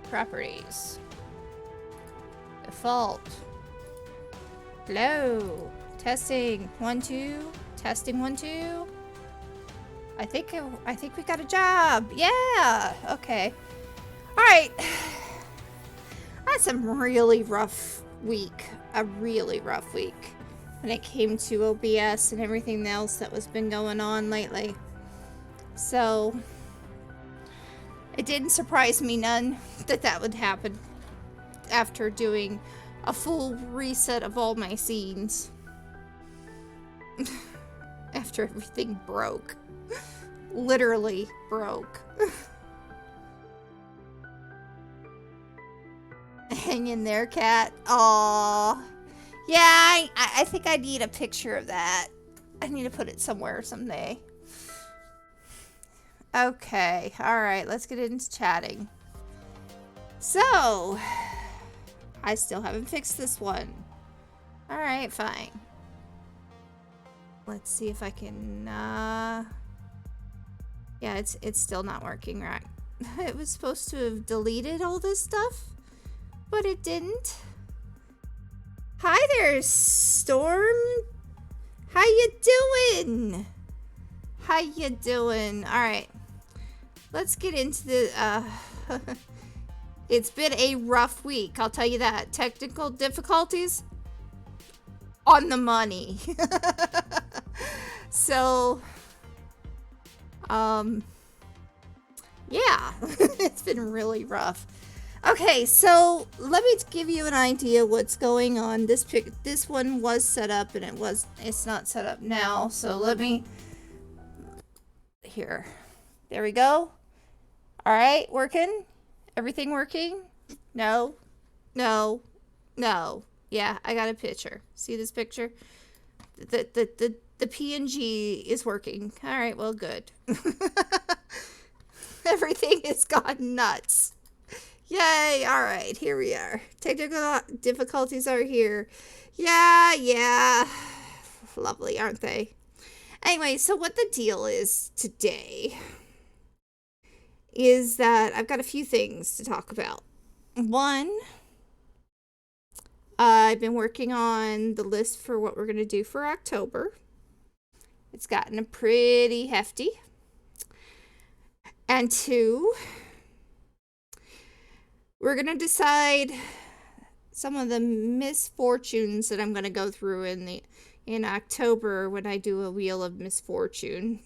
Properties. Default. Hello. Testing. 1, 2. Testing 1, 2. I think we got a job. Yeah. Okay. All right. I had some really rough week. A really rough week when it came to OBS and everything else that was been going on lately. So it didn't surprise me none that would happen after doing a full reset of all my scenes. After everything broke. Literally broke. Hang in there, cat. Aww. Yeah, I think I need a picture of that. I need to put it somewhere someday. Okay, alright, let's get into chatting. So, I still haven't fixed this one. Alright, fine. Let's see if I can, yeah, it's still not working right. It was supposed to have deleted all this stuff, but it didn't. Hi there, Storm. How you doing? How you doing? Alright. Let's get into the, it's been a rough week, I'll tell you that. Technical difficulties? On the money. So, yeah. It's been really rough. Okay, so let me give you an idea what's going on. This one was set up and it's not set up now. So let me, here. There we go. All right, working? Everything working? No. No. No. Yeah, I got a picture. See this picture? The PNG is working. All right, well, good. Everything has gone nuts. Yay! All right, here we are. Technical difficulties are here. Yeah. Lovely, aren't they? Anyway, so what the deal is today is that I've got a few things to talk about. One, I've been working on the list for what we're going to do for October. It's gotten pretty hefty. And two, we're going to decide some of the misfortunes that I'm going to go through in October when I do a Wheel of Misfortune.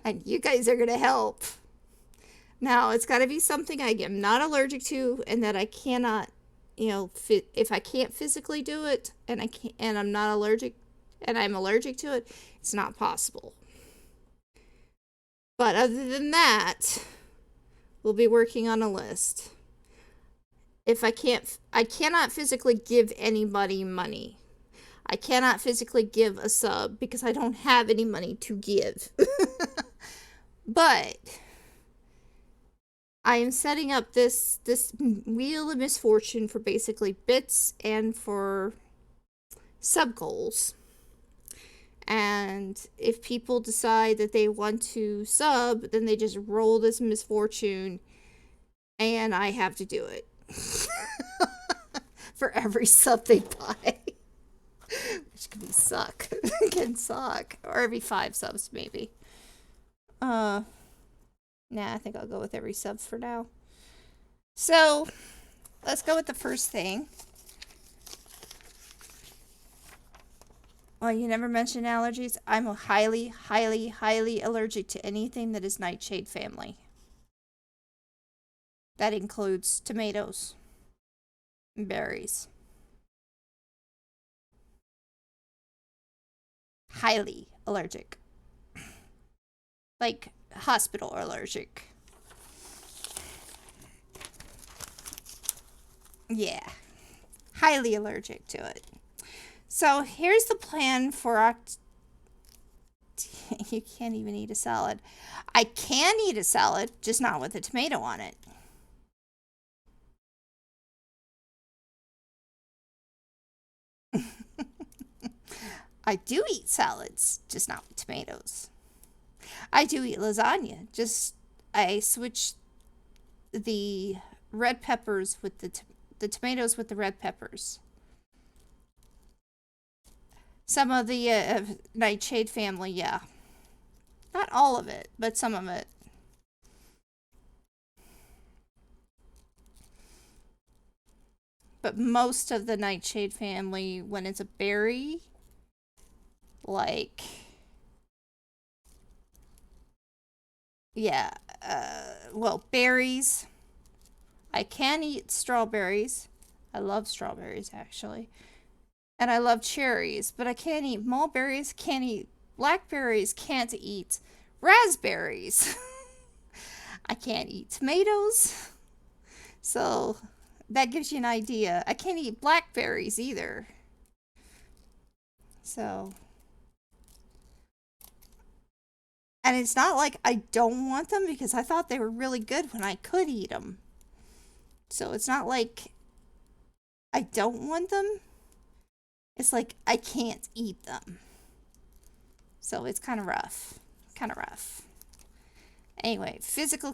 And you guys are going to help. Now, it's got to be something I am not allergic to and that I cannot, if I can't physically do it and I'm not allergic and I'm allergic to it, it's not possible. But other than that, we'll be working on a list. I cannot physically give anybody money. I cannot physically give a sub because I don't have any money to give. But I am setting up this Wheel of Misfortune for basically bits and for sub goals. And if people decide that they want to sub, then they just roll this misfortune and I have to do it. For every sub they buy. Which can suck. Or every 5 subs maybe. Nah, I think I'll go with every sub for now. So, let's go with the first thing. Well, you never mentioned allergies. I'm highly, highly, highly allergic to anything that is nightshade family. That includes tomatoes and berries. Highly allergic. Like hospital allergic. Yeah. Highly allergic to it. So here's the plan for You can't even eat a salad. I can eat a salad, just not with a tomato on it. I do eat salads, just not with tomatoes. I do eat lasagna, just I switch the red peppers with the tomatoes with the red peppers. Some of the nightshade family, yeah. Not all of it, but some of it. But most of the nightshade family, when it's a berry, like, yeah, well, berries. I can eat strawberries. I love strawberries, actually. And I love cherries, but I can't eat mulberries, can't eat blackberries, can't eat raspberries. I can't eat tomatoes. So that gives you an idea. I can't eat blackberries either. So, and it's not like I don't want them because I thought they were really good when I could eat them. So it's not like I don't want them. It's like I can't eat them. So it's kind of rough. Kind of rough. Anyway, physical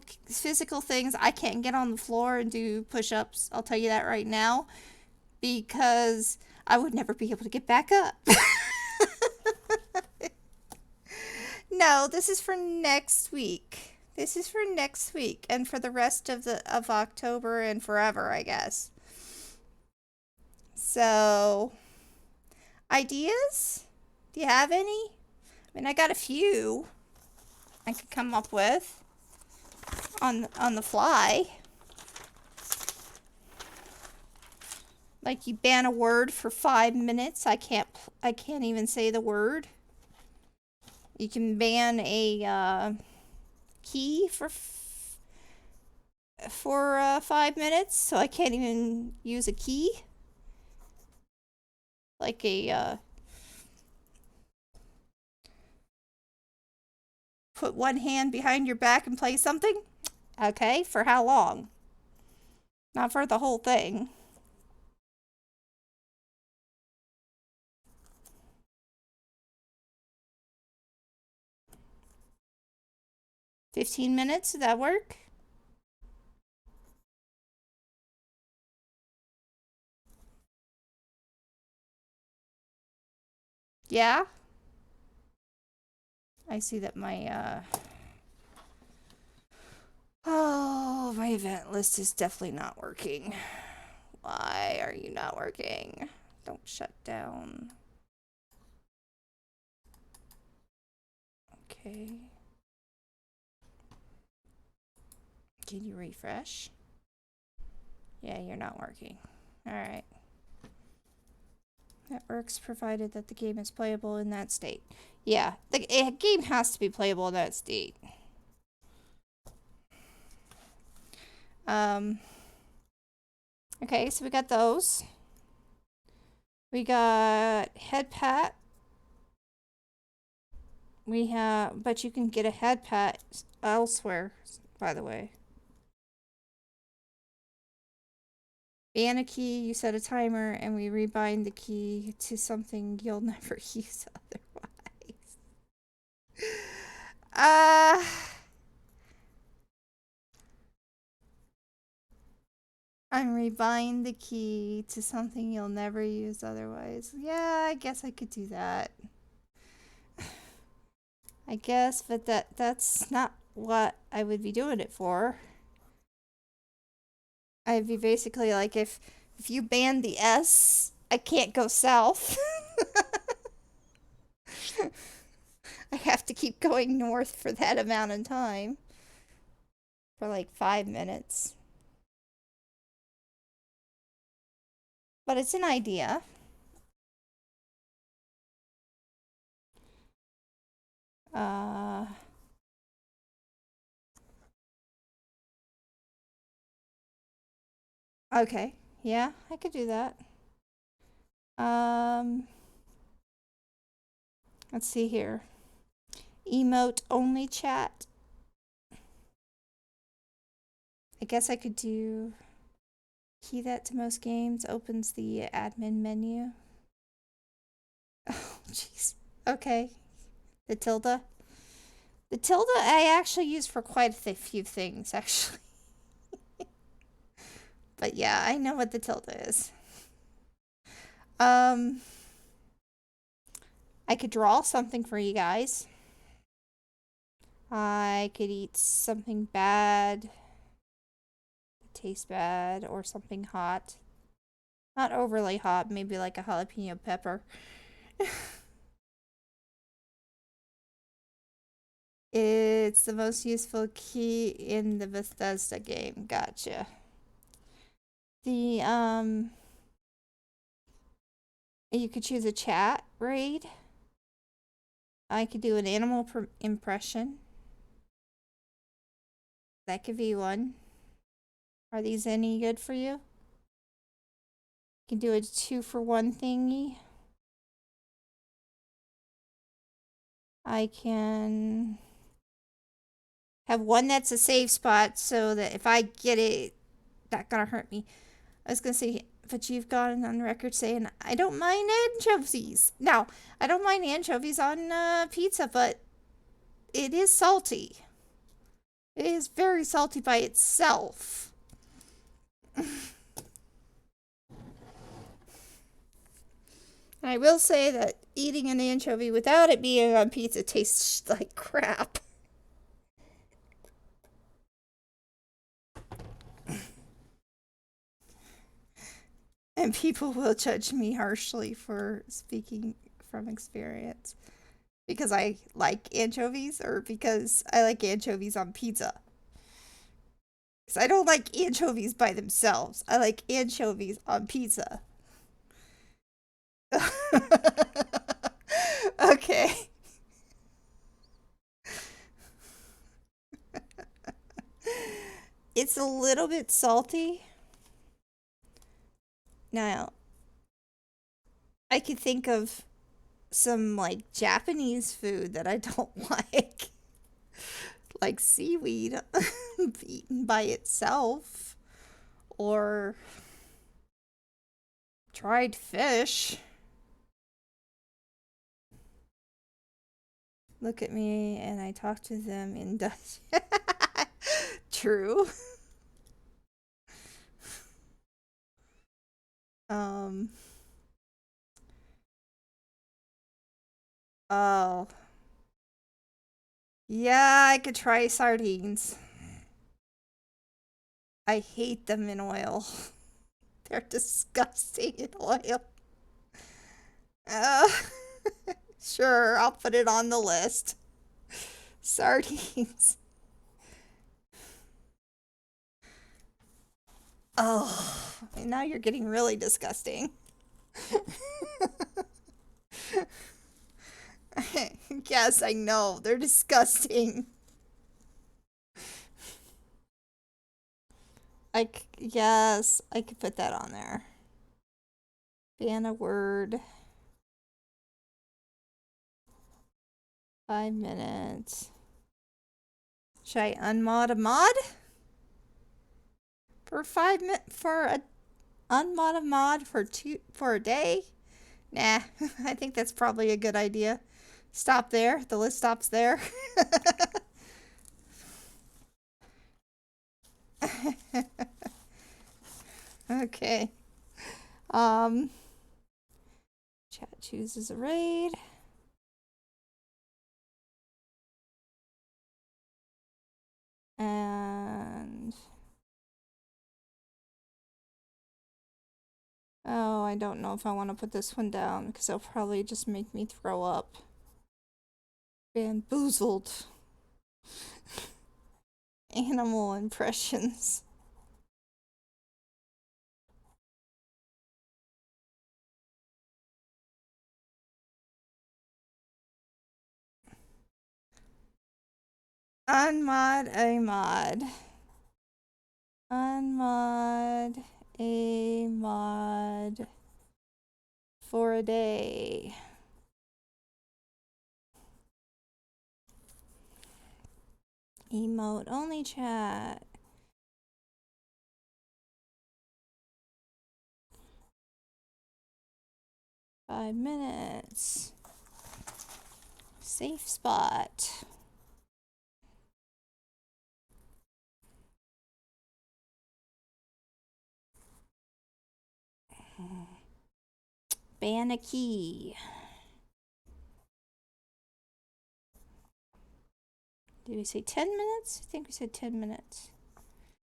things. I can't get on the floor and do push-ups. I'll tell you that right now, because I would never be able to get back up. No, this is for next week. This is for next week and for the rest of October and forever, I guess. So, ideas? Do you have any? I mean, I got a few I could come up with on the fly. Like, you ban a word for 5 minutes. I can't even say the word. You can ban a key for 5 minutes, so I can't even use a key. Like a put one hand behind your back and play something. Okay, for how long? Not for the whole thing. $15? Did that work? Yeah? I see that my oh, my event list is definitely not working. Why are you not working? Don't shut down. Okay. Can you refresh? Yeah, you're not working. Alright. That works provided that the game is playable in that state. Yeah, the game has to be playable in that state. Okay, so we got those. We got head pat. We have, but you can get a head pat elsewhere, by the way. Ban a key, you set a timer, and we rebind the key to something you'll never use otherwise. Unrebind the key to something you'll never use otherwise. Yeah, I guess I could do that. I guess, but that's not what I would be doing it for. I'd be basically like, if you ban the S, I can't go south. I have to keep going north for that amount of time. For like 5 minutes. But it's an idea. Okay. Yeah, I could do that. Let's see here. Emote only chat. I guess I could do key that to most games, opens the admin menu. Oh, jeez. Okay. The tilde. The tilde I actually use for quite a few things, actually. But yeah, I know what the tilde is. Um, I could draw something for you guys. I could eat something bad, taste bad, or something hot. Not overly hot, maybe like a jalapeno pepper. It's the most useful key in the Bethesda game. Gotcha. The, you could choose a chat raid. I could do an animal impression. That could be one. Are these any good for you? You can do a 2-for-1 thingy. I can have one that's a safe spot so that if I get it, not gonna hurt me. I was gonna say, but you've gone on record saying I don't mind anchovies. Now, I don't mind anchovies on pizza, but it is salty. It is very salty by itself. I will say that eating an anchovy without it being on pizza tastes like crap. And people will judge me harshly for speaking from experience. Because I like anchovies or because I like anchovies on pizza. Because I don't like anchovies by themselves. I like anchovies on pizza. Okay. It's a little bit salty. Now, I could think of some like Japanese food that I don't like seaweed eaten by itself, or dried fish. Look at me and I talk to them in Dutch. True. Um. Oh. Yeah, I could try sardines. I hate them in oil. They're disgusting in oil. Uh, sure, I'll put it on the list. Sardines. Oh, now you're getting really disgusting. Yes, I know. They're disgusting. Yes, I could put that on there. Ban a word. 5 minutes. Should I unmod a mod? For 5 minutes for a unmod a mod for a day? Nah, I think that's probably a good idea. Stop there. The list stops there. Okay. Um Chat chooses a raid. And oh, I don't know if I want to put this one down because it'll probably just make me throw up. Bamboozled. Animal impressions. Unmod a mod. Unmod a mod for a day. Emote only chat. Five minutes. Safe spot. Ban a key. Did we say 10 minutes? I think we said 10 minutes.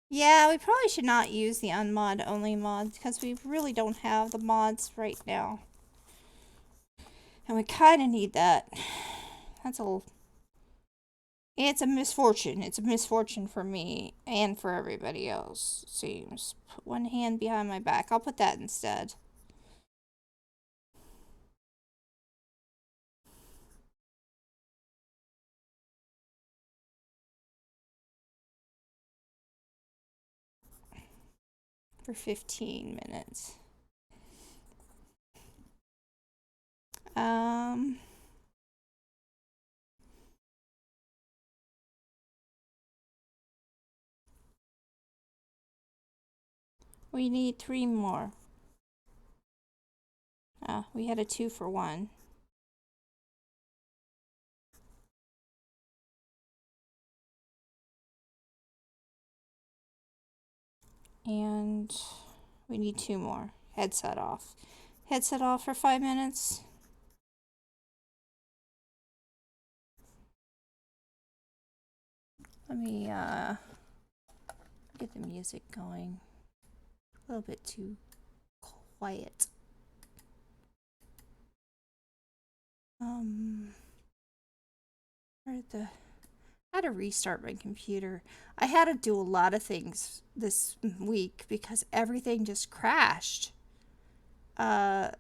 Yeah, we probably should not use the unmod only mod because we really don't have the mods right now. And we kind of need that. That's a... It's a misfortune. It's a misfortune for me and for everybody else, it seems. Put one hand behind my back. I'll put that instead. For 15 minutes. We need 3 more. We had a 2 for 1. And we need 2 more. Headset off. Headset off for 5 minutes. Let me get the music going. A little bit too quiet. I had to restart my computer. I had to do a lot of things this week because everything just crashed. I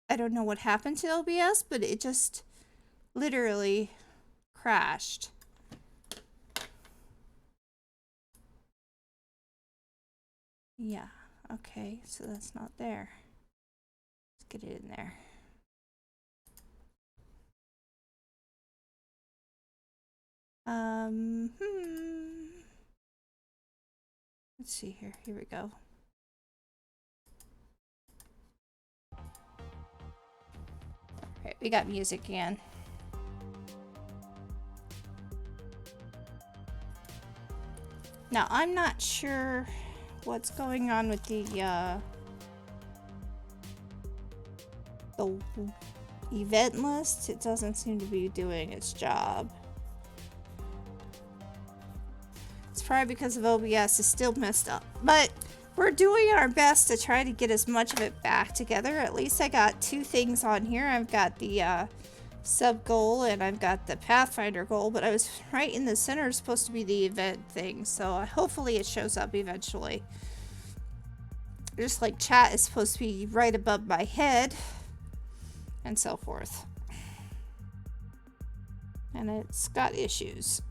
don't know what happened to OBS, but it just literally crashed. Yeah, okay, so that's not there. Let's get it in there. Let's see here. Here we go. Alright, we got music again. Now, I'm not sure what's going on with the event list. It doesn't seem to be doing its job. It's probably because of OBS is still messed up. But we're doing our best to try to get as much of it back together. At least I got 2 things on here. I've got the sub goal and I've got the Pathfinder goal, but I was right in the center is supposed to be the event thing, so hopefully it shows up eventually. Just like chat is supposed to be right above my head and so forth. And it's got issues.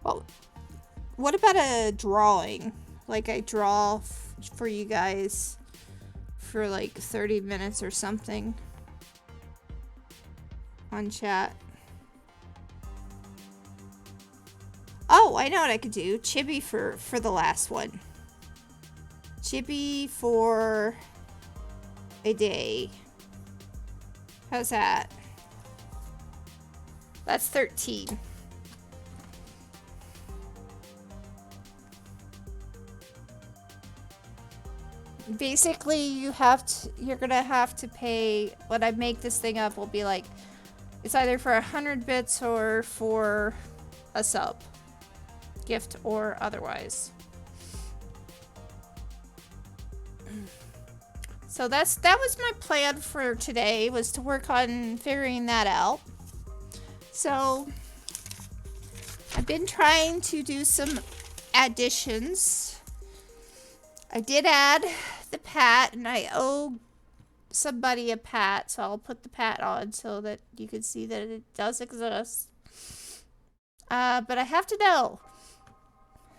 Well, what about a drawing? Like I draw for you guys for like 30 minutes or something on chat. Oh, I know what I could do. Chibi for the last one. Chibi for a day. How's that? That's 13. Basically, you're gonna have to pay. When I make this thing up, will be like, it's either for 100 bits or for a sub, gift or otherwise. So that was my plan for today, was to work on figuring that out. So I've been trying to do some additions. I did add the pat, and I owe somebody a pat, so I'll put the pat on so that you can see that it does exist. But I have to know,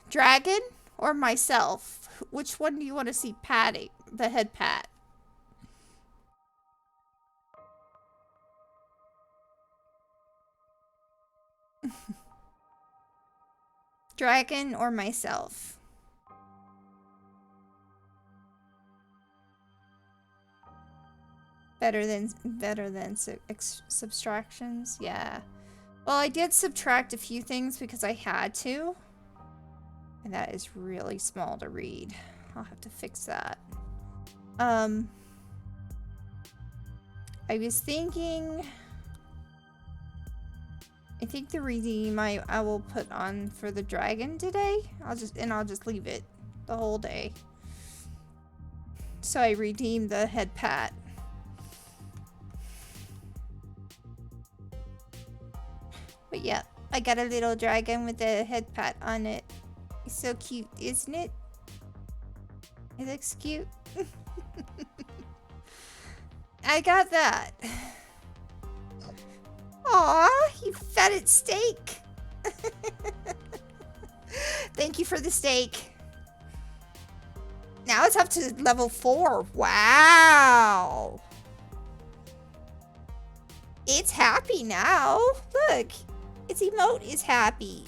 Dragon or myself, which one do you want to see patting, the head pat? Dragon or myself? Better than subtractions? Yeah. Well, I did subtract a few things because I had to. And that is really small to read. I'll have to fix that. I was thinking... I think the redeem I will put on for the dragon today. I'll just leave it the whole day. So I redeemed the head pat. But yeah, I got a little dragon with a head pat on it. It's so cute, isn't it? It looks cute. I got that. Aw, you fatted steak. Thank you for the steak. Now it's up to level 4. Wow. It's happy now. Look, its emote is happy.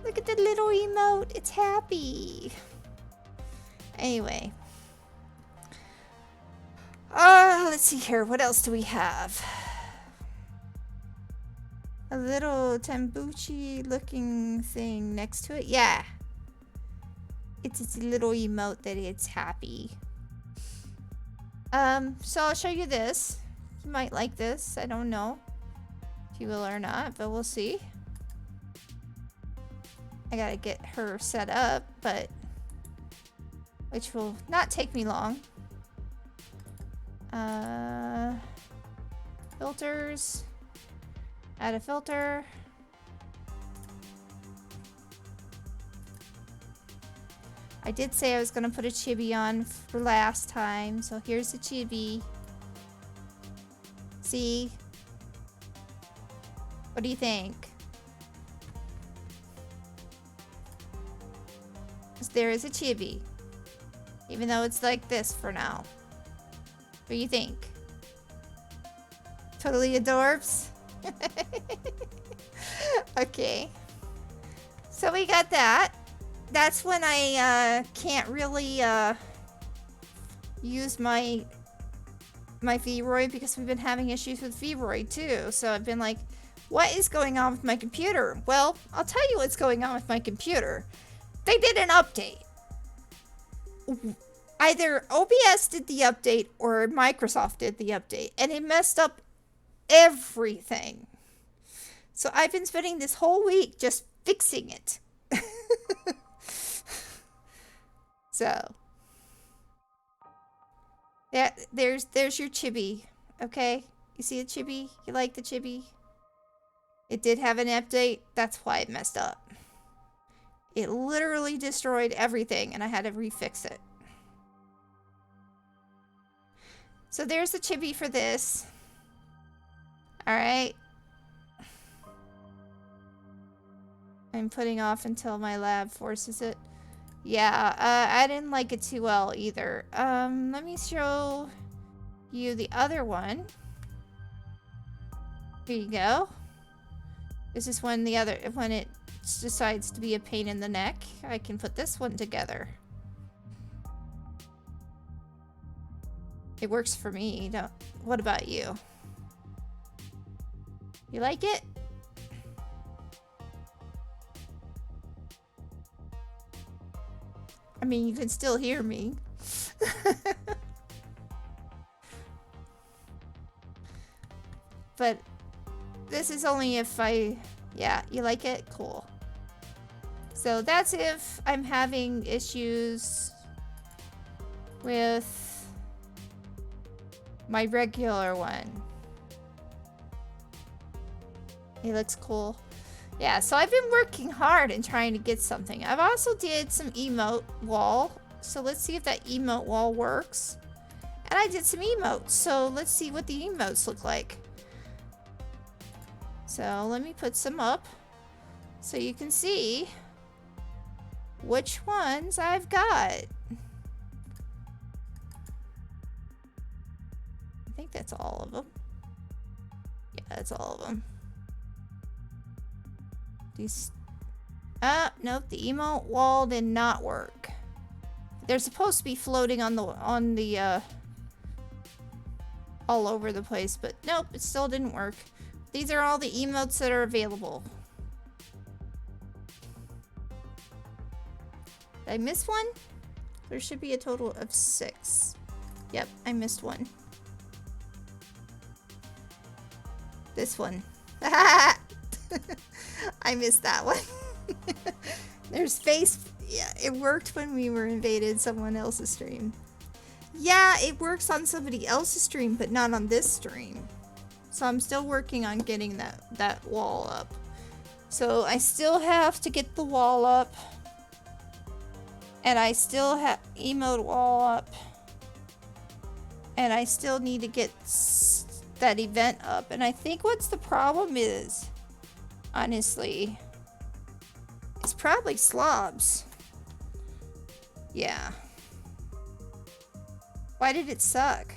Look at the little emote. It's happy. Anyway. Let's see here. What else do we have? A little Tambuchi looking thing next to it. Yeah. It's a little emote that it's happy. So I'll show you this. You might like this. I don't know if you will or not, but we'll see. I gotta get her set up, but which will not take me long. Filters. Add a filter. I did say I was gonna put a chibi on for last time, so here's the chibi. See? What do you think? There is a chibi. Even though it's like this for now. What do you think? Totally adorbs? Okay. So we got that. That's when I can't really use my Vroid because we've been having issues with Vroid too. So I've been like, what is going on with my computer? Well, I'll tell you what's going on with my computer. They did an update. Either OBS did the update or Microsoft did the update, and it messed up everything. So I've been spending this whole week just fixing it. So yeah, there's your chibi. Okay, you see the chibi? You like the chibi? It did have an update. That's why it messed up. It literally destroyed everything, and I had to refix it. So there's the chibi for this. Alright. I'm putting off until my lab forces it. Yeah, I didn't like it too well either. Let me show you the other one. Here you go. This is when it decides to be a pain in the neck. I can put this one together. It works for me. What about you? You like it? I mean, you can still hear me. But this is only if yeah, you like it? Cool. So that's if I'm having issues with my regular one. It looks cool. Yeah, so I've been working hard and trying to get something. I've also did some emote wall. So let's see if that emote wall works. And I did some emotes. So let's see what the emotes look like. So let me put some up so you can see which ones I've got. I think that's all of them. Yeah, that's all of them. These... nope, the emote wall did not work. They're supposed to be floating on the all over the place, but nope, it still didn't work. These are all the emotes that are available. Did I miss one? There should be a total of 6. Yep, I missed one. This one. I missed that one. There's face. Yeah, it worked when we were invaded someone else's stream. Yeah, it works on somebody else's stream, but not on this stream. So I'm still working on getting that wall up. So I still have to get the wall up. And I still have emote wall up. And I still need to get that event up. And I think what's the problem is, honestly, it's probably slobs. Yeah. Why did it suck?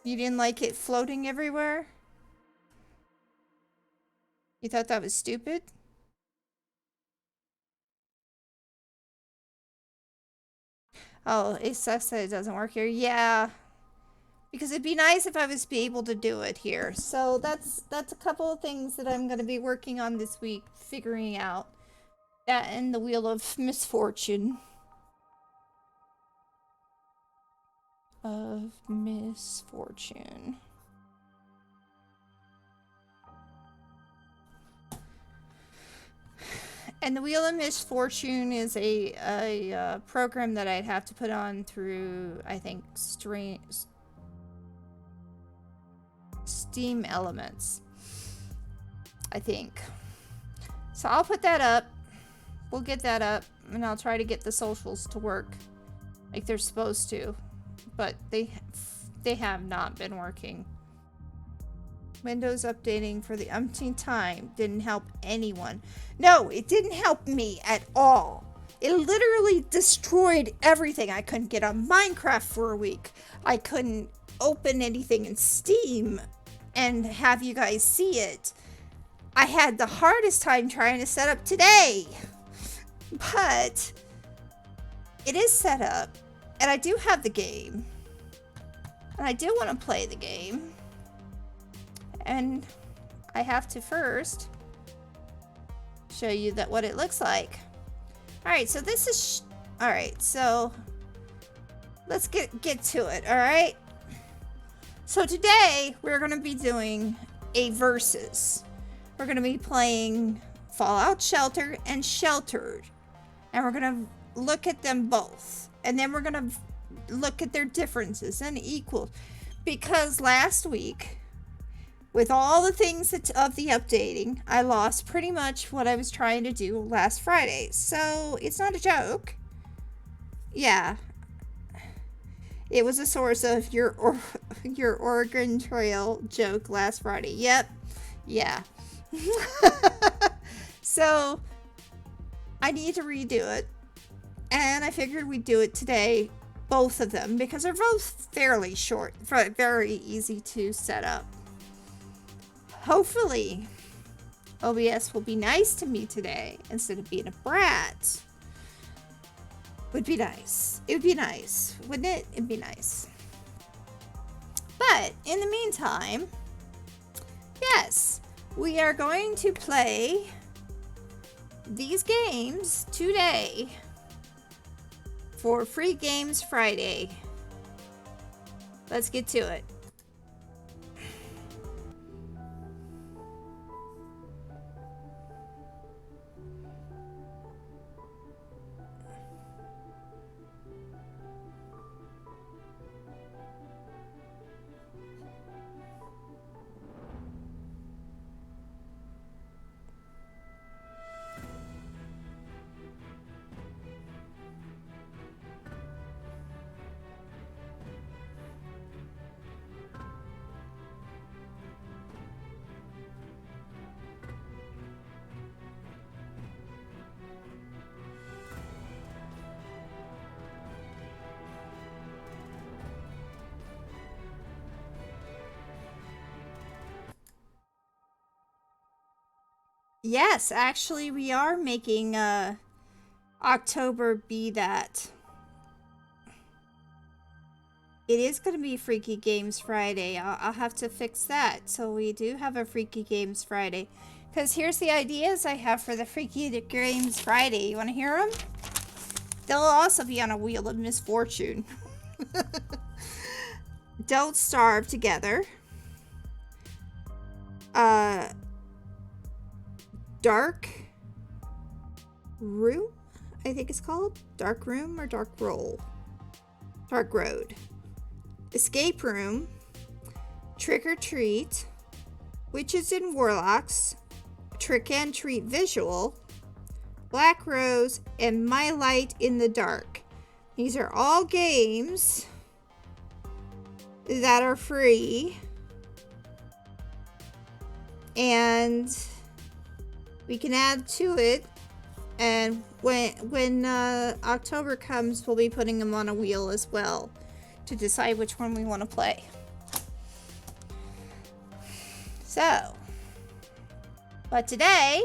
You didn't like it floating everywhere? You thought that was stupid? Oh, it sucks that it doesn't work here. Yeah. Because it'd be nice if I was be able to do it here. So that's a couple of things that I'm going to be working on this week, figuring out. That and the Wheel of Misfortune. Of Misfortune. And the Wheel of Misfortune is a program that I'd have to put on through, I think, Steam Elements. I think. So I'll put that up. We'll get that up, and I'll try to get the socials to work like they're supposed to. But they have not been working. Windows updating for the umpteenth time didn't help anyone. No, it didn't help me at all. It literally destroyed everything. I couldn't get on Minecraft for a week. I couldn't open anything in Steam and have you guys see it. I had the hardest time trying to set up today. But it is set up, and I do have the game. And I do want to play the game. And I have to first show you that what it looks like. Alright, so this is... Alright, so let's get to it, alright? So today, we're going to be doing a versus. We're going to be playing Fallout Shelter and Sheltered. And we're going to look at them both. And then we're going to look at their differences and equals. Because last week, with all the things of the updating, I lost pretty much what I was trying to do last Friday. So, it's not a joke. Yeah. It was a source of your Oregon Trail joke last Friday. Yep. Yeah. So, I need to redo it. And I figured we'd do it today, both of them, because they're both fairly short, very easy to set up. Hopefully, OBS will be nice to me today instead of being a brat. Would be nice. It would be nice, wouldn't it? It'd be nice. But in the meantime, yes, we are going to play these games today for Free Games Friday. Let's get to it. Yes, actually we are making October be that. It is going to be Freaky Games Friday. I'll have to fix that. So we do have a Freaky Games Friday. Because here's the ideas I have for the Freaky Games Friday. You want to hear them? They'll also be on a Wheel of Misfortune. Don't Starve Together. Dark Room, I think it's called. Dark Room or Dark Roll. Dark Road. Escape Room. Trick or Treat. Witches and Warlocks. Trick and Treat Visual. Black Rose, and My Light in the Dark. These are all games that are free. And we can add to it. And when October comes, we'll be putting them on a wheel as well to decide which one we want to play. So, but today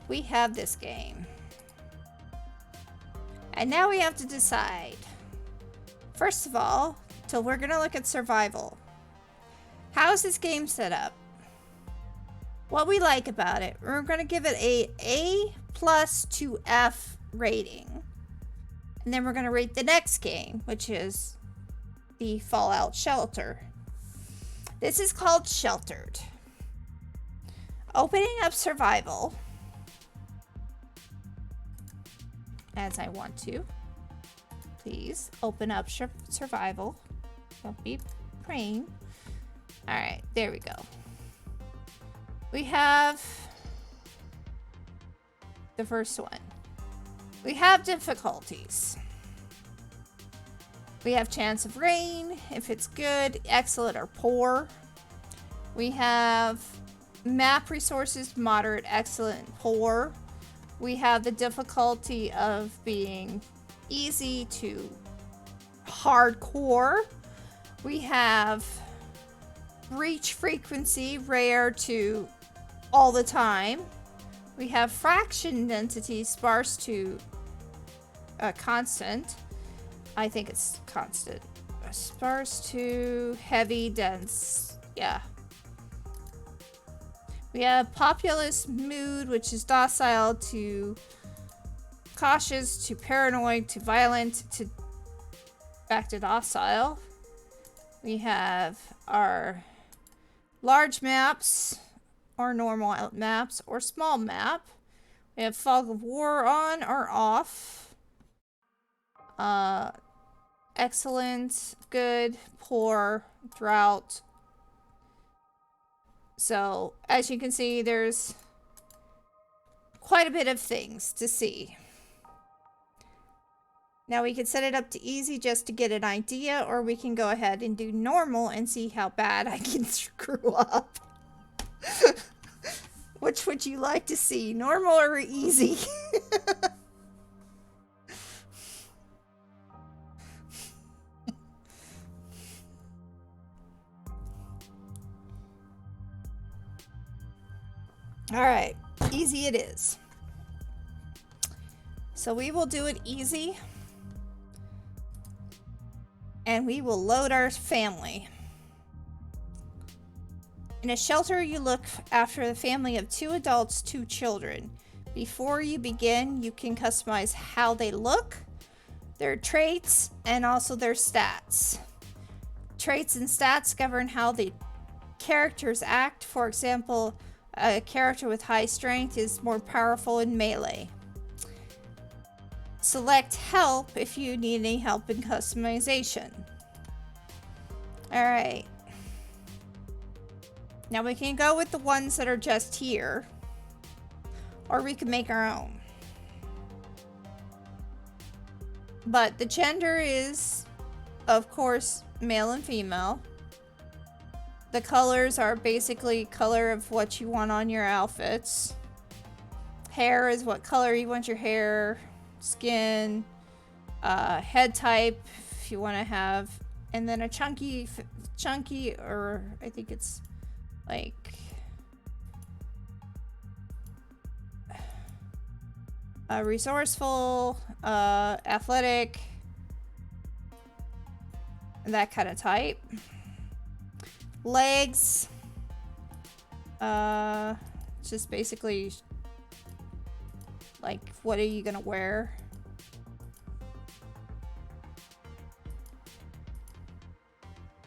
we have this game. And now we have to decide. First of all, we're going to look at survival. How is this game set up? What we like about it. We're going to give it a A+ to F rating. And then we're going to rate the next game, which is the Fallout Shelter. This is called Sheltered. Opening up survival. As I want to. Please open up survival. Don't be praying. Alright, there we go. We have the first one. We have difficulties. We have chance of rain, if it's good, excellent, or poor. We have map resources, moderate, excellent, poor. We have the difficulty of being easy to hardcore. We have reach frequency, rare to all the time. We have fraction density, sparse to constant. I think it's constant. Sparse to heavy, dense. Yeah. We have populous mood, which is docile to cautious to paranoid to violent to back to docile. We have our large maps or normal maps or small map. We have fog of war on or off. Excellent, good, poor, drought. So as you can see, there's quite a bit of things to see. Now we can set it up to easy just to get an idea, or we can go ahead and do normal and see how bad I can screw up. Which would you like to see, normal or easy? Alright, easy it is. So we will do it easy. And we will load our family. In a shelter, you look after the family of 2 adults, 2 children. Before you begin, you can customize how they look, their traits, and also their stats. Traits and stats govern how the characters act. For example, a character with high strength is more powerful in melee. Select help if you need any help in customization. Alright. Now we can go with the ones that are just here. Or we can make our own. But the gender is, of course, male and female. The colors are basically color of what you want on your outfits. Hair is what color you want your hair. Skin, head type if you want to have, and then a chunky, or I think it's like resourceful, athletic, that kind of type. Legs. Just basically like, what are you gonna wear?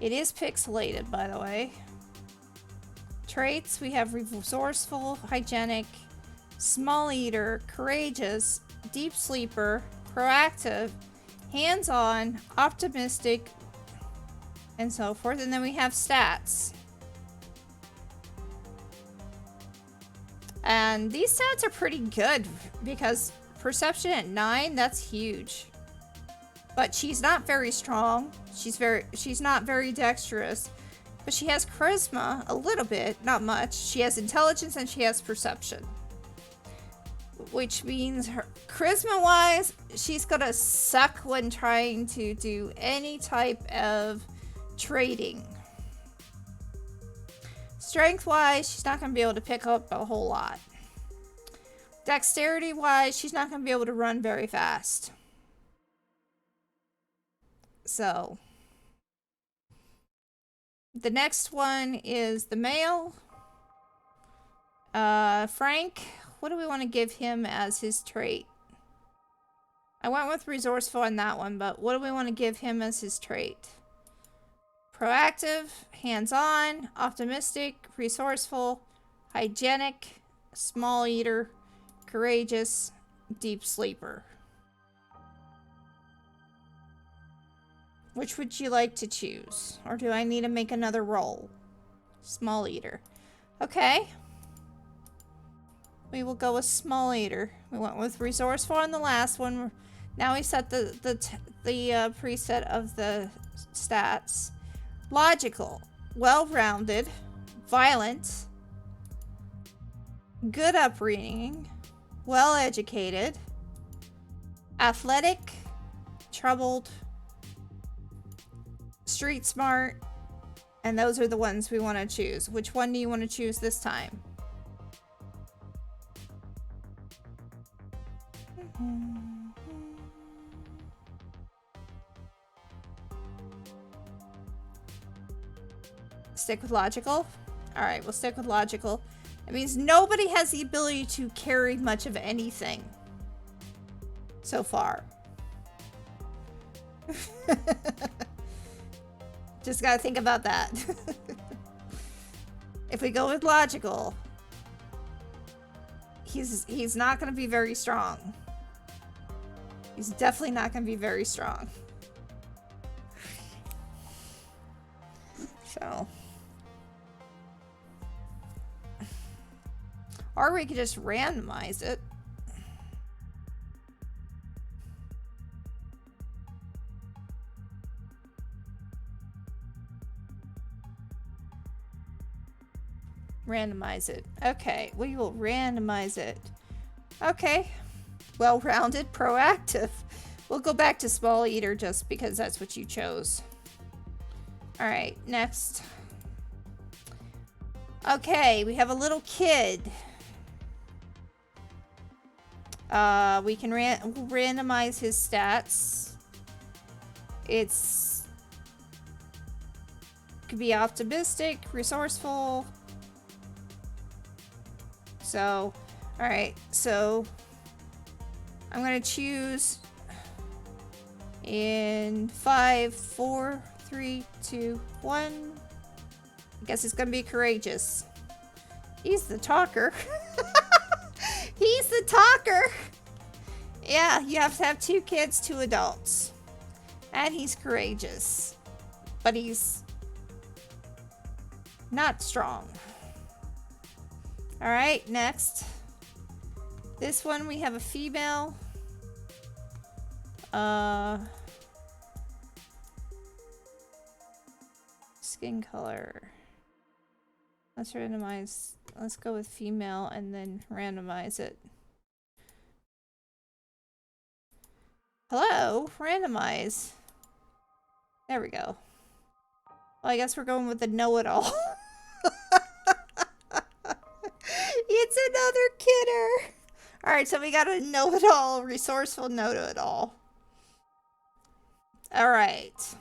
It is pixelated, by the way. Traits, we have resourceful, hygienic, small eater, courageous, deep sleeper, proactive, hands-on, optimistic, and so forth. And then we have stats. And these stats are pretty good because perception at 9, that's huge. But she's not very strong. She's not very dexterous. But she has charisma a little bit, not much. She has intelligence and she has perception. Which means her charisma-wise, she's gonna suck when trying to do any type of trading. Strength-wise, she's not gonna be able to pick up a whole lot. Dexterity-wise, she's not gonna be able to run very fast. So, the next one is the male. Frank, what do we want to give him as his trait? I went with resourceful on that one, but what do we want to give him as his trait? Proactive, hands-on, optimistic, resourceful, hygienic, small eater, courageous, deep sleeper. Which would you like to choose? Or do I need to make another roll? Small eater. Okay. We will go with small eater. We went with resourceful on the last one. Now we set the preset of the stats. Logical. Well-rounded. Violent. Good upbringing. Well-educated. Athletic. Troubled. Street smart, and those are the ones we want to choose. Which one do you want to choose this time? Stick with logical? Alright, we'll stick with logical. It means nobody has the ability to carry much of anything so far. Just gotta think about that. If we go with logical, he's not gonna be very strong. He's definitely not gonna be very strong. So. Or we could just randomize it. Randomize it. Okay, we will randomize it. Okay. Well-rounded, proactive. We'll go back to small eater just because that's what you chose. Alright, next. Okay, we have a little kid. We can randomize his stats. Could be optimistic, resourceful. So, alright, so I'm gonna choose in 5, 4, 3, 2, 1. I guess it's gonna be courageous. He's the talker. He's the talker. Yeah, you have to have 2 kids, 2 adults. And he's courageous. But he's not strong. Alright, next. This one we have a female. Skin color. Let's randomize. Let's go with female and then randomize it. Hello? Randomize. There we go. Well, I guess we're going with the know-it-all. It's another kidder. Alright, so we got a know-it-all, resourceful know-it-all. Alright.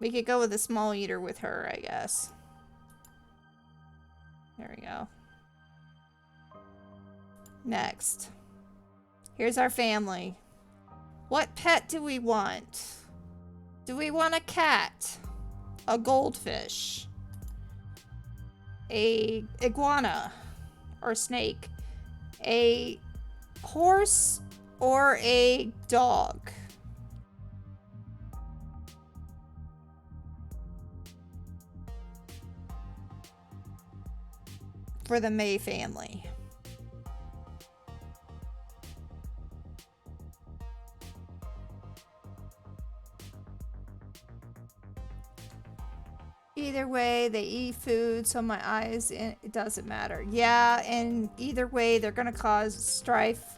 We could go with a small eater with her, I guess. There we go. Next. Here's our family. What pet do we want? Do we want a cat? A goldfish? A iguana? Or snake? A horse? Or a dog? For the May family. Either way, they eat food, so my eyes, it doesn't matter. Yeah, and either way, they're gonna cause strife.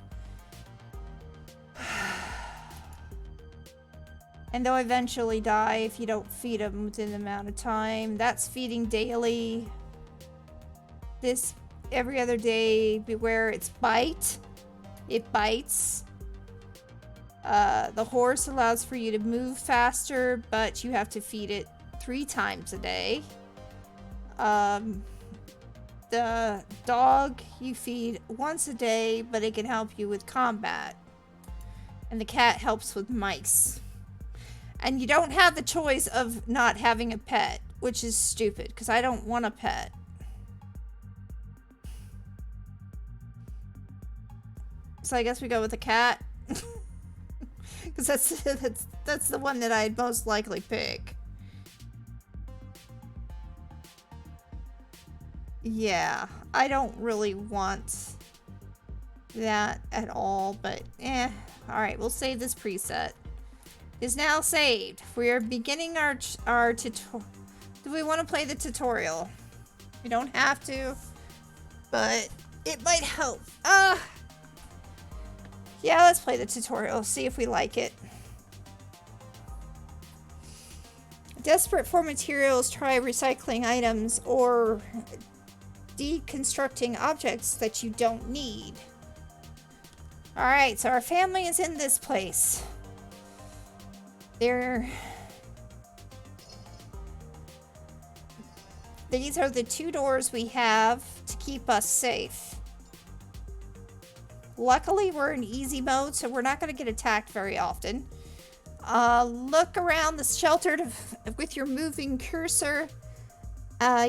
And they'll eventually die if you don't feed them within the amount of time. That's feeding daily. This every other day, beware its bite. It bites. The horse allows for you to move faster, but you have to feed it 3 times a day. The dog you feed once a day, but it can help you with combat. And the cat helps with mice. And you don't have the choice of not having a pet, which is stupid, because I don't want a pet. So I guess we go with the cat. Because that's the one that I'd most likely pick. Yeah, I don't really want that at all, but Alright, we'll save this preset. Is now saved. We are beginning our tutorial. Do we want to play the tutorial? We don't have to, but it might help. Yeah, let's play the tutorial, see if we like it. Desperate for materials, try recycling items or deconstructing objects that you don't need. Alright, so our family is in this place. These are the 2 doors we have to keep us safe. Luckily, we're in easy mode, so we're not going to get attacked very often. Look around the shelter with your moving cursor.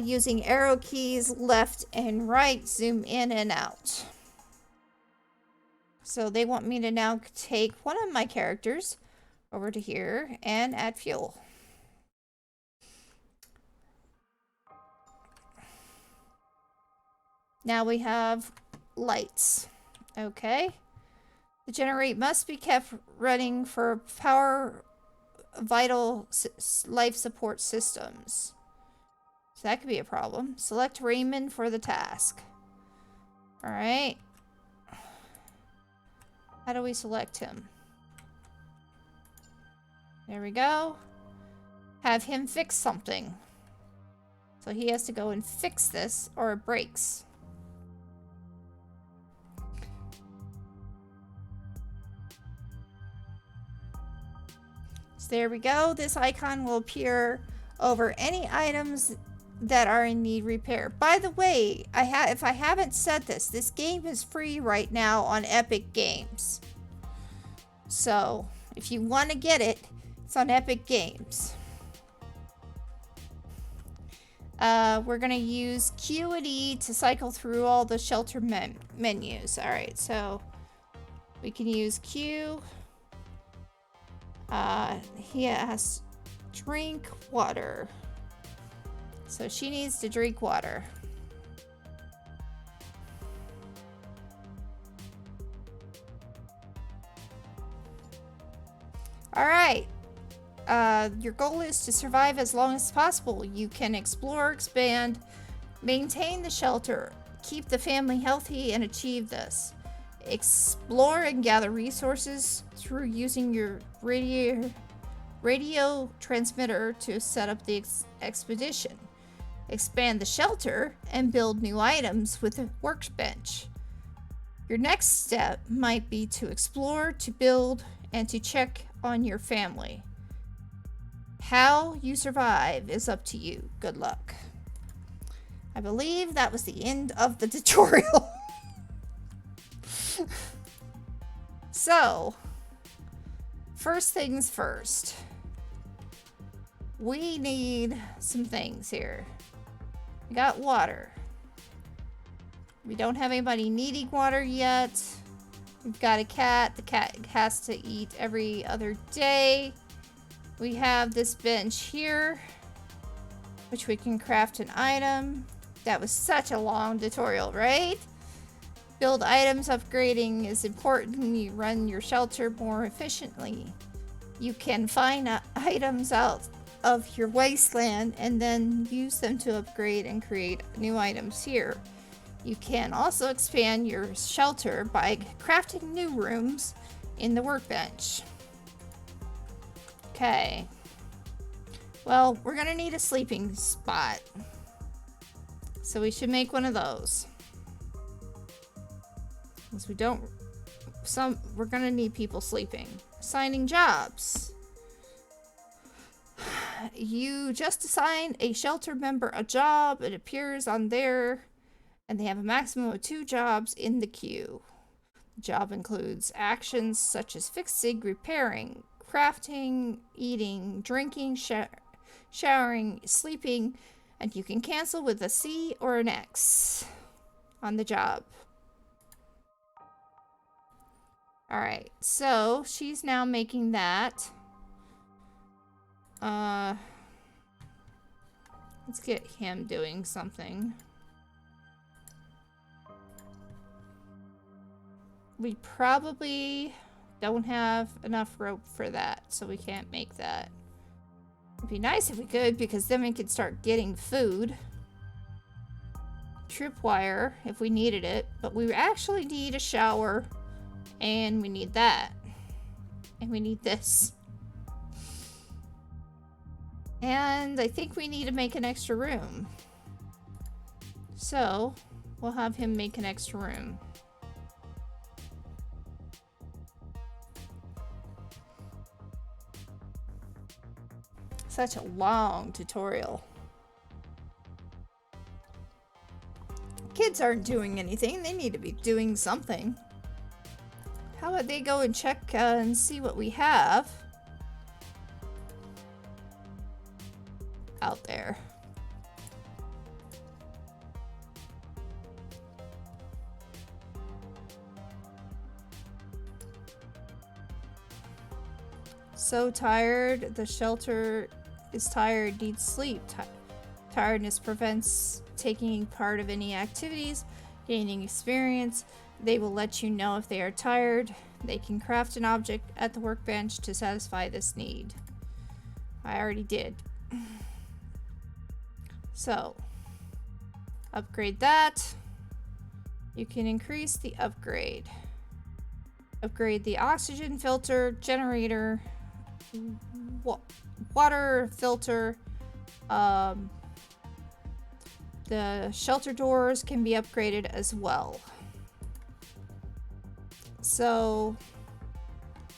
Using arrow keys left and right, zoom in and out. So they want me to now take one of my characters over to here and add fuel. Now we have lights. Okay. The generator must be kept running for power vital life support systems. So that could be a problem. Select Raymond for the task. Alright. How do we select him? There we go. Have him fix something. So he has to go and fix this or it breaks. So there we go. This icon will appear over any items that are in need repair. By the way, if I haven't said this game is free right now on Epic Games. So if you want to get it, it's on Epic Games. We're gonna use Q and E to cycle through all the shelter menus. All right, so we can use Q. He has drink water. So she needs to drink water. Alright. Your goal is to survive as long as possible. You can explore, expand, maintain the shelter, keep the family healthy, and achieve this. Explore and gather resources through using your radio transmitter to set up the expedition. Expand the shelter and build new items with a workbench. Your next step might be to explore, to build, and to check on your family. How you survive is up to you. Good luck. I believe that was the end of the tutorial. So, first things first. We need some things here. We got water. We don't have anybody needing water yet. We've got a cat. The cat has to eat every other day. We have this bench here, which we can craft an item. That was such a long tutorial, right? Build items. Upgrading is important. You run your shelter more efficiently. You can find items out of your wasteland and then use them to upgrade and create new items here. You can also expand your shelter by crafting new rooms in the workbench. Okay. Well, we're gonna need a sleeping spot. So we should make one of those. Because we're gonna need people sleeping. Assigning jobs. You just assign a shelter member a job. It appears on there, and they have a maximum of 2 jobs in the queue. The job includes actions such as fixing, repairing, crafting, eating, drinking, showering, sleeping, and you can cancel with a C or an X on the job. Alright, so she's now making that. Let's get him doing something. We probably don't have enough rope for that, so we can't make that. It'd be nice if we could, because then we could start getting food. Tripwire, if we needed it, but we actually need a shower, and we need that. And we need this. And I think we need to make an extra room. So, we'll have him make an extra room. Such a long tutorial. Kids aren't doing anything. They need to be doing something. How about they go and check and see what we have out there. So tired. The shelter is tired, needs sleep. Tiredness prevents taking part of any activities, gaining experience. They will let you know if they are tired. They can craft an object at the workbench to satisfy this need. I already did. So, upgrade that. You can increase the upgrade. Upgrade the oxygen filter, generator, water filter. The shelter doors can be upgraded as well. So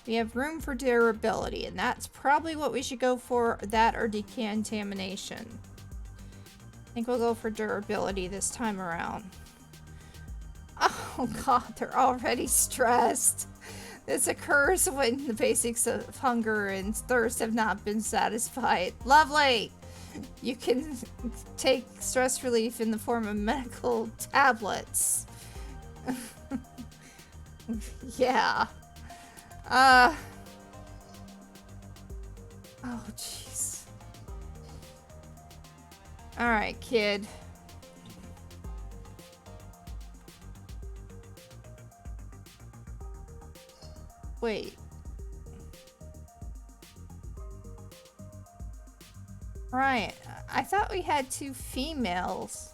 we have room for durability, and that's probably what we should go for, that or decontamination. I think we'll go for durability this time around. Oh god, they're already stressed. This occurs when the basics of hunger and thirst have not been satisfied. Lovely! You can take stress relief in the form of medical tablets. Yeah. Oh, jeez. Alright, kid. Wait. Right. I thought we had 2 females.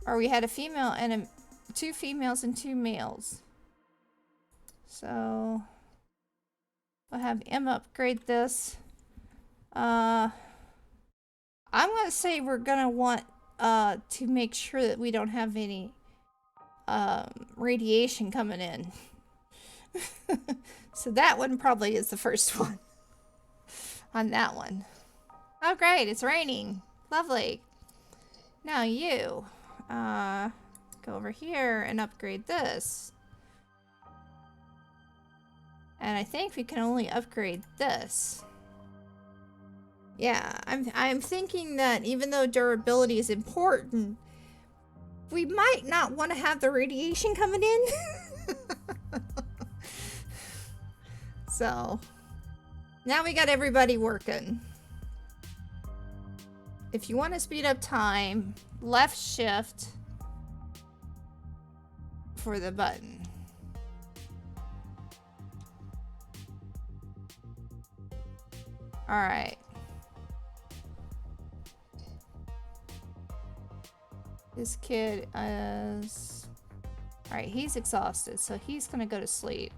Or we had a female and 2 females and 2 males. So we'll have Emma upgrade this. I'm gonna say we're gonna want to make sure that we don't have any radiation coming in. So that one probably is the first one. on that one. Oh, great. It's raining. Lovely. Now you. Go over here and upgrade this. And I think we can only upgrade this. Yeah, I'm thinking that even though durability is important, we might not want to have the radiation coming in. So, now we got everybody working. If you want to speed up time, left shift for the button. All right. This kid is... Alright, he's exhausted, so he's gonna go to sleep.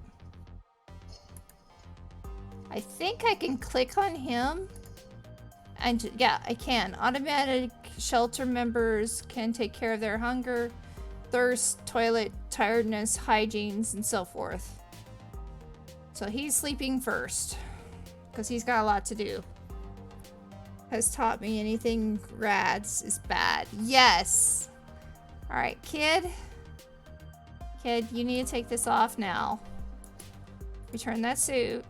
I think I can click on him. And yeah, I can. Automatic shelter members can take care of their hunger, thirst, toilet, tiredness, hygienes, and so forth. So he's sleeping first, because he's got a lot to do. Has taught me anything rads is bad. Yes! Alright, kid. Kid, you need to take this off now. Return that suit.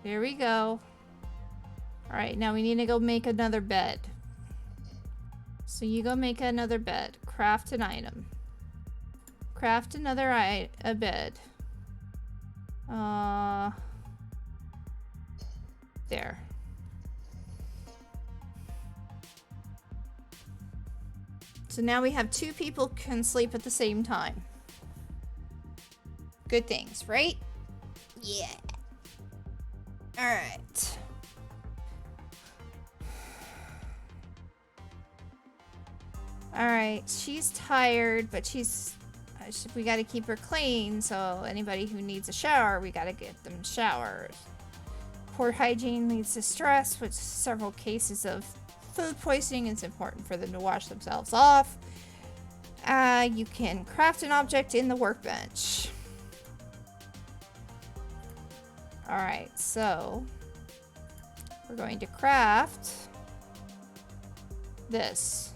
There we go. Alright, now we need to go make another bed. So you go make another bed. Craft an item. Craft another a bed. There. So now we have 2 people can sleep at the same time. Good things, right? Yeah. Alright. Alright, she's tired, but she's... we gotta keep her clean, so anybody who needs a shower, we gotta get them showers. Poor hygiene leads to stress, with several cases of food poisoning. It's important for them to wash themselves off. You can craft an object in the workbench. Alright, so we're going to craft this.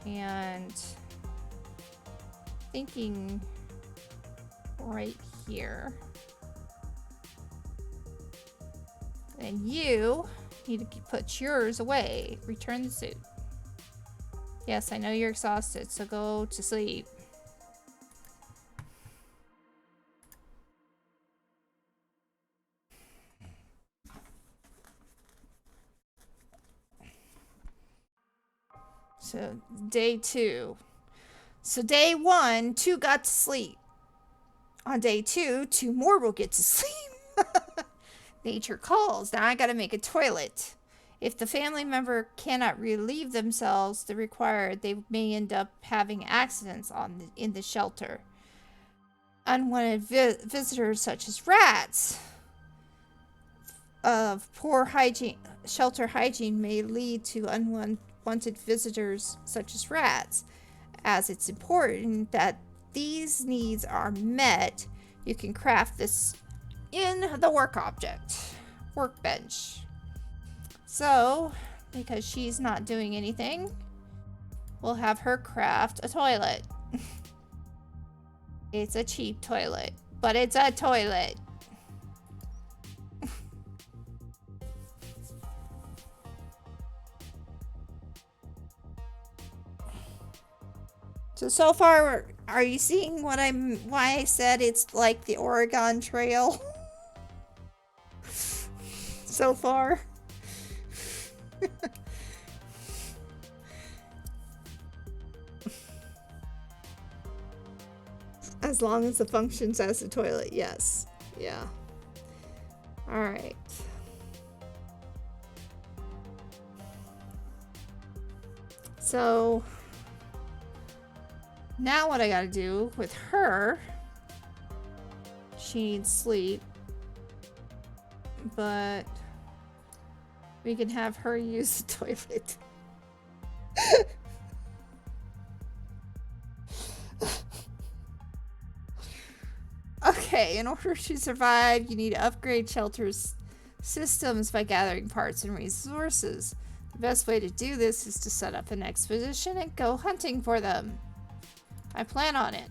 And thinking right here. And you need to put yours away. Return the suit. Yes, I know you're exhausted, so go to sleep. So, day 2. So, day 1, 2 got to sleep. On day 2, 2 more will get to sleep. Nature calls. Now I gotta make a toilet. If the family member cannot relieve themselves the required, they may end up having accidents in the shelter. Unwanted visitors such as rats of poor hygiene, shelter hygiene may lead to unwanted visitors such as rats. As it's important that these needs are met, you can craft this in the workbench. So, because she's not doing anything, we'll have her craft a toilet. It's a cheap toilet, but it's a toilet. So far, are you seeing why I said it's like the Oregon Trail? So far. As long as it functions as a toilet, yes. Yeah. Alright. So, now what I gotta do with her, she needs sleep, but we can have her use the toilet. Okay, in order to survive, you need to upgrade shelters systems by gathering parts and resources. The best way to do this is to set up an expedition and go hunting for them. I plan on it.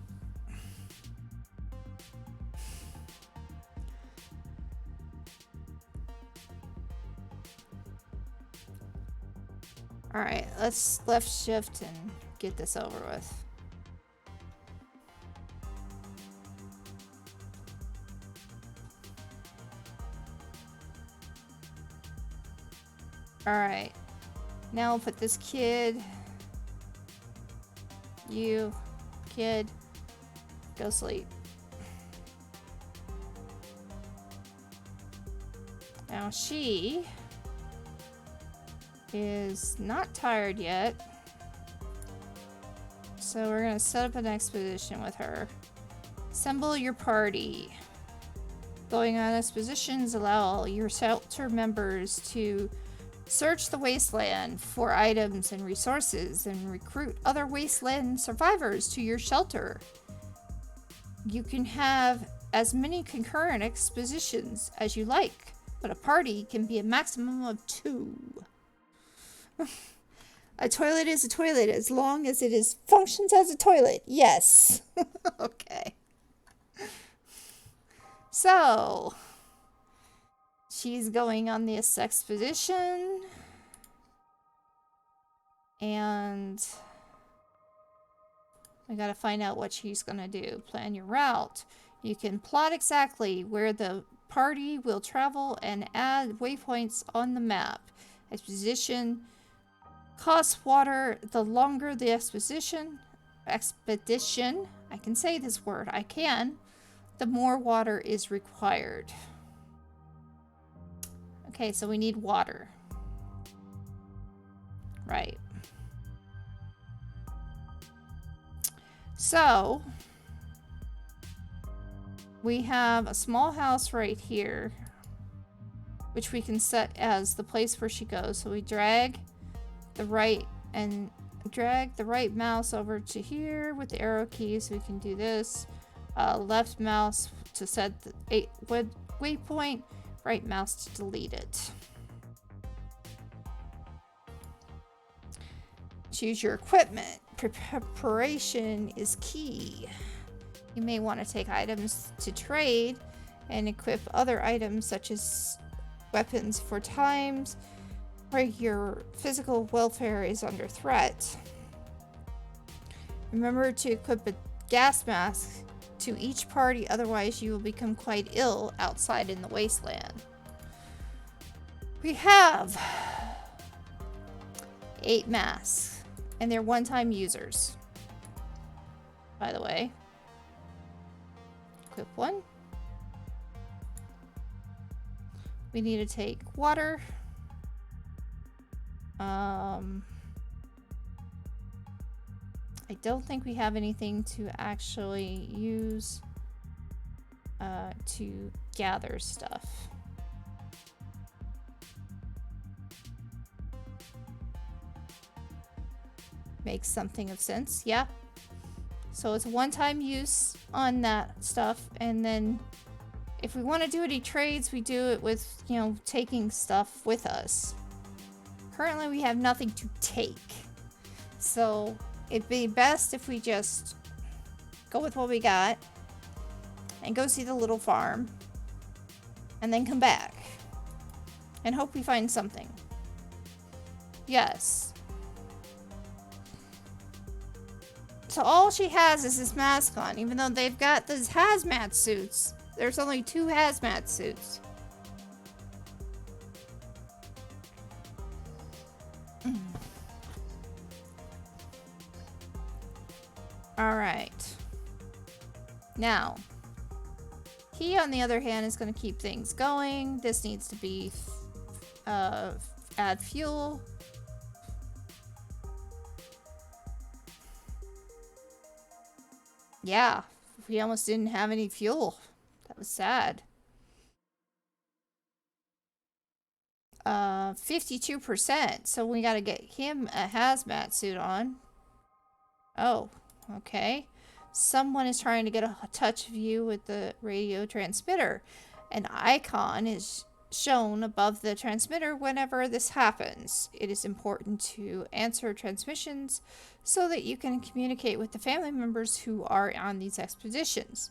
Alright, let's left shift and get this over with. Alright. Now we'll put this kid. You, kid, go sleep. Now she is not tired yet. So we're gonna set up an expedition with her. Assemble your party. Going on expeditions allow your shelter members to search the wasteland for items and resources and recruit other wasteland survivors to your shelter. You can have as many concurrent expeditions as you like, but a party can be a maximum of 2. A toilet is a toilet as long as it functions as a toilet. Yes. Okay. So, she's going on this expedition. And I gotta find out what she's gonna do. Plan your route. You can plot exactly where the party will travel and add waypoints on the map. Exposition costs water. The longer the expedition, I can say this word, I can, the more water is required. Okay, so we need water. Right. So, we have a small house right here, which we can set as the place where she goes. So we drag the right mouse over to here with the arrow keys. We can do this. Left mouse to set the waypoint, right mouse to delete it. Choose your equipment. Preparation is key. You may want to take items to trade and equip other items such as weapons for times where your physical welfare is under threat. Remember to equip a gas mask to each party, otherwise you will become quite ill outside in the wasteland. We have 8 masks, and they're one-time users, by the way. Equip one. We need to take water. I don't think we have anything to actually use to gather stuff. Makes something of sense, yeah. So it's a one-time use on that stuff, and then if we want to do any trades, we do it with, you know, taking stuff with us. Currently, we have nothing to take. So it'd be best if we just go with what we got and go see the little farm and then come back and hope we find something. Yes. So all she has is this mask on, even though they've got these hazmat suits. There's only 2 hazmat suits. Alright. Now, he, on the other hand, is going to keep things going. This needs to be add fuel. Yeah, we almost didn't have any fuel. That was sad. 52%. So we got to get him a hazmat suit on. Oh, okay. someone is trying to get a touch of you with the radio transmitter. An icon is shown above the transmitter whenever this happens. It is important to answer transmissions so that you can communicate with the family members who are on these expeditions.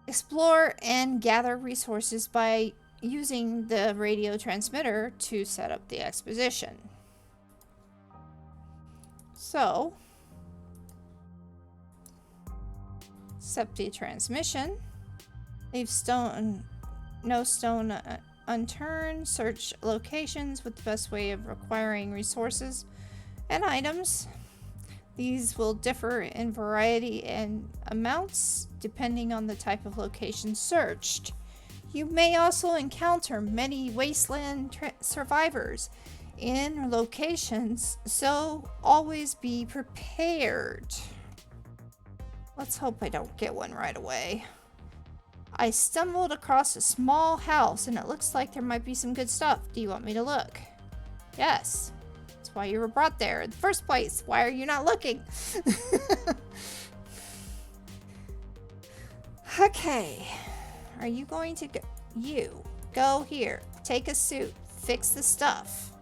Explore and gather resources by using the radio transmitter to set up the expedition. So, set the transmission. Leave no stone unturned. Search locations with the best way of acquiring resources and items. These will differ in variety and amounts depending on the type of location searched. You may also encounter many wasteland survivors in locations, so always be prepared. Let's hope I don't get one right away. I stumbled across a small house and it looks like there might be some good stuff. Do you want me to look? Yes. That's why you were brought there in the first place. Why are you not looking? Okay. Are you going to go? You. Go here. Take a suit. Fix the stuff.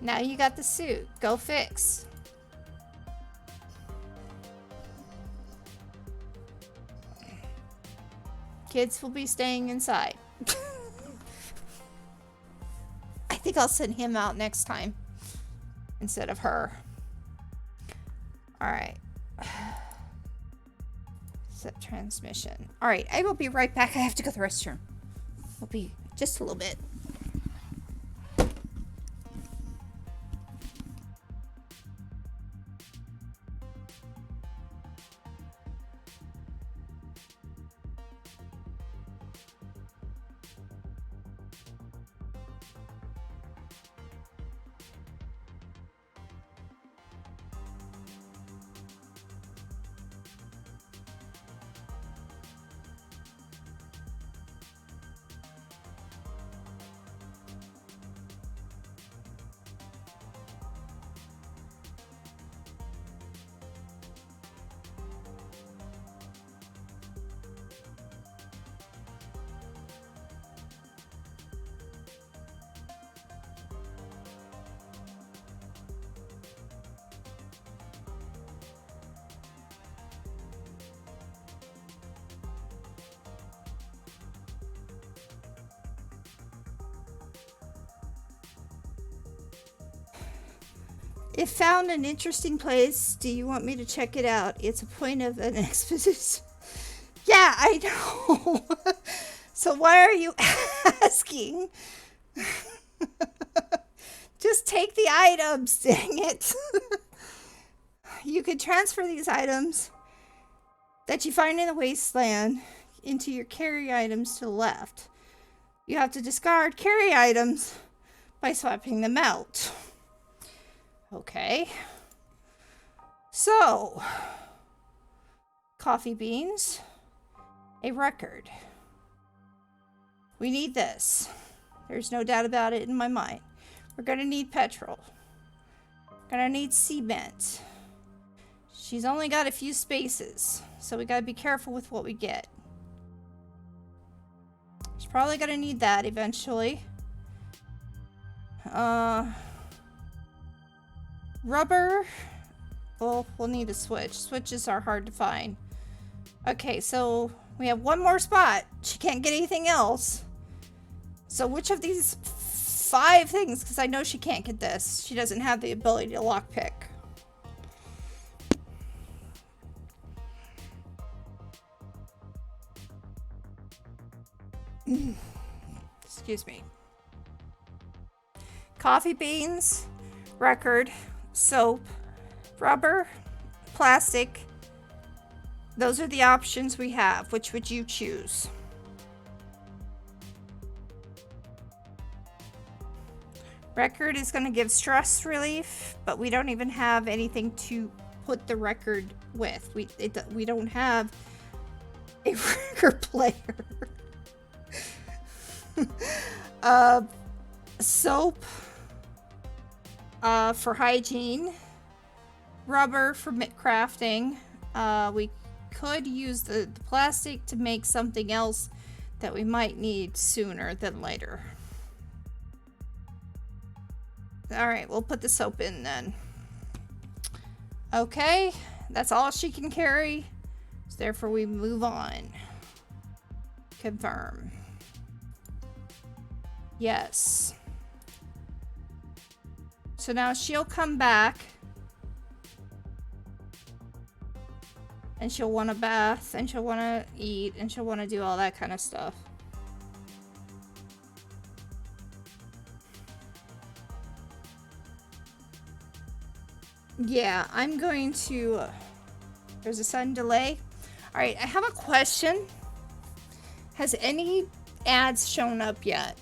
Now you got the suit. Go fix. Kids will be staying inside. I think I'll send him out next time instead of her. Alright. Set transmission. Alright, I will be right back. I have to go to the restroom. I'll be just a little bit. It found an interesting place. Do you want me to check it out? It's a point of an expedition. Yeah, I know. So why are you asking? Just take the items, dang it. You could transfer these items that you find in the wasteland into your carry items to the left. You have to discard carry items by swapping them out. Okay. So, coffee beans, a record. We need this. There's no doubt about it in my mind. We're going to need petrol. We're going to need cement. She's only got a few spaces, so we got to be careful with what we get. She's probably going to need that eventually. Rubber. Well, we'll need a switch. Switches are hard to find. Okay, so we have one more spot. She can't get anything else. So which of these 5 things, because I know she can't get this. She doesn't have the ability to lockpick. Excuse me. Coffee beans, record, soap, rubber, plastic. Those are the options we have. Which would you choose? Record is going to give stress relief, but we don't even have anything to put the record with. We don't have a record player. Soap for hygiene. rubber for crafting. We could use the plastic to make something else that we might need sooner than later. Alright, we'll put the soap in then. Okay, that's all she can carry. So therefore we move on. Confirm. Yes. So now she'll come back. And she'll want to bath, and she'll want to eat, and she'll want to do all that kind of stuff. Yeah, I'm going to... there's a sudden delay. Alright, I have a question. Has any ads shown up yet?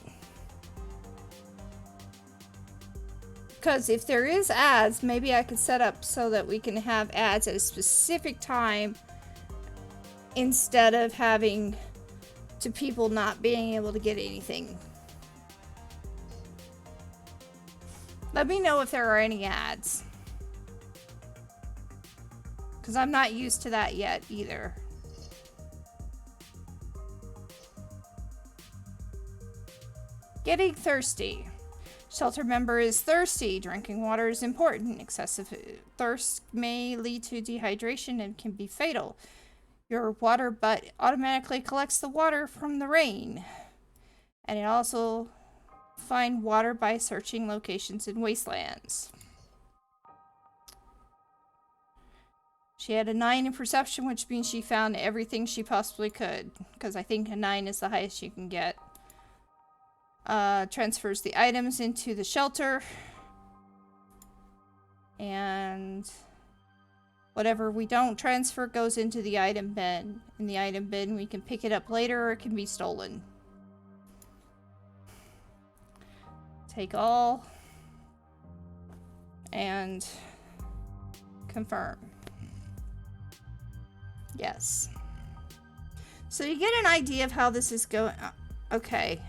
Because if there is ads, maybe I could set up so that we can have ads at a specific time instead of having to people not being able to get anything. Let me know if there are any ads. Because I'm not used to that yet either. Getting thirsty. Shelter member is thirsty. Drinking water is important. Excessive thirst may lead to dehydration and can be fatal. Your water butt automatically collects the water from the rain. And it also finds water by searching locations in wastelands. She had a 9 in perception, which means she found everything she possibly could. Because I think a 9 is the highest you can get. Transfers the items into the shelter. And whatever we don't transfer goes into the item bin. In the item bin, we can pick it up later or it can be stolen. Take all. And confirm. Yes. So you get an idea of how this is going. Okay.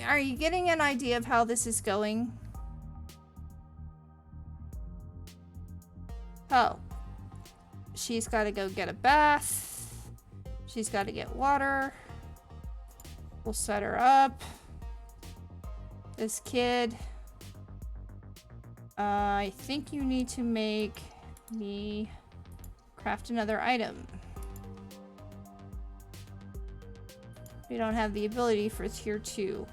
Are you getting an idea of how this is going? Oh. She's got to go get a bath. She's got to get water. We'll set her up. This kid. I think you need to make me craft another item. We don't have the ability for tier 2.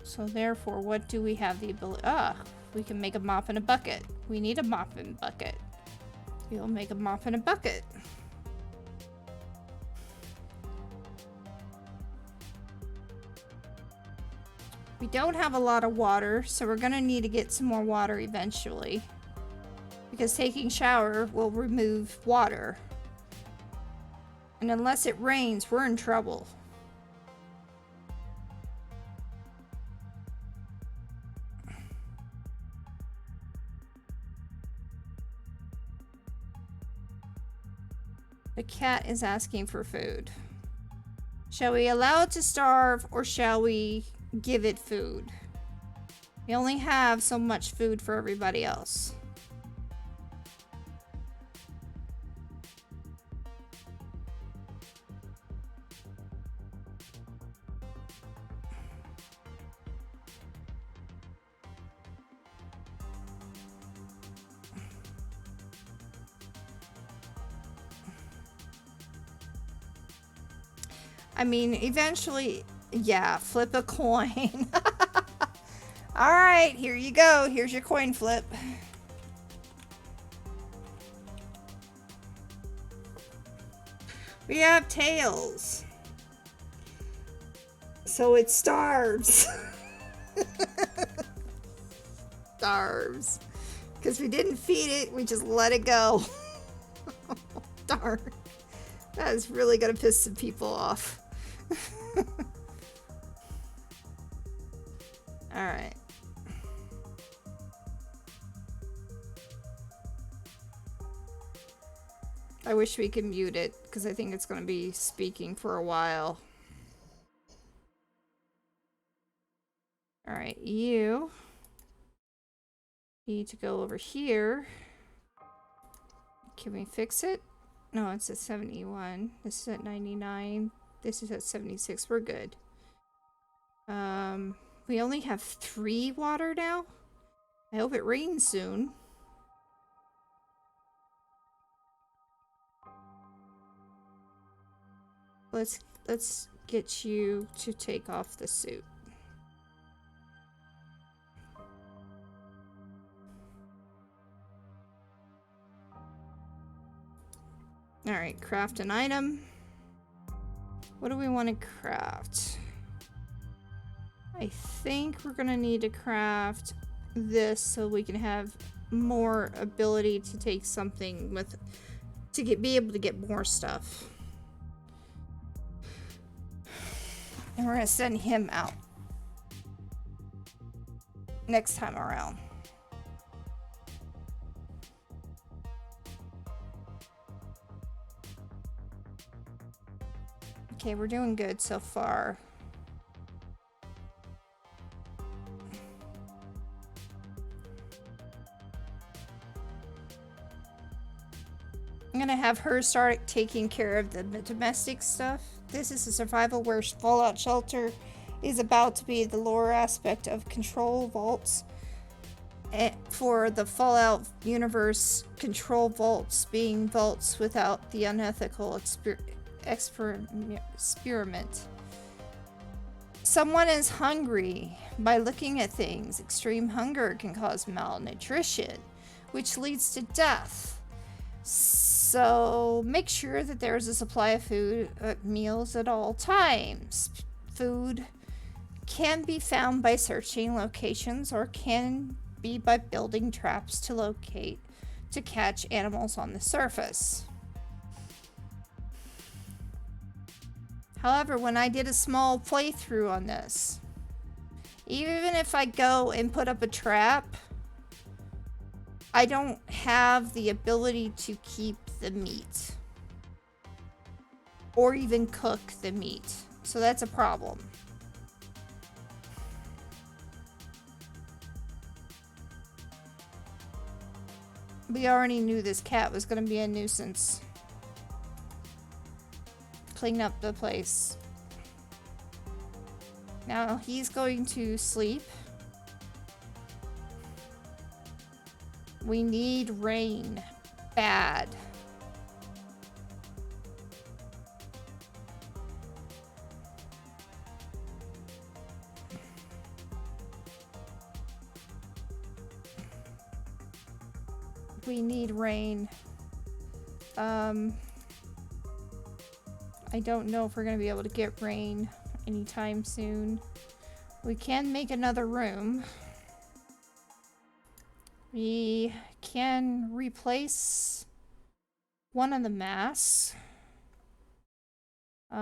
So therefore, what do we have the ability? We can make a mop and a bucket. We need a mop and bucket. We'll make a mop and a bucket. We don't have a lot of water, so we're gonna need to get some more water eventually. Because taking shower will remove water. And unless it rains, we're in trouble. The cat is asking for food. Shall we allow it to starve or shall we give it food? We only have so much food for everybody else. I mean, eventually, yeah, flip a coin. Alright, here you go. Here's your coin flip. We have tails. So it starves. Starves. Because we didn't feed it, we just let it go. Darn. That is really going to piss some people off. Alright. I wish we could mute it, because I think it's going to be speaking for a while. Alright, you Need to go over here. Can we fix it? No, it's at 71. This is at 99. This is at 76. We're good. We only have 3 water now. I hope it rains soon. Let's get you to take off the suit. Alright, craft an item. What do we want to craft? I think we're gonna need to craft this so we can have more ability to take something with... be able to get more stuff. And we're gonna send him out next time around. Okay, we're doing good so far. I'm gonna have her start taking care of the domestic stuff. This is a survival where Fallout Shelter is about to be the lore aspect of control vaults. For the Fallout universe, control vaults being vaults without the unethical experiment. Someone is hungry by looking at things. Extreme hunger can cause malnutrition, which leads to death. So make sure that there's a supply of food, meals at all times. Food can be found by searching locations or can be by building traps to catch animals on the surface. However, when I did a small playthrough on this, even if I go and put up a trap, I don't have the ability to keep the meat or even cook the meat. So that's a problem. We already knew this cat was going to be a nuisance. Clean up the place. Now he's going to sleep. We need rain. Bad. We need rain. I don't know if we're going to be able to get rain anytime soon. We can make another room. We can replace one of the masts. We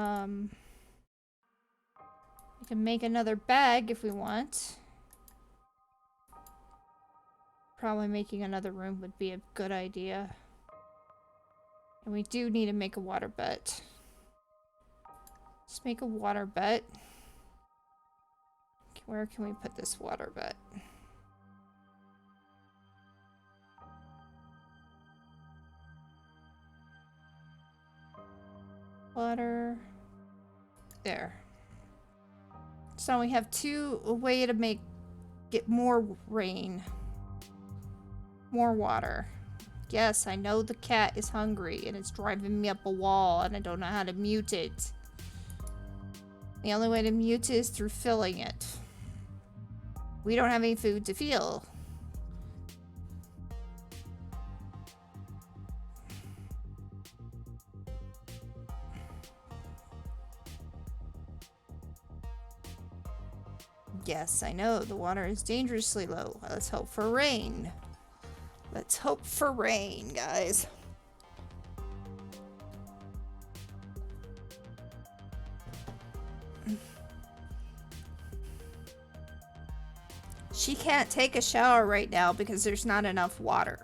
can make another bag if we want. Probably making another room would be a good idea. And we do need to make a water butt. Let's make a water butt. Where can we put this water butt? Water. There. So we have a way to get more rain. More water. Yes, I know the cat is hungry and it's driving me up a wall and I don't know how to mute it. The only way to mute it is through filling it. We don't have any food to fill. Yes, I know the water is dangerously low. Let's hope for rain. Let's hope for rain, guys. She can't take a shower right now because there's not enough water.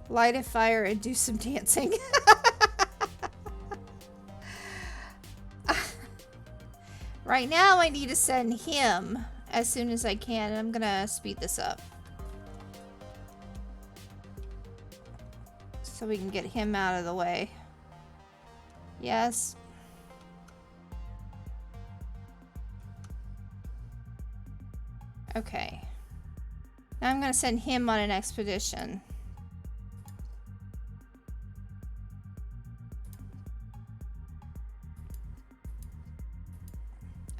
Light a fire and do some dancing. Right now I need to send him as soon as I can, and I'm gonna speed this up. so we can get him out of the way. Yes. Okay. Now I'm going to send him on an expedition.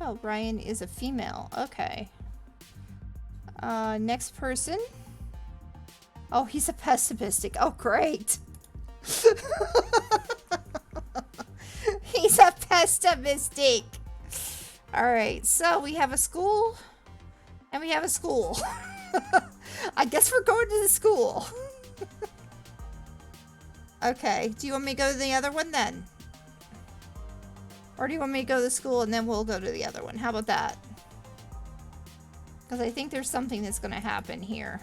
Oh, Brian is a female. Okay. Next person. Oh, he's a pessimistic. Oh, great. He's a pessimistic. Alright, so we have a school. And we have a school. I guess we're going to the school. Okay, do you want me to go to the other one then? Or do you want me to go to the school and then we'll go to the other one? How about that? Because I think there's something that's going to happen here.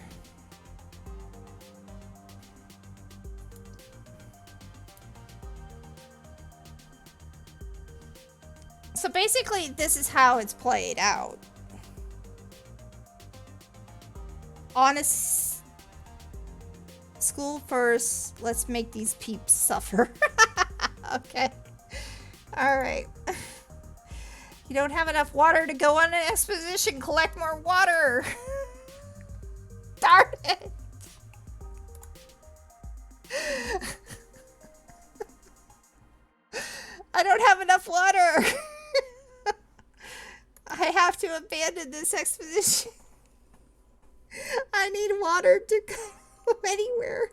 So basically, this is how it's played out. Honest. School first. Let's make these peeps suffer. Okay. Alright. You don't have enough water to go on an expedition. Collect more water. Darn it. I don't have enough water. I have to abandon this expedition. I need water to go anywhere.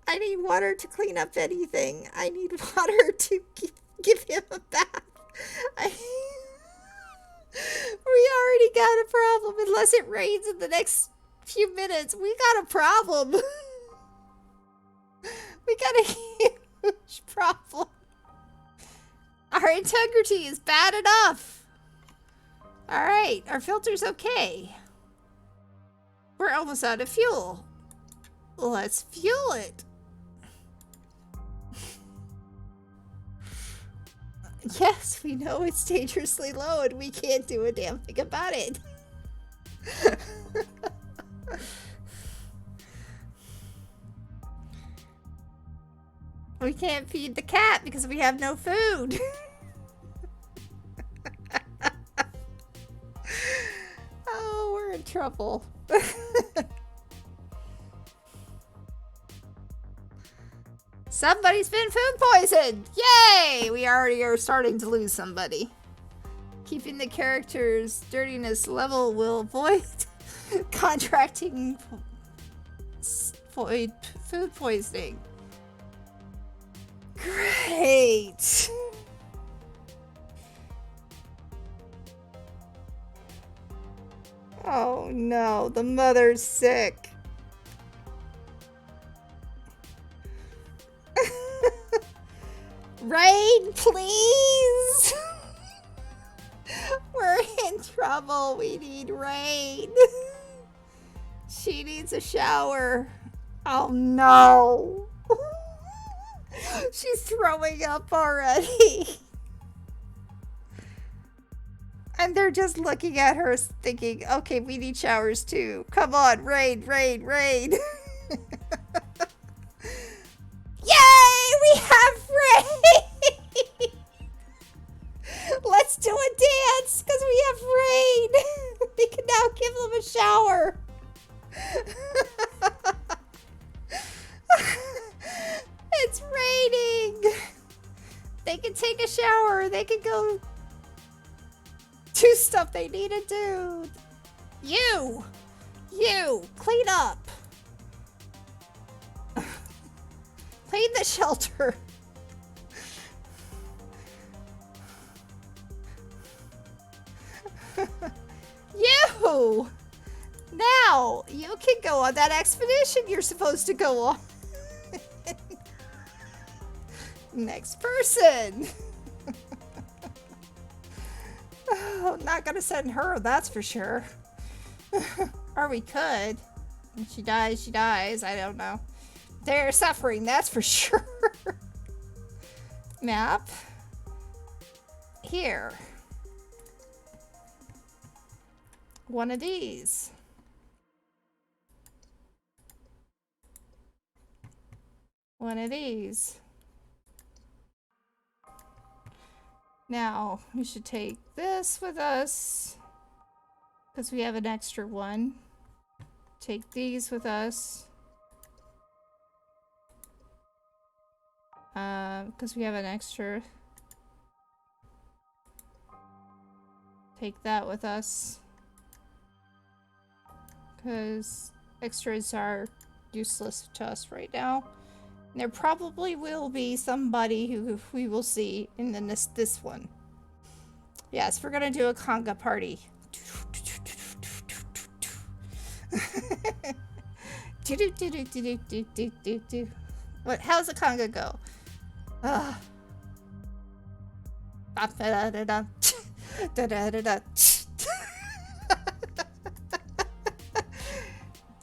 I need water to clean up anything. I need water to give him a bath. We already got a problem. Unless it rains in the next few minutes, we got a problem. We got a huge problem. Our integrity is bad enough. Alright, our filter's okay. We're almost out of fuel. Let's fuel it. Yes, we know it's dangerously low and we can't do a damn thing about it. We can't feed the cat because we have no food. Oh, we're in trouble. Somebody's been food poisoned! Yay! We already are starting to lose somebody. Keeping the character's dirtiness level will avoid contracting food poisoning. Great! Oh no, the mother's sick. Rain, please! We're in trouble. We need rain. She needs a shower. Oh no. She's throwing up already. And they're just looking at her thinking, okay, we need showers too. Come on, rain, rain, rain. Yay! We have rain! Let's do a dance because we have rain. We can now give them a shower. It's raining. They can take a shower. They can go do stuff they need to do. You, clean up. Clean the shelter. You! Now, you can go on that expedition you're supposed to go on. Next person. Oh, not gonna send her, that's for sure. Or we could. If she dies, she dies. I don't know. They're suffering, that's for sure. Map. Here. One of these. one of these. Now, we should take this with us because we have an extra one. Take these with us because we have an extra. Take that with us because extras are useless to us right now. And there probably will be somebody who we will see in this one. Yes, we're gonna do a conga party. What? How's the conga go?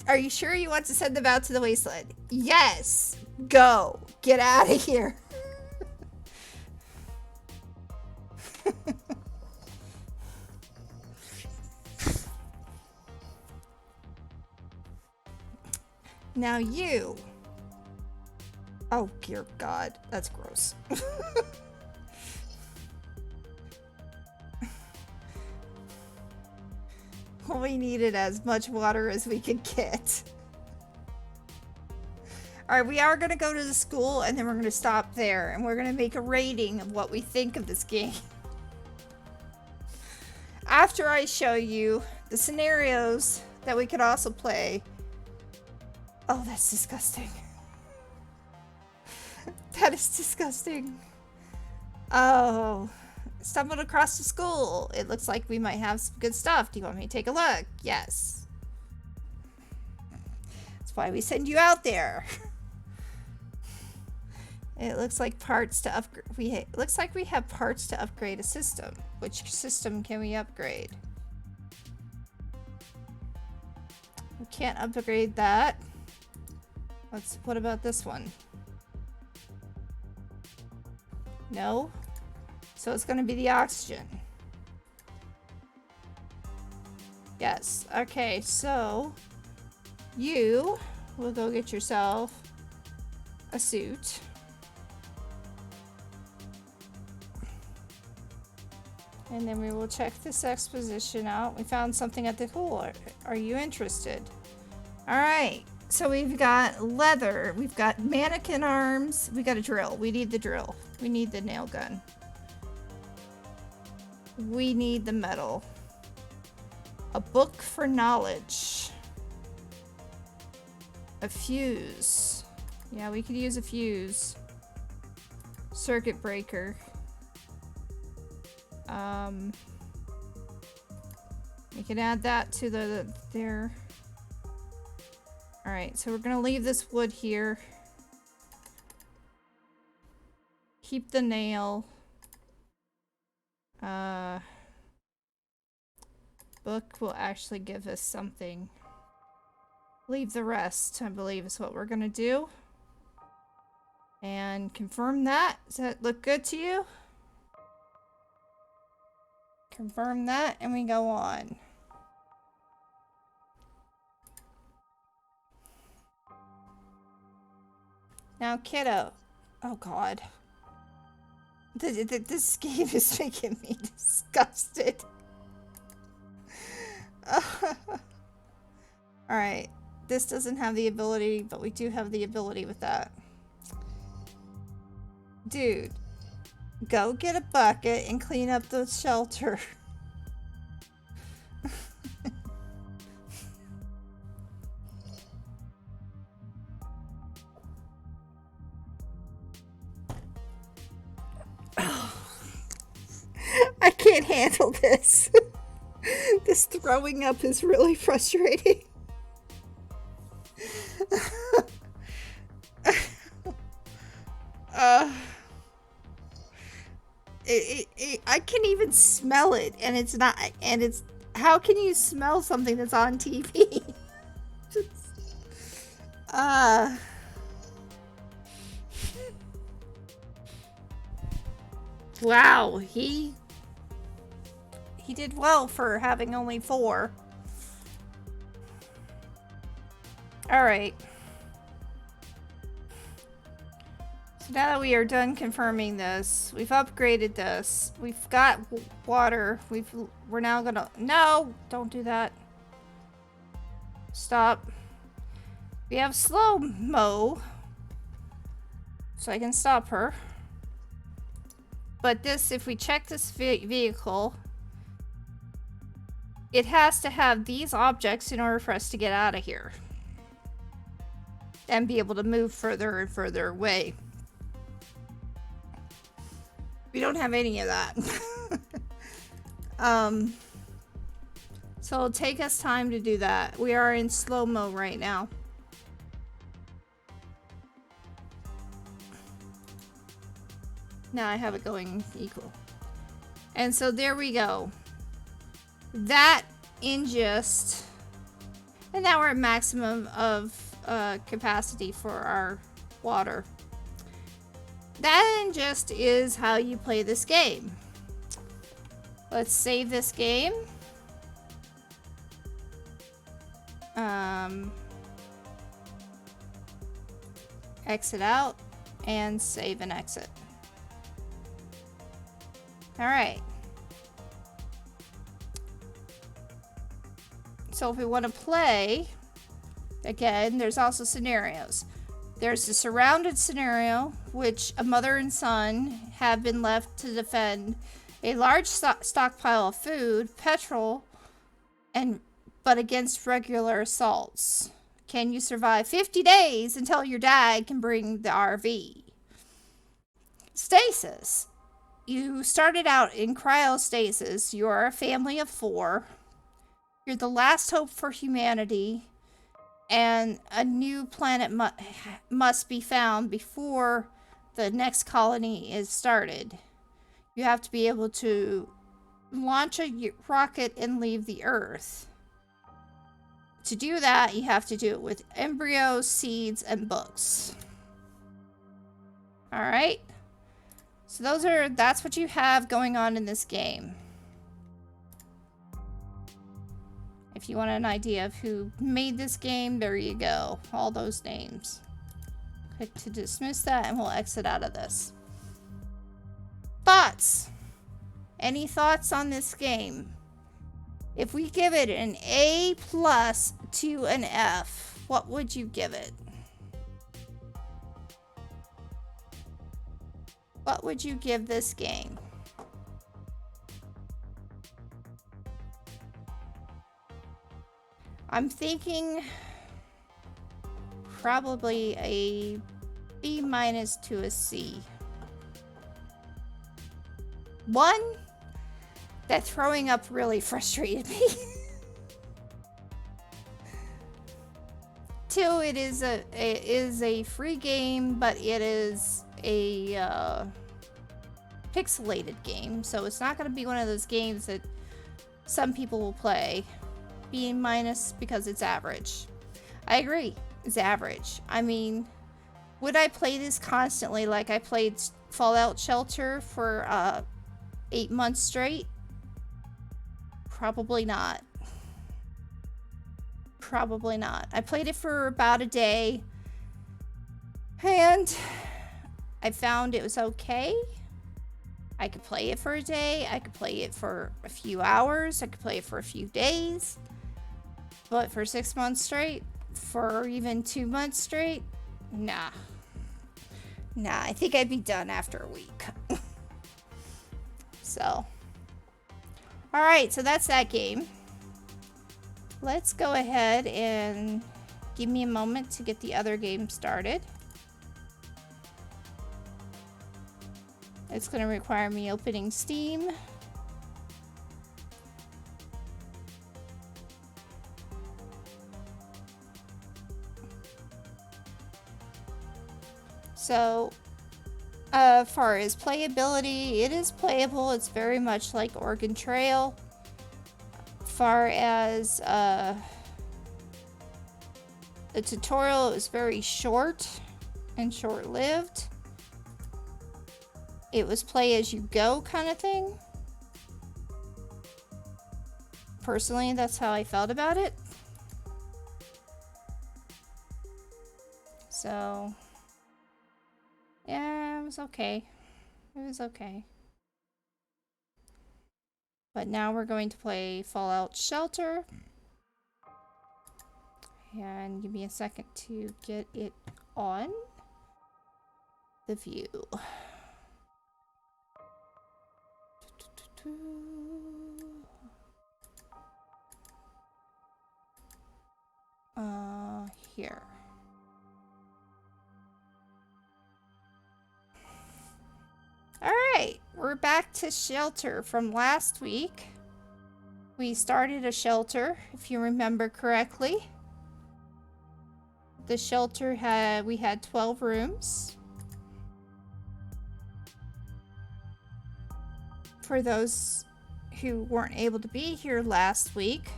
Are you sure you want to send them out to the wasteland? Yes! Go! Get out of here! Now you... Oh, dear God. That's gross. We needed as much water as we could get. Alright, we are going to go to the school and then we're going to stop there and we're going to make a rating of what we think of this game. After I show you the scenarios that we could also play. Oh, that's disgusting. That is disgusting. Oh, stumbled across the school. It looks like we might have some good stuff. Do you want me to take a look? Yes. That's why we send you out there. It looks like parts to upgrade. It looks like we have parts to upgrade a system. Which system can we upgrade? We can't upgrade that. What about this one? No? So it's going to be the oxygen. Yes. Okay, so you will go get yourself a suit. And then we will check this exposition out. We found something at the pool. Are you interested? All right. So we've got leather. We've got mannequin arms. We got a drill. We need the drill. We need the nail gun. We need the metal. A book for knowledge. A fuse. Yeah, we could use a fuse. Circuit breaker. We can add that to there. Alright, so we're gonna leave this wood here. Keep the nail. Book will actually give us something. Leave the rest, I believe is what we're gonna do. And confirm that. Does that look good to you? Confirm that and we go on. Now, kiddo. Oh, God. This game is making me disgusted. Alright. This doesn't have the ability, but we do have the ability with that. Dude. Go get a bucket and clean up the shelter. I can't handle this. This throwing up is really frustrating. I can even smell it, and it's not. And it's how can you smell something that's on TV? Wow, he did well for having only 4. All right. Now that we are done confirming this, we've upgraded this. We've got water. We're now gonna... No! Don't do that. Stop. We have slow-mo. So I can stop her. But this, if we check this vehicle, it has to have these objects in order for us to get out of here. And be able to move further and further away. We don't have any of that. So it'll take us time to do that. We are in slow-mo right now. Now I have it going equal. And so there we go. That ingest. And now we're at maximum of capacity for our water. That ingest is how you play this game. Let's save this game. Exit out and save and exit. Alright. So if we want to play, again, there's also scenarios. There's the surrounded scenario, which a mother and son have been left to defend a large stockpile of food, petrol, but against regular assaults. Can you survive 50 days until your dad can bring the RV? Stasis. You started out in cryostasis. You are a family of 4. You're the last hope for humanity. And a new planet must be found before the next colony is started. You have to be able to launch a rocket and leave the Earth. To do that, you have to do it with embryos, seeds, and books. Alright. So that's what you have going on in this game. If you want an idea of who made this game, there you go. All those names. Click to dismiss that and we'll exit out of this. Thoughts? Any thoughts on this game? If we give it an A+ to an F, what would you give it? What would you give this game? I'm thinking probably a B- to a C. 1, that throwing up really frustrated me. 2, it is a free game, but it is a pixelated game, so it's not going to be one of those games that some people will play. B- because it's average. I agree, it's average. I mean, would I play this constantly like I played Fallout Shelter for 8 months straight? Probably not. Probably not. I played it for about a day and I found it was okay. I could play it for a day. I could play it for a few hours. I could play it for a few days. But for 6 months straight, for even 2 months straight, nah. Nah, I think I'd be done after a week. So. Alright, so that's that game. Let's go ahead and give me a moment to get the other game started. It's going to require me opening Steam. So, as far as playability, it is playable. It's very much like Oregon Trail. Far as the tutorial is very short and short-lived. It was play as you go kind of thing. Personally, that's how I felt about it. So, yeah. was okay. It was okay. But now we're going to play Fallout Shelter. And give me a second to get it on the view. Here. Alright, we're back to shelter from last week. We started a shelter, if you remember correctly. The shelter we had 12 rooms. For those who weren't able to be here last week,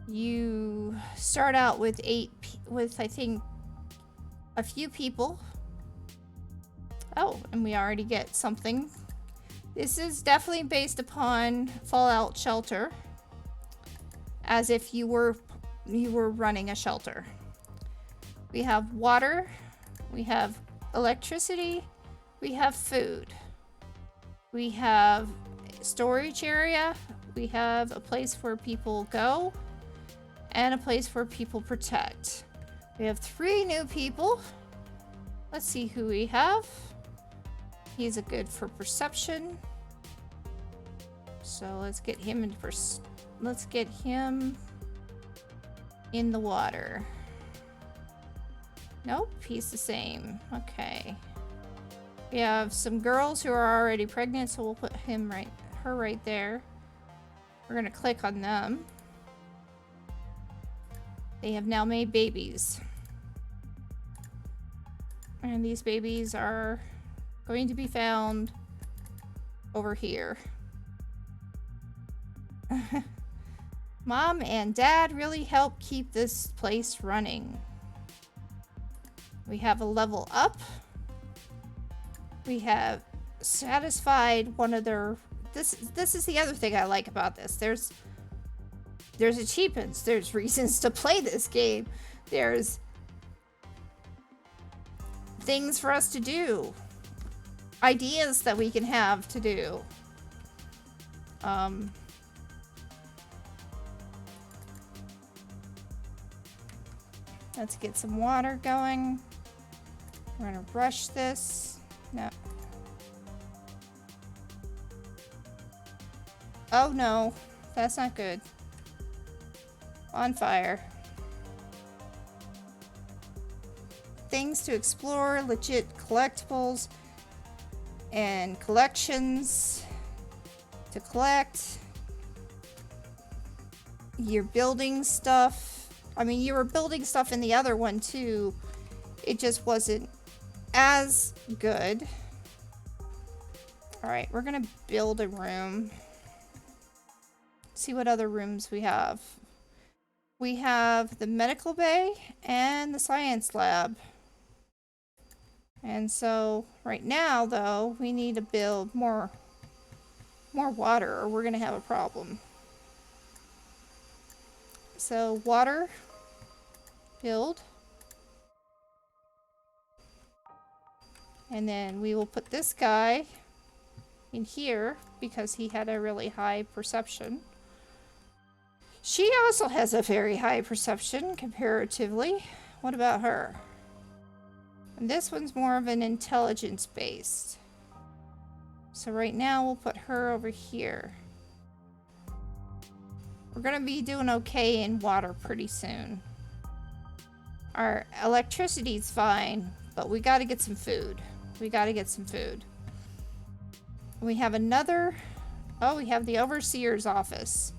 you start out with I think a few people. Oh, and we already get something. This is definitely based upon Fallout Shelter, as if you were running a shelter. We have water, we have electricity, we have food, we have storage area, we have a place where people go, and a place where people protect. We have 3 new people. Let's see who we have. He's a good for perception. So let's get him in let's get him in the water. Nope, he's the same. Okay. We have some girls who are already pregnant, so we'll put her right there. We're gonna click on them. They have now made babies. And these babies are going to be found over here. Mom and Dad really help keep this place running. We have a level up. We have satisfied one of their... This is the other thing I like about this. There's achievements. There's reasons to play this game. There's things for us to do. Ideas that we can have to do. Let's get some water going. We're gonna rush this. No. Oh no, that's not good. On fire. Things to explore, legit collectibles and collections to collect. You're building stuff. I mean, you were building stuff in the other one too. It just wasn't as good. All right, we're gonna build a room. See what other rooms we have. We have the medical bay and the science lab. And so right now though, we need to build more water or we're gonna have a problem. So water, build. And then we will put this guy in here because he had a really high perception. She also has a very high perception comparatively. What about her? And this one's more of an intelligence based. So right now we'll put her over here. We're gonna be doing okay in water pretty soon. Our electricity's fine, but we gotta get some food. We gotta get some food. We have another... Oh, we have the overseer's office.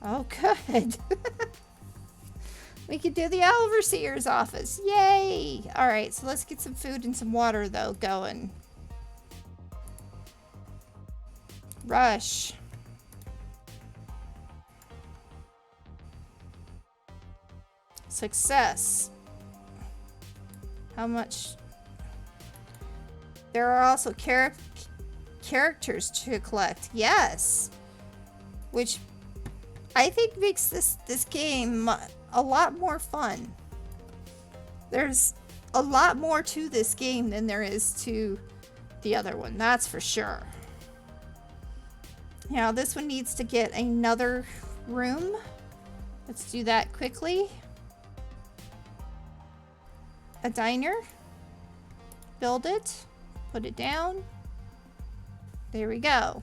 Oh, good. We can do the overseer's office. Yay! Alright, so let's get some food and some water, though, going. Rush. Success. How much... There are also characters to collect. Yes! Which I think makes this game a lot more fun. There's a lot more to this game than there is to the other one, that's for sure. Now this one needs to get another room. Let's do that quickly. A diner. Build it. Put it down. There we go.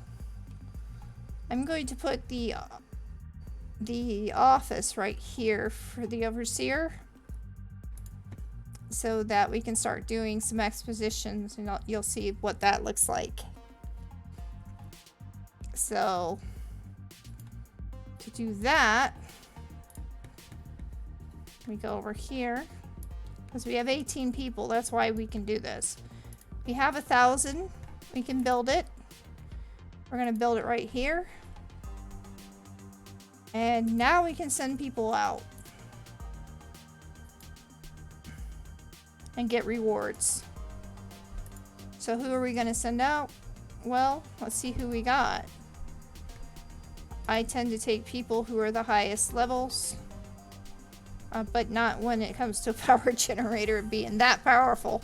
I'm going to put the office right here for the overseer, so that we can start doing some expositions, and you'll see what that looks like. So to do that, we go over here because we have 18 people. That's why we can do this. We have 1,000. We can build it. We're gonna build it right here. And now we can send people out and get rewards. So who are we gonna send out? Well, let's see who we got. I tend to take people who are the highest levels, but not when it comes to a power generator being that powerful.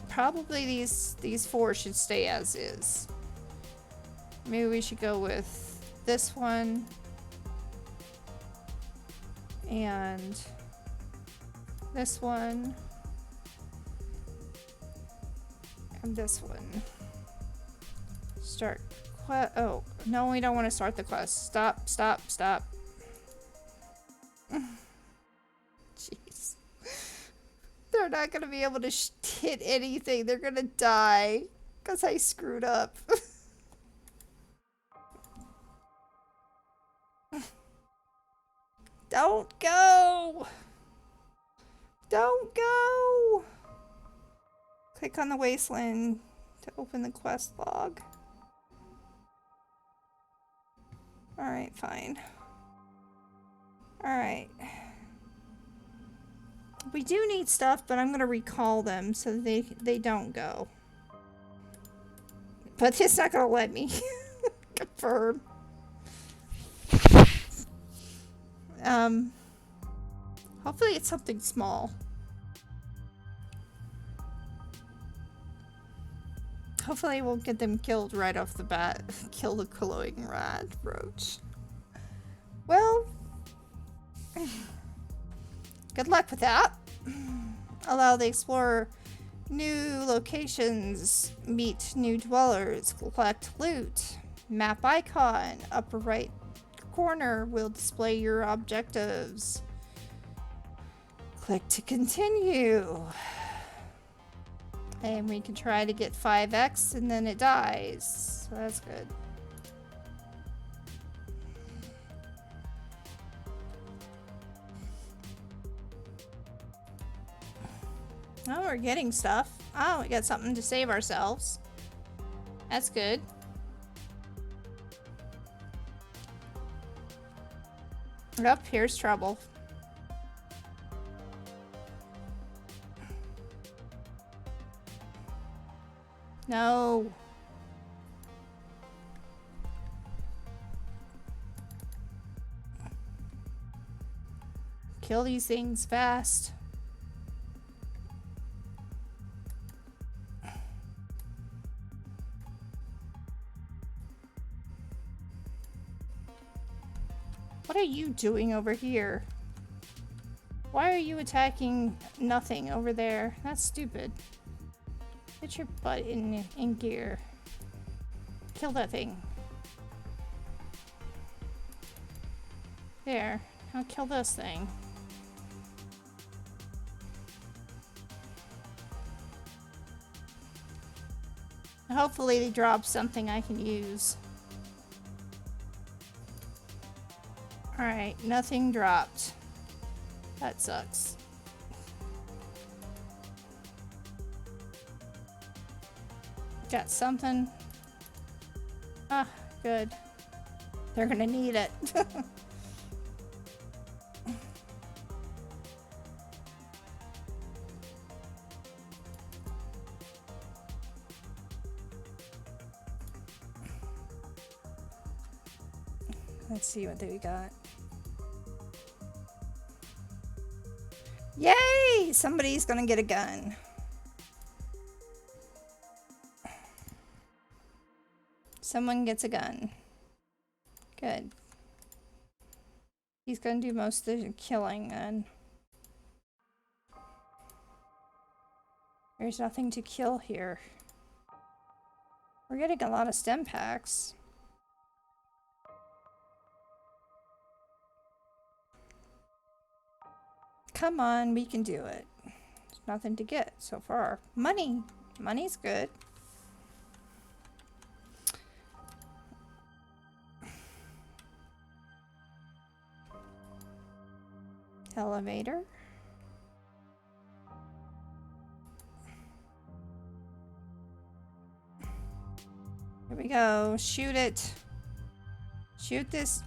Probably these 4 should stay as is. Maybe we should go with this one and this one and this one. Start quest. Oh, no, we don't want to start the quest. Stop, stop, stop. Jeez. They're not going to be able to hit anything. They're going to die because I screwed up. Don't go! Don't go! Click on the wasteland to open the quest log. Alright, fine. Alright. We do need stuff, but I'm gonna recall them so they don't go. But it's not gonna let me confirm. Hopefully it's something small. Hopefully we'll get them killed right off the bat. Kill the glowing rad roach. Well, good luck with that. Allow the explorer new locations, meet new dwellers, collect loot. Map icon, upper right corner will display your objectives. Click to continue. And we can try to get 5x and then it dies. So that's good. Oh, we're getting stuff. Oh, we got something to save ourselves. That's good. Oh, here's trouble. No. Kill these things fast. What are you doing over here? Why are you attacking nothing over there? That's stupid. Get your butt in gear. Kill that thing. There. I'll kill this thing. Hopefully they drop something I can use. Alright, nothing dropped. That sucks. Got something. Ah, good. They're gonna need it. Let's see what we got. somebody's gonna get a gun. Someone gets a gun. Good. He's gonna do most of the killing then. There's nothing to kill here. We're getting a lot of stem packs. Come on, we can do it. There's nothing to get so far. Money. Money's good. Elevator. Here we go. Shoot it. Shoot this.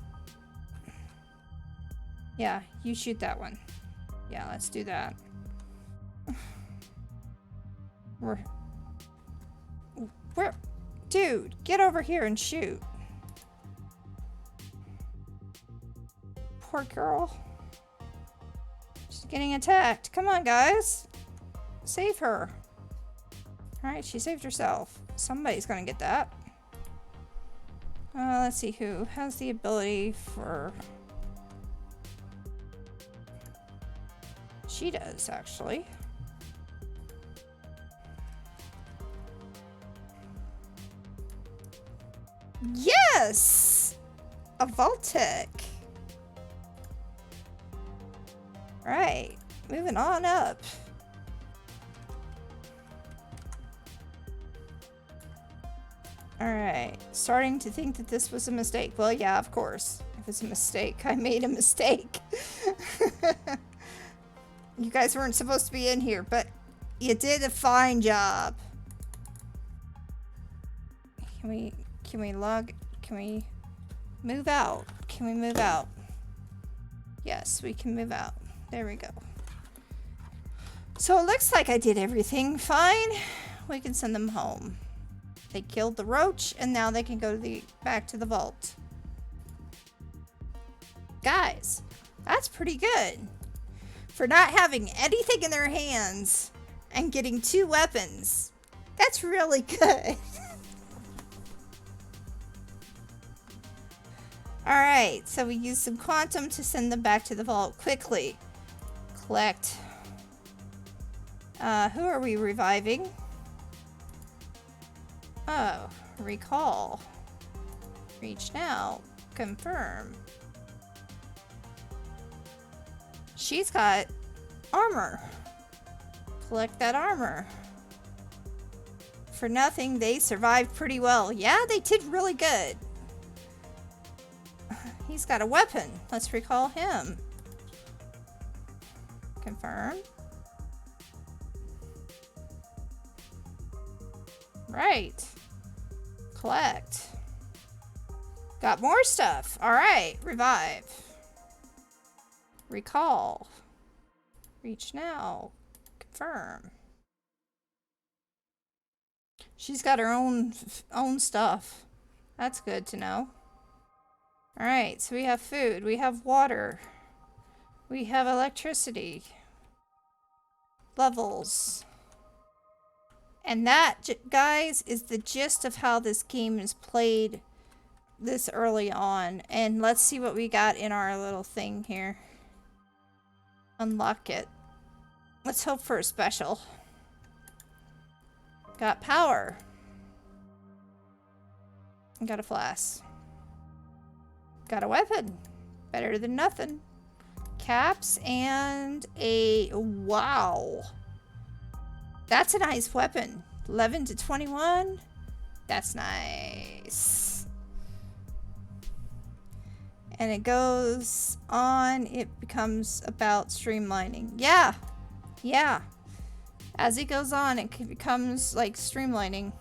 Yeah, you shoot that one. Yeah, let's do that. Where? Dude, get over here and shoot. Poor girl. She's getting attacked. Come on, guys. Save her. Alright, she saved herself. Somebody's gonna get that. Let's see who has the ability for... She does, actually. Yes! A Vault-Tec. Right. Moving on up. Alright. Starting to think that this was a mistake. Well, yeah, of course. If it's a mistake, I made a mistake. You guys weren't supposed to be in here, but you did a fine job. Can we log? Can we move out? Can we move out? Yes, we can move out. There we go. So it looks like I did everything fine. We can send them home. They killed the roach, and now they can go to back to the vault. Guys, that's pretty good. For not having anything in their hands and getting 2 weapons. That's really good. Alright, so we use some quantum to send them back to the vault quickly. Collect. Who are we reviving? Oh, recall. Reach now. Confirm. She's got armor. Collect that armor. For nothing, they survived pretty well. Yeah, they did really good. He's got a weapon. Let's recall him. Confirm. Right. Collect. Got more stuff. Alright, revive. Recall. Reach now. Confirm. She's got her own stuff. That's good to know. Alright, so we have food. We have water. We have electricity. Levels. And that, guys, is the gist of how this game is played this early on. And let's see what we got in our little thing here. Unlock it. Let's hope for a special. Got power. Got a flask. Got a weapon. Better than nothing. Caps and a... Wow. That's a nice weapon. 11 to 21. That's nice. And it goes on. It becomes about streamlining. Yeah. Yeah. As it goes on, it becomes like streamlining.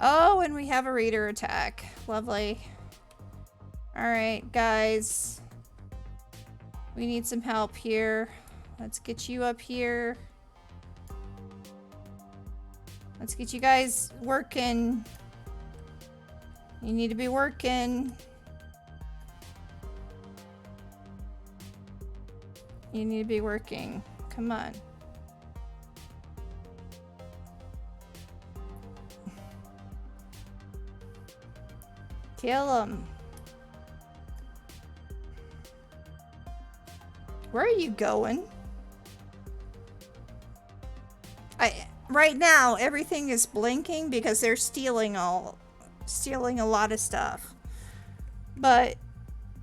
Oh, and we have a reader attack. Lovely. Alright, guys. We need some help here. Let's get you up here. Let's get you guys working. You need to be working. You need to be working. Come on. Kill him. Where are you going? Right now everything is blinking because they're stealing a lot of stuff. But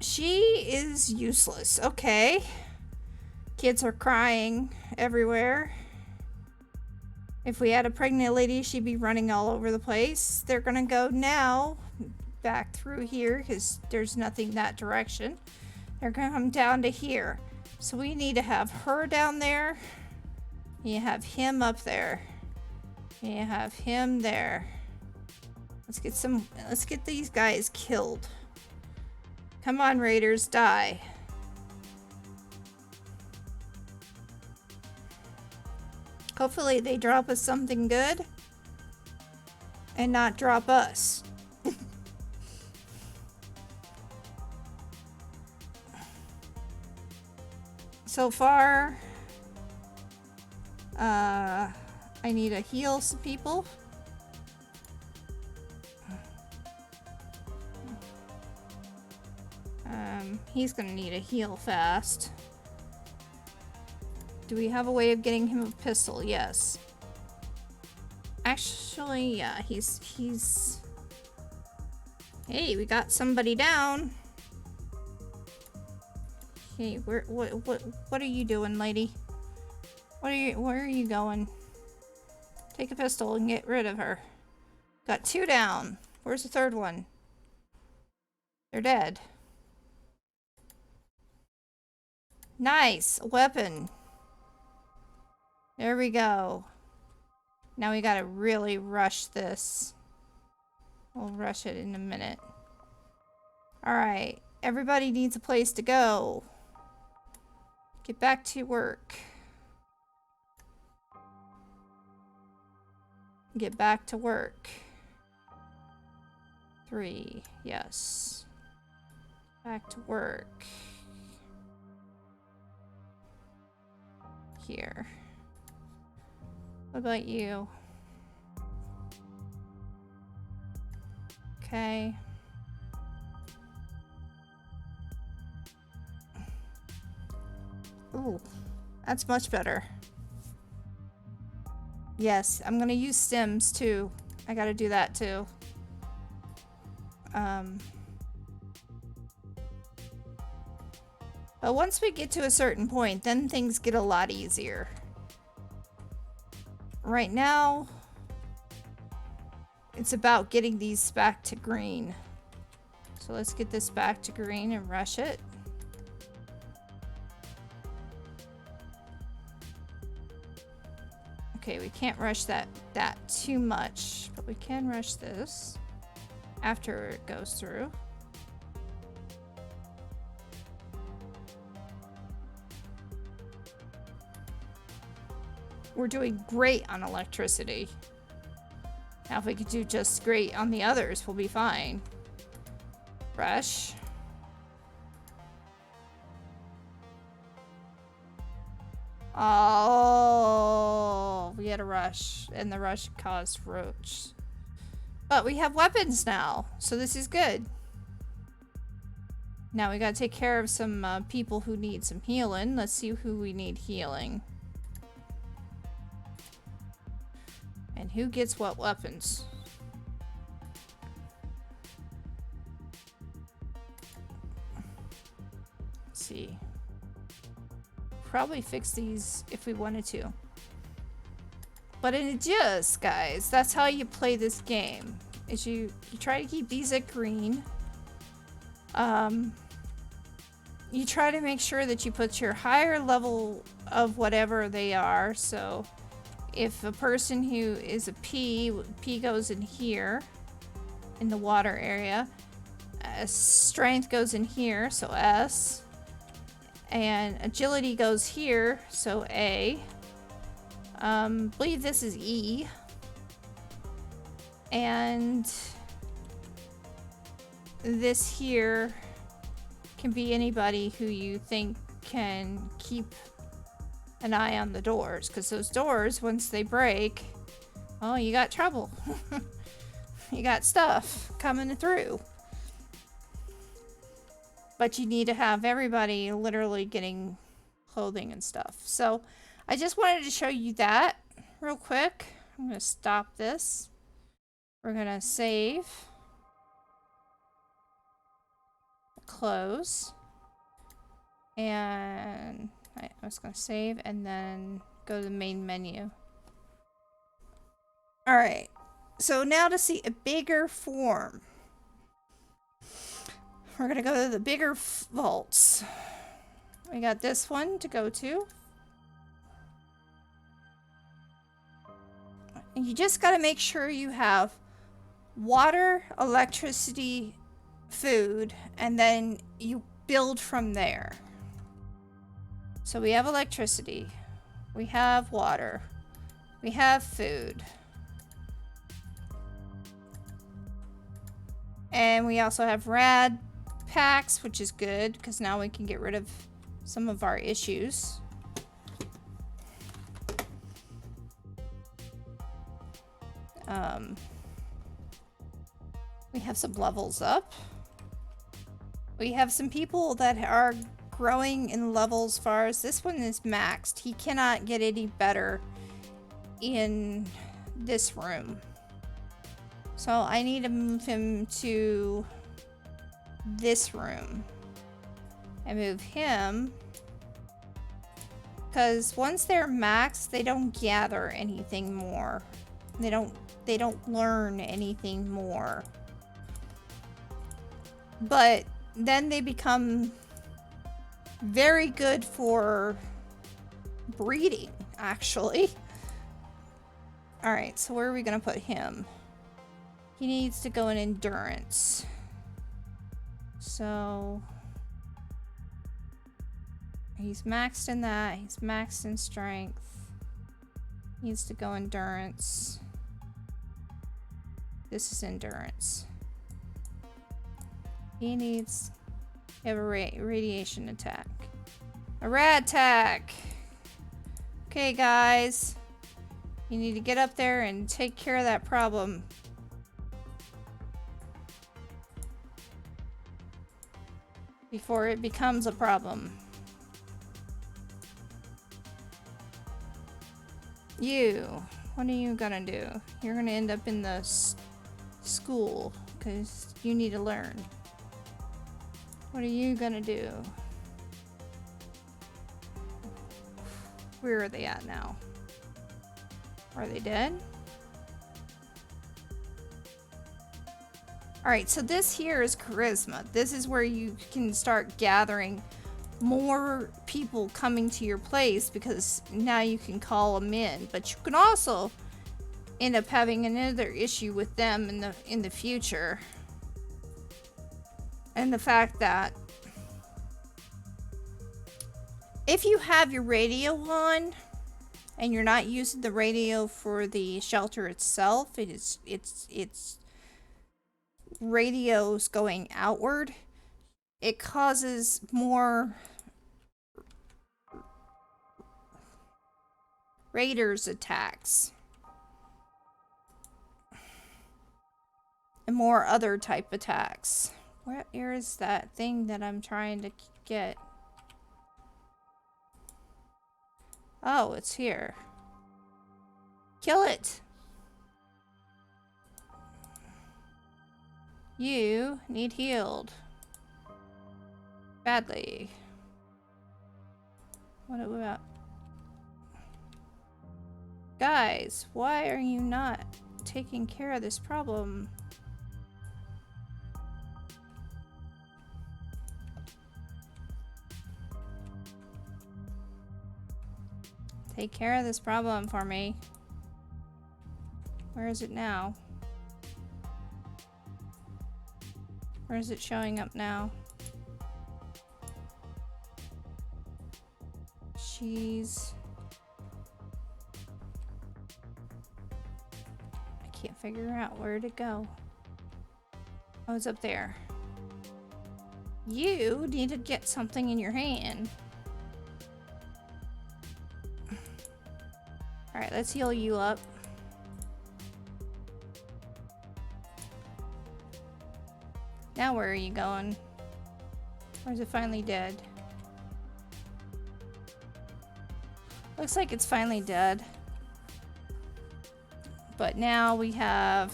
she is useless. Okay. Kids are crying everywhere. If we had a pregnant lady, she'd be running all over the place. They're gonna go now back through here because there's nothing that direction. They're gonna come down to here. So we need to have her down there. You have him up there. You have him there. Let's get these guys killed. Come on, raiders, die. Hopefully they drop us something good and not drop us. So far, I need to heal some people. He's gonna need a heal fast. Do we have a way of getting him a pistol? Yes. Actually, yeah, he's... Hey, we got somebody down. Hey, what are you doing, lady? Where are you going? Take a pistol and get rid of her. Got 2 down. Where's the 3rd one? They're dead. Nice! A weapon. There we go. Now we gotta really rush this. We'll rush it in a minute. Alright. Everybody needs a place to go. Get back to work. Get back to work. 3. Yes. Back to work. Here. What about you? Okay. Ooh, that's much better. Yes, I'm gonna use stims too. I gotta do that too. But once we get to a certain point, then things get a lot easier. Right now, it's about getting these back to green. So let's get this back to green and rush it. Okay, we can't rush that too much, but we can rush this after it goes through. We're doing great on electricity. Now if we could do just great on the others, we'll be fine. Rush. Oh, we had a rush, and the rush caused roach. But we have weapons now, so this is good. Now we gotta take care of some people who need some healing. Let's see who we need healing. And who gets what weapons? Let's see. Probably fix these if we wanted to. But in just, guys, that's how you play this game. Is you try to keep these at green. You try to make sure that you put your higher level of whatever they are. So if a person who is a P goes in here in the water area. Strength goes in here, so S. And agility goes here, so A. Believe this is E. And this here can be anybody who you think can keep an eye on the doors, because those doors, once they break, oh, you got trouble. You got stuff coming through. But you need to have everybody literally getting clothing and stuff. So I just wanted to show you that real quick. I'm going to stop this. We're going to save. Close. And I was going to save and then go to the main menu. Alright. So now to see a bigger form. We're going to go to the bigger vaults. We got this one to go to. And you just got to make sure you have water, electricity, food, and then you build from there. So we have electricity. We have water. We have food. And we also have rad packs, which is good because now we can get rid of some of our issues. We have some levels up. We have some people that are growing in levels. As far as this one is maxed, he cannot get any better in this room. So I need to move him to this room and move him, because once they're maxed, they don't gather anything more. They don't learn anything more. But then they become very good for breeding, actually. Alright, so where are we going to put him? He needs to go in endurance. So he's maxed in that. He's maxed in strength. Needs to go endurance. This is endurance. He needs to have a radiation attack. A rad attack! Okay, guys. You need to get up there and take care of that problem. Before it becomes a problem. You. What are you gonna do? You're gonna end up in the school because you need to learn. What are you gonna do? Where are they at now? Are they dead? Alright, so this here is charisma. This is where you can start gathering more people coming to your place because now you can call them in. But you can also end up having another issue with them in the future. And the fact that if you have your radio on and you're not using the radio for the shelter itself, it's radios going outward, it causes more raiders attacks and more other type attacks. Where is that thing that I'm trying to get? Oh, it's here. Kill it! You need healed. Badly. What about... Guys, why are you not taking care of this problem? Take care of this problem for me. Where is it now? Where is it showing up now? She's... I can't figure out where to go. Oh, it's up there. You need to get something in your hand. let's heal you up. Now where are you going? Or is it finally dead? Looks like it's finally dead. But now we have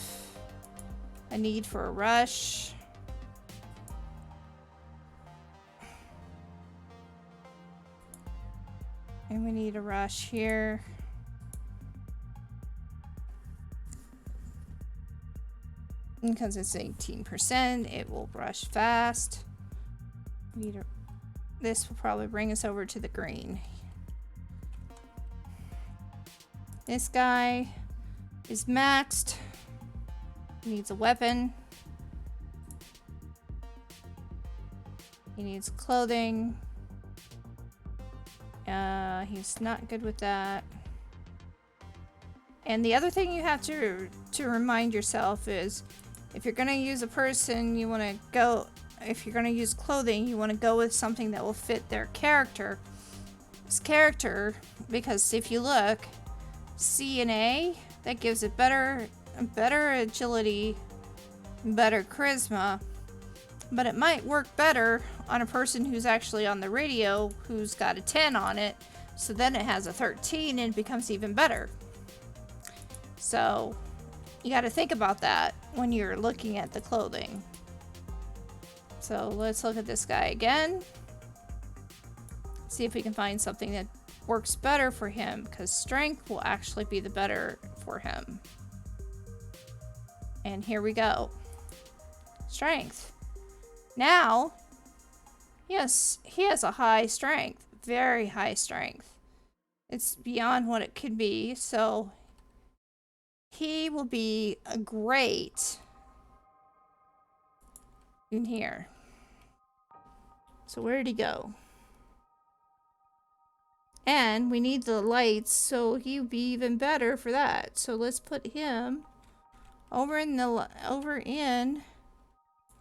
a need for a rush. And we need a rush here. Because it's 18%, it will rush fast. This will probably bring us over to the green. This guy is maxed. He needs a weapon. He needs clothing. He's not good with that. And the other thing you have to remind yourself is, if you're gonna use a person, you want to go. If you're gonna use clothing, you want to go with something that will fit their character. His character, because if you look, C and A, that gives it better agility, better charisma. But it might work better on a person who's actually on the radio, who's got a 10 on it. So then it has a 13 and it becomes even better. So you got to think about that when you're looking at the clothing. So let's look at this guy again. See if we can find something that works better for him, because strength will actually be the better for him. And here we go. Strength. Now, yes, he has a high strength, very high strength. It's beyond what it could be, so he will be a great in here. So where did he go? And we need the lights, so he would be even better for that. So let's put him over in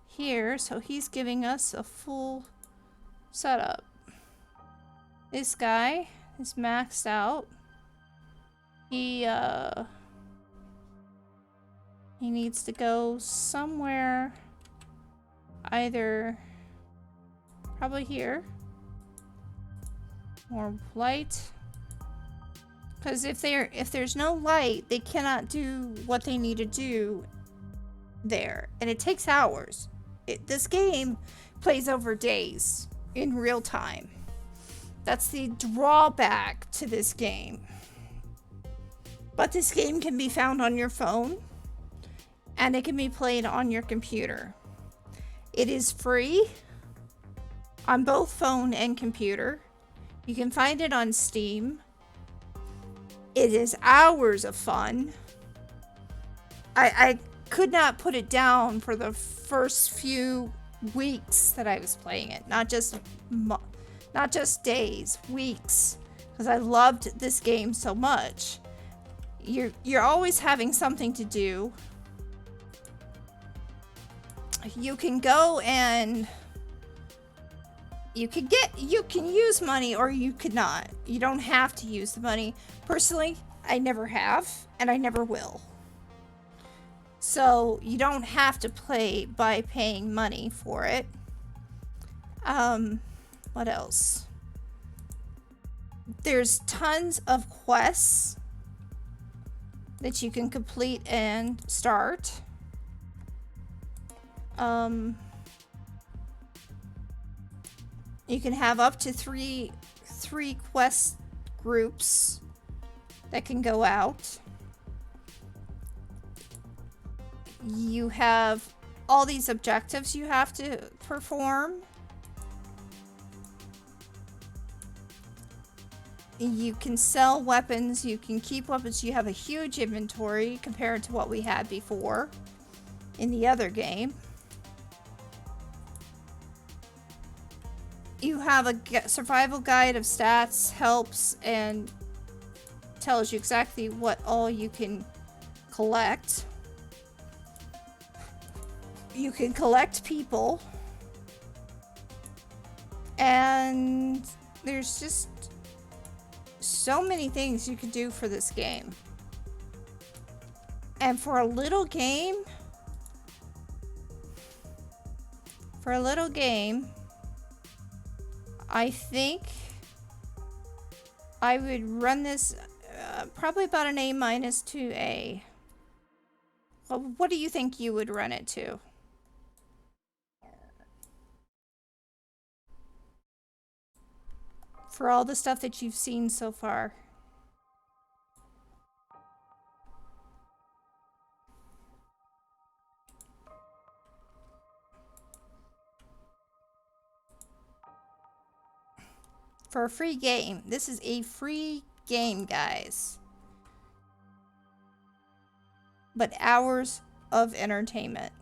here, so he's giving us a full setup. This guy is maxed out. He needs to go somewhere, either probably here, more light, because if there's no light, they cannot do what they need to do there, and it takes hours. This game plays over days in real time. That's the drawback to this game. But this game can be found on your phone, and it can be played on your computer. It is free on both phone and computer. You can find it on Steam. It is hours of fun. I could not put it down for the first few weeks that I was playing it. Not just days, weeks. Because I loved this game so much. You're always having something to do. You can go and you can use money, or you could not. You don't have to use the money. Personally, I never have, and I never will. So you don't have to play by paying money for it. What else? There's tons of quests that you can complete and start. You can have up to three quest groups that can go out. You have all these objectives you have to perform. You can sell weapons, you can keep weapons. You have a huge inventory compared to what we had before in the other game. You have a survival guide of stats, helps, and tells you exactly what all you can collect. You can collect people. And there's just so many things you could do for this game. And for a little game, I think I would run this probably about an A- to A. Well, what do you think you would run it to? For all the stuff that you've seen so far. For a free game. This is a free game, guys. But hours of entertainment.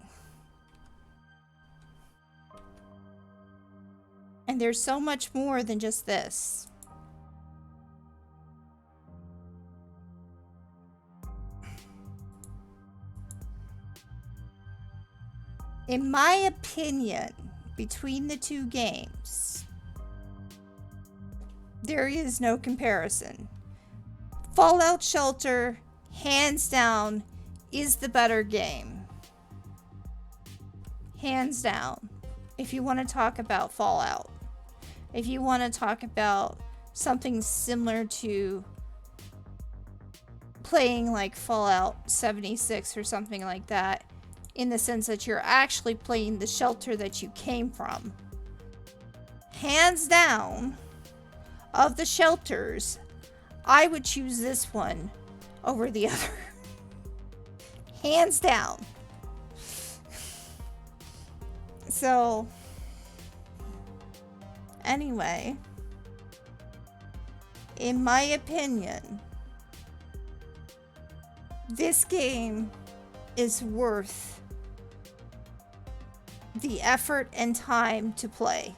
And there's so much more than just this. In my opinion, between the two games, there is no comparison. Fallout Shelter, hands down, is the better game. Hands down. If you want to talk about Fallout. If you want to talk about something similar to playing like Fallout 76 or something like that, in the sense that you're actually playing the shelter that you came from. Hands down, of the shelters, I would choose this one over the other. Hands down. So, anyway, in my opinion, this game is worth the effort and time to play.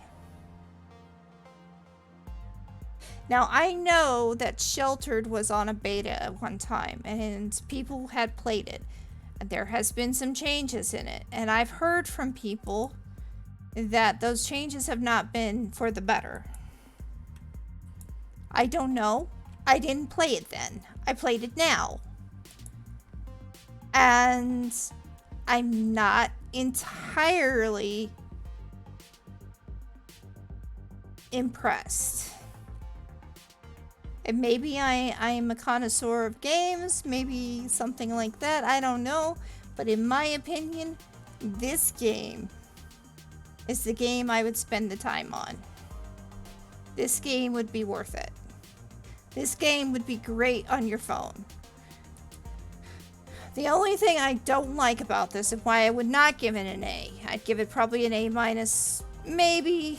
Now, I know that Sheltered was on a beta at one time, and people had played it. There has been some changes in it, and I've heard from people that those changes have not been for the better. I don't know. I didn't play it then. I played it now. And I'm not entirely impressed. And maybe I'm a connoisseur of games, maybe something like that, I don't know. But in my opinion, this game is the game I would spend the time on. This game would be worth it. This game would be great on your phone. The only thing I don't like about this and why I would not give it an A, I'd give it probably an A-, maybe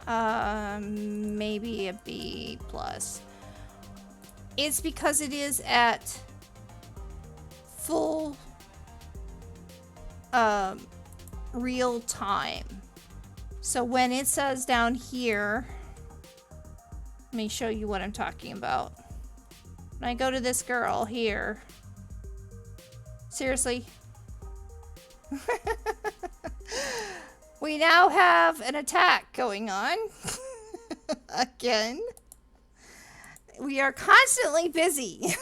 a B+. It's because it is at full real time. So when it says down here, let me show you what I'm talking about. When I go to this girl here, seriously, we now have an attack going on again. We are constantly busy.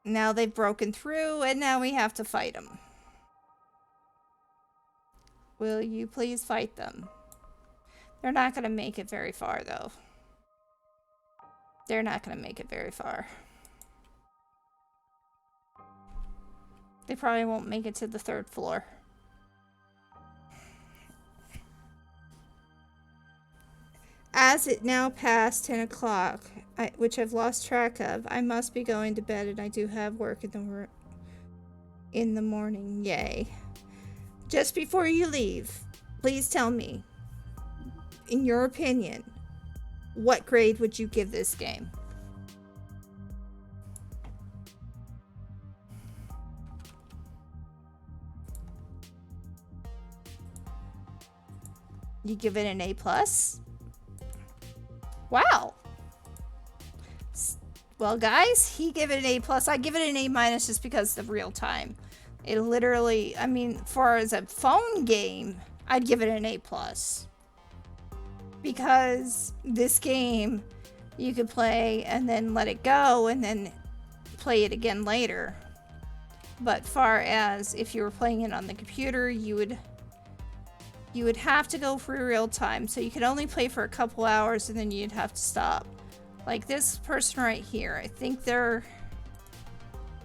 Now they've broken through, and now we have to fight them. Will you please fight them? They're not going to make it very far, though. They're not going to make it very far. They probably won't make it to the 3rd floor. As it now past 10 o'clock, which I've lost track of, I must be going to bed, and I do have work in the morning. Yay. Just before you leave, please tell me, in your opinion, what grade would you give this game? You give it an A+? Wow. Well, guys, he gave it an A+. I give it an A- just because of real time. It literally, I mean, for as a phone game, I'd give it an A+. because this game you could play and then let it go and then play it again later. But far as if you were playing it on the computer, you would have to go for real time. So you could only play for a couple hours and then you'd have to stop. Like this person right here, I think they're...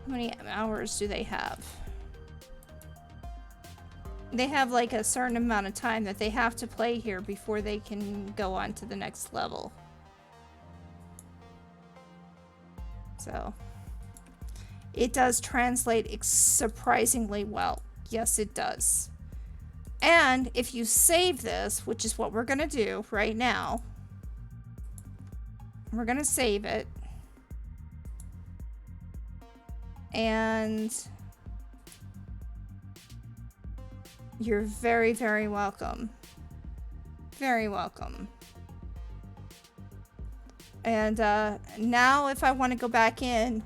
How many hours do they have? They have like a certain amount of time that they have to play here before they can go on to the next level. So it does translate surprisingly well. Yes, it does. And if you save this, which is what we're going to do right now, we're going to save it. And you're very, very welcome. Very welcome. And now if I want to go back in,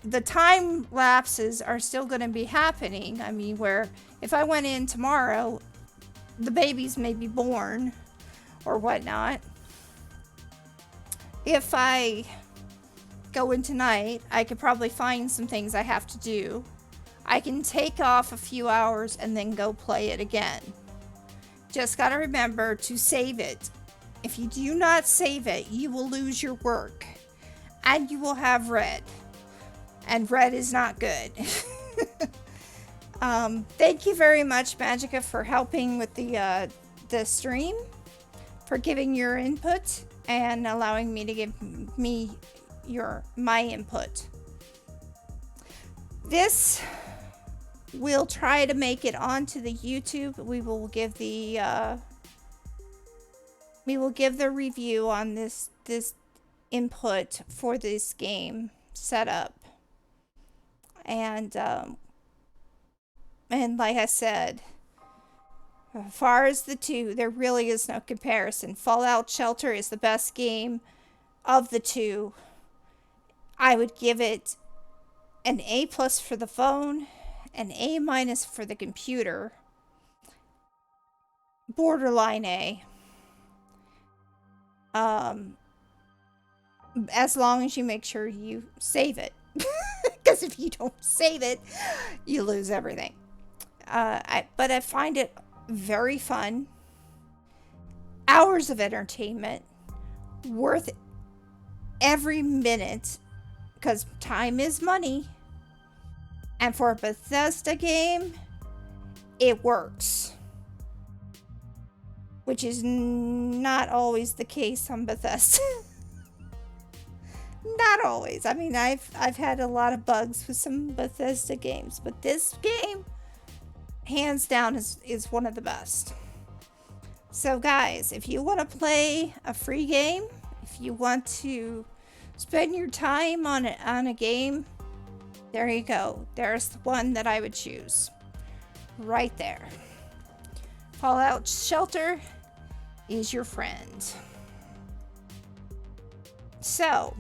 the time lapses are still going to be happening. I mean, where if I went in tomorrow, the babies may be born or whatnot. If I go in tonight, I could probably find some things I have to do. I can take off a few hours and then go play it again. Just got to remember to save it. If you do not save it, you will lose your work and you will have red. And red is not good. Thank you very much, Magica, for helping with the stream, for giving your input and allowing me to give me my input. This, we'll try to make it onto the YouTube. We will give the review on this input for this game setup. And like I said, as far as the two, there really is no comparison. Fallout Shelter is the best game of the two. I would give it an A+ for the phone, an A- for the computer, borderline A. As long as you make sure you save it. Because if you don't save it, you lose everything. But I find it very fun. Hours of entertainment. Worth every minute. Because time is money. And for a Bethesda game, it works. Which is not always the case on Bethesda. Not always. I mean, I've had a lot of bugs with some Bethesda games, but this game, hands down, is one of the best. So guys, if you want to play a free game, if you want to spend your time on a game, there you go. There's the one that I would choose. Right there. Fallout Shelter is your friend. So,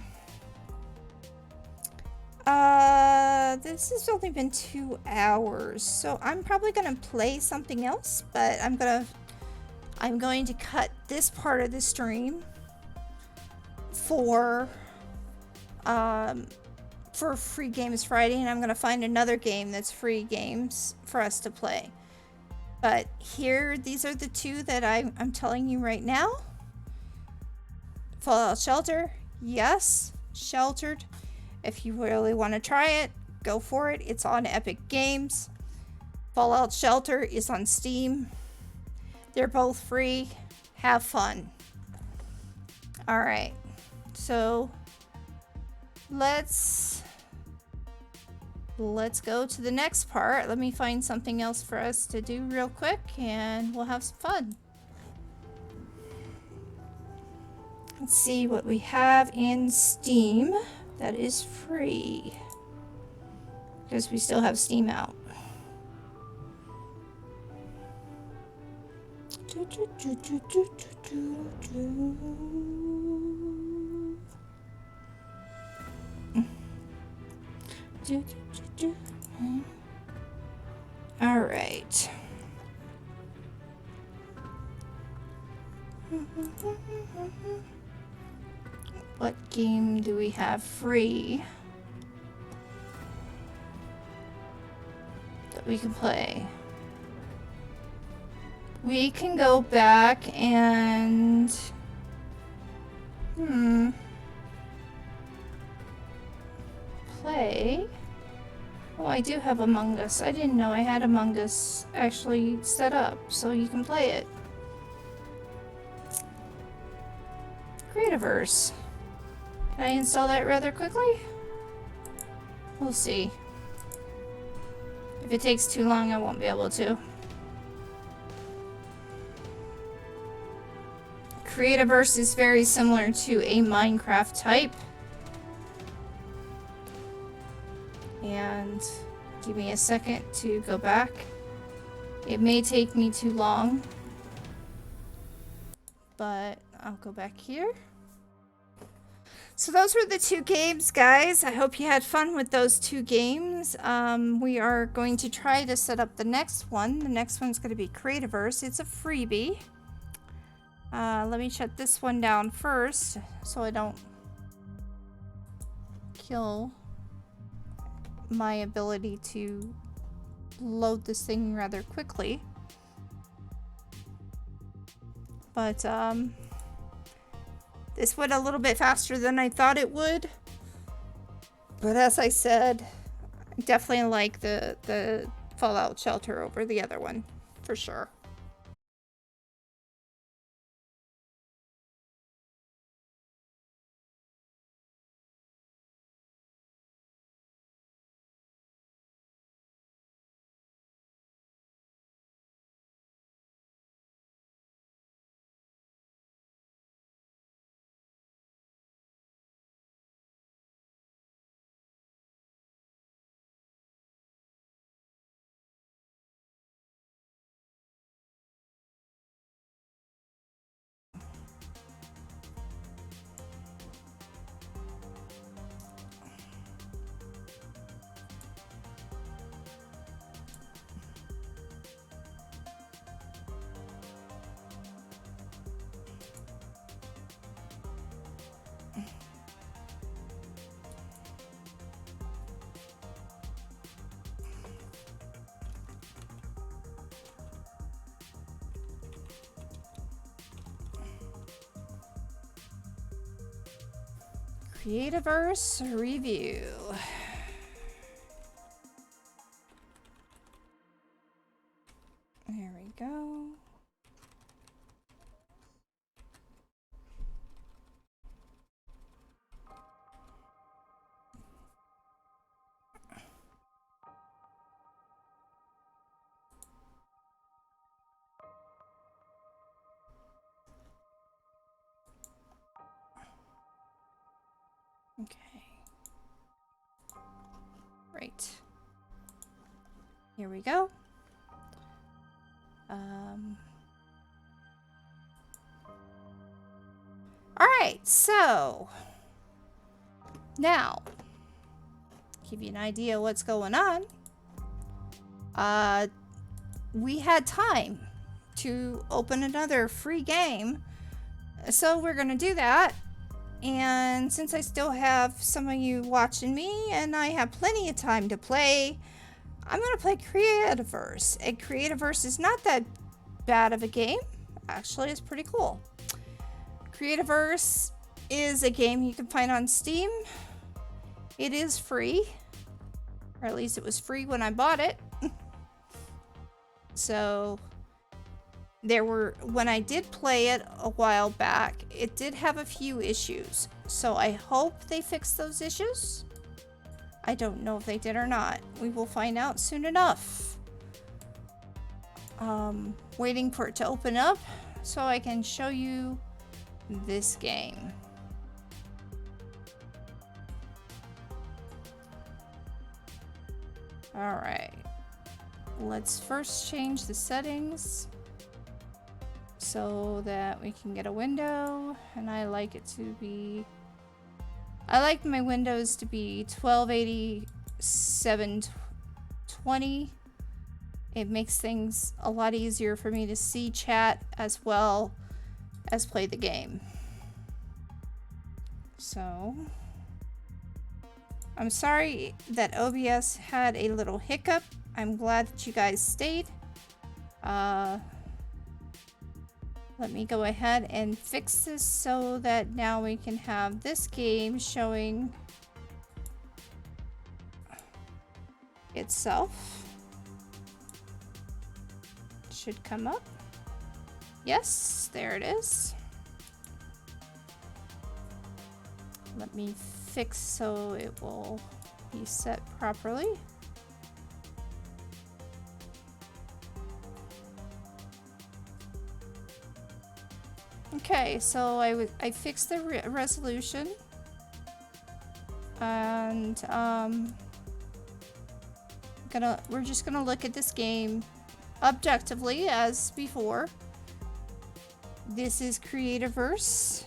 this has only been 2 hours, so I'm probably gonna play something else, but I'm going to cut this part of the stream for Free Games Friday, and I'm gonna find another game that's free games for us to play. But here, these are the two that I'm telling you right now. Fallout Shelter, yes, Sheltered. If you really want to try it, go for it. It's on Epic Games. Fallout Shelter is on Steam. They're both free. Have fun. Alright, so let's go to the next part. Let me find something else for us to do real quick and we'll have some fun. Let's see what we have in Steam that is free, because we still have Steam out. All right. What game do we have free that we can play? We can go back and play. Oh, I do have Among Us. I didn't know I had Among Us actually set up, so you can play it. Creativerse. Can I install that rather quickly? We'll see. If it takes too long, I won't be able to. Creativerse is very similar to a Minecraft type. And give me a second to go back. It may take me too long, but I'll go back here. So those were the two games, guys. I hope you had fun with those two games. We are going to try to set up the next one. The next one's going to be Creativerse. It's a freebie. Let me shut this one down first so I don't kill my ability to load this thing rather quickly. But this went a little bit faster than I thought it would. But as I said, I definitely like the Fallout Shelter over the other one, for sure. Creativerse review. There we go. Okay. Right. Here we go. All right, so now give you an idea what's going on. We had time to open another free game, so we're gonna do that. And since I still have some of you watching me and I have plenty of time to play, I'm going to play Creativerse. And Creativerse is not that bad of a game. Actually, it's pretty cool. Creativerse is a game you can find on Steam. It is free. Or at least it was free when I bought it. So when I did play it a while back, it did have a few issues. So I hope they fixed those issues. I don't know if they did or not. We will find out soon enough. Waiting for it to open up so I can show you this game. All right. Let's first change the settings so that we can get a window, and I like my windows to be 1280 720. It makes things a lot easier for me to see chat as well as play the game. So, I'm sorry that OBS had a little hiccup. I'm glad that you guys stayed. Let me go ahead and fix this so that now we can have this game showing itself. Should come up. Yes, there it is. Let me fix so it will be set properly. Okay, so I fixed the resolution, and we're just gonna look at this game objectively as before. This is Creativerse,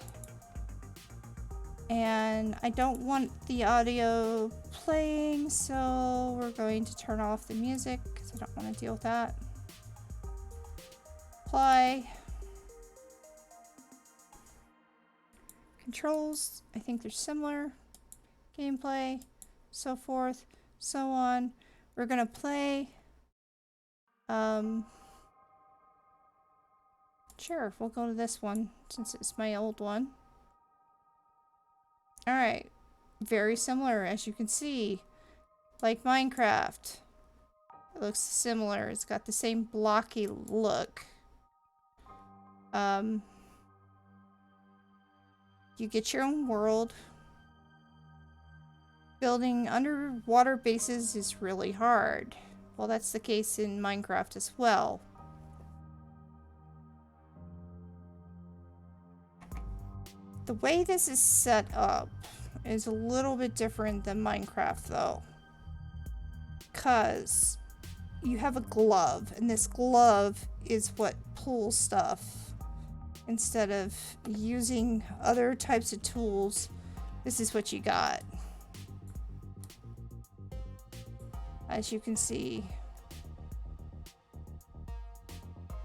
and I don't want the audio playing, so we're going to turn off the music because I don't want to deal with that. Apply. Controls, I think they're similar. Gameplay, so forth, so on. We're gonna play. Sure, we'll go to this one since it's my old one. Alright, very similar as you can see. Like Minecraft. It looks similar, it's got the same blocky look. You get your own world. Building underwater bases is really hard. Well, that's the case in Minecraft as well. The way this is set up is a little bit different than Minecraft, though. Because you have a glove, and this glove is what pulls stuff. Instead of using other types of tools, this is what you got. As you can see,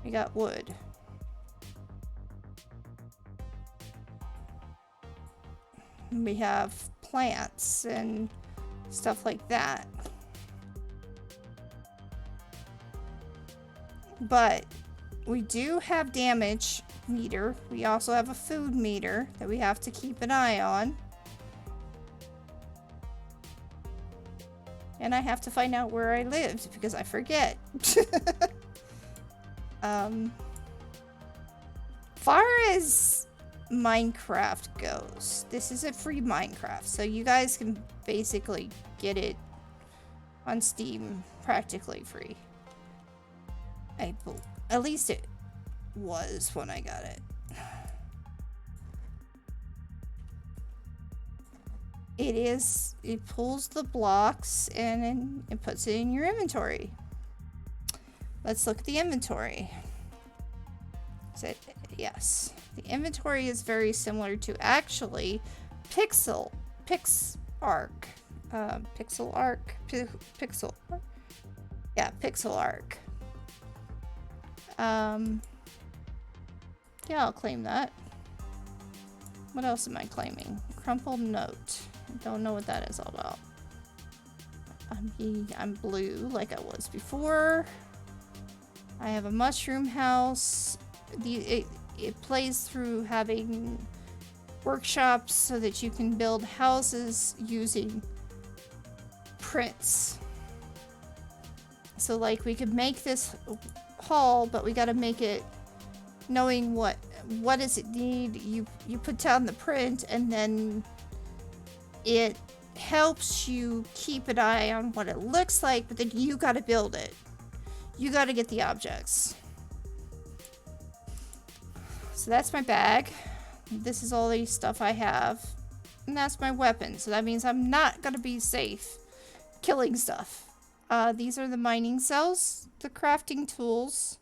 we got wood. We have plants and stuff like that. But we do have damage meter. We also have a food meter that we have to keep an eye on. And I have to find out where I lived because I forget. Far as Minecraft goes, this is a free Minecraft, so you guys can basically get it on Steam practically free. At least it was when I got it. It pulls the blocks and then it puts it in your inventory. Let's look at the inventory. Yes. The inventory is very similar to actually Pixel Arc. Yeah, I'll claim that. What else am I claiming? Crumpled note. I don't know what that is all about. I'm blue like I was before. I have a mushroom house. It plays through having workshops so that you can build houses using prints. So like we could make this hall, but we gotta make it knowing what does it need. You put down the print and then it helps you keep an eye on what it looks like, but then you gotta build it. You gotta get the objects. So that's my bag. This is all the stuff I have. And that's my weapon. So that means I'm not gonna be safe killing stuff. These are the mining cells, the crafting tools,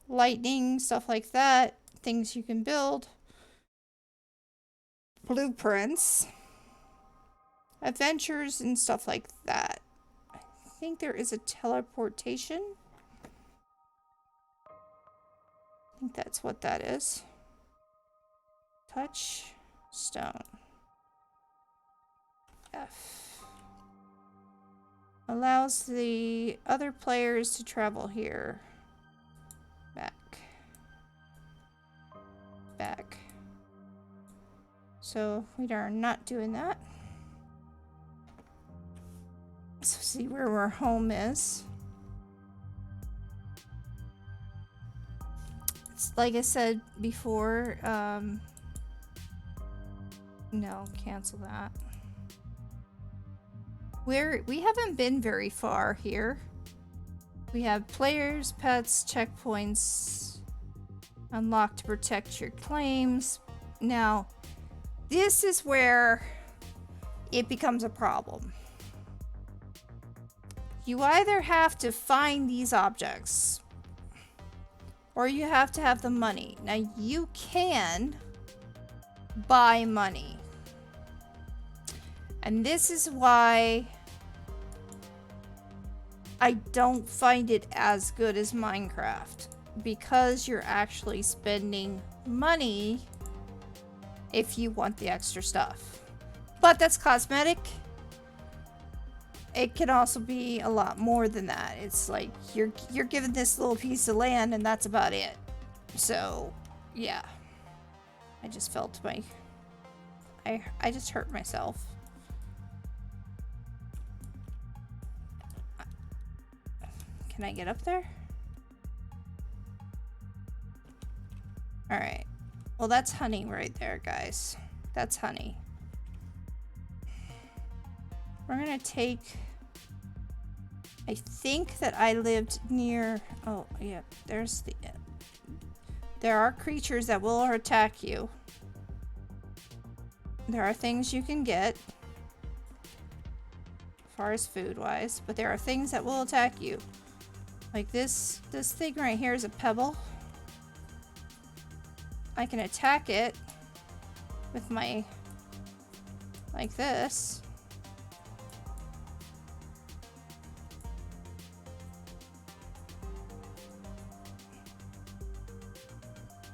lightning, stuff like that. Things you can build. Blueprints. Adventures and stuff like that. I think there is a teleportation. I think that's what that is. Touch stone. F. Allows the other players to travel here. Back. Back. So we are not doing that. So see where our home is. It's like I said before, no, cancel that. We haven't been very far here. We have players, pets, checkpoints, unlocked to protect your claims. Now, this is where it becomes a problem. You either have to find these objects, or you have to have the money. Now, you can buy money. And this is why I don't find it as good as Minecraft, because you're actually spending money if you want the extra stuff. But that's cosmetic. It can also be a lot more than that. It's like you're given this little piece of land and that's about it. So, yeah. I just felt I just hurt myself. Can I get up there? Alright. Well, that's honey right there, guys. That's honey. We're gonna take... I think that I lived near... Oh, yeah. There's the... There are creatures that will attack you. There are things you can get. As far as food-wise. But there are things that will attack you. Like this thing right here is a pebble. I can attack it with my, like this.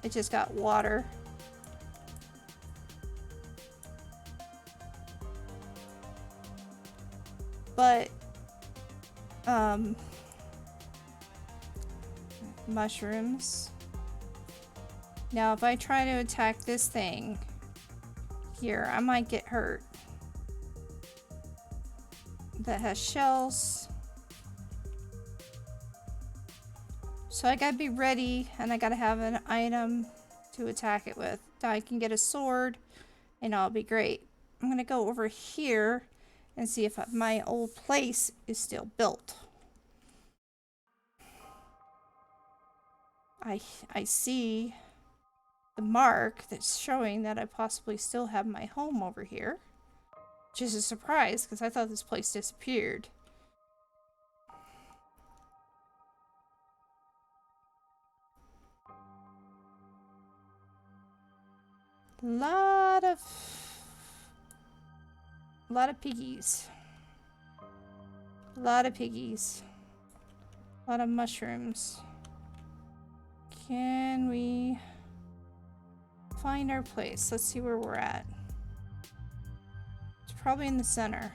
It just got water. But, mushrooms. Now, if I try to attack this thing here, I might get hurt. That has shells. So I gotta be ready, and I gotta have an item to attack it with. I can get a sword, and I'll be great. I'm gonna go over here and see if my old place is still built. I see the mark that's showing that I possibly still have my home over here. Which is a surprise, because I thought this place disappeared. Lot of piggies. A lot of piggies. A lot of mushrooms. Can we find our place? Let's see where we're at. It's probably in the center.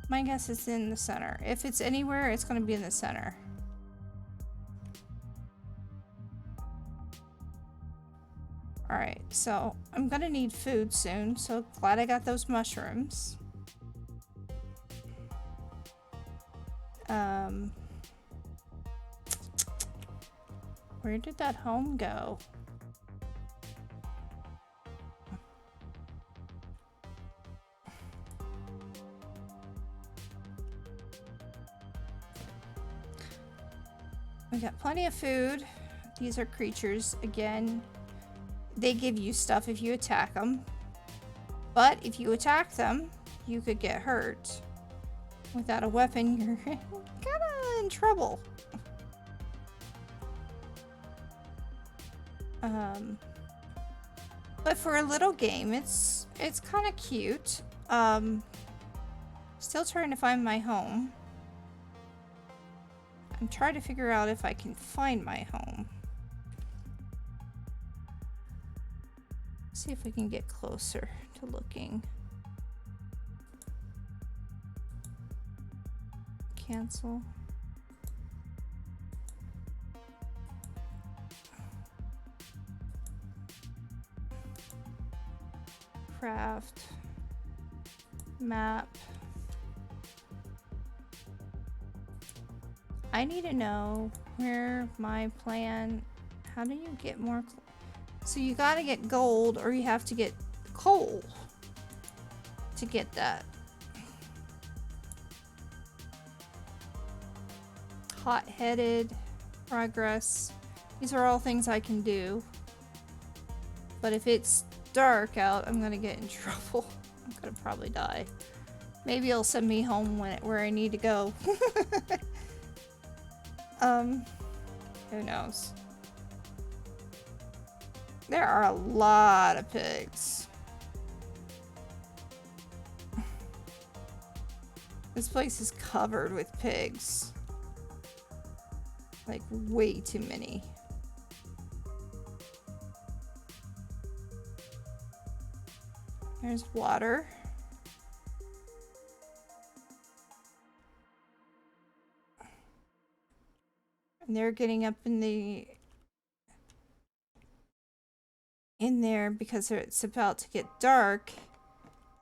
My guess is in the center. If it's anywhere, it's going to be in the center. Alright, so I'm going to need food soon, so glad I got those mushrooms. Where did that home go? We got plenty of food. These are creatures. Again, they give you stuff if you attack them. But if you attack them, you could get hurt. Without a weapon, you're kind of in trouble. But for a little game, it's kind of cute. Still trying to find my home. I'm trying to figure out if I can find my home. See if we can get closer to looking. Cancel. Craft. Map. I need to know where my plan. How do you get more? So you gotta get gold or you have to get coal to get that. Hot-headed, progress. These are all things I can do. But if it's dark out, I'm gonna get in trouble. I'm gonna probably die. Maybe it'll send me home where I need to go. Who knows? There are a lot of pigs. This place is covered with pigs. Like, way too many. There's water. And they're getting up in there because it's about to get dark.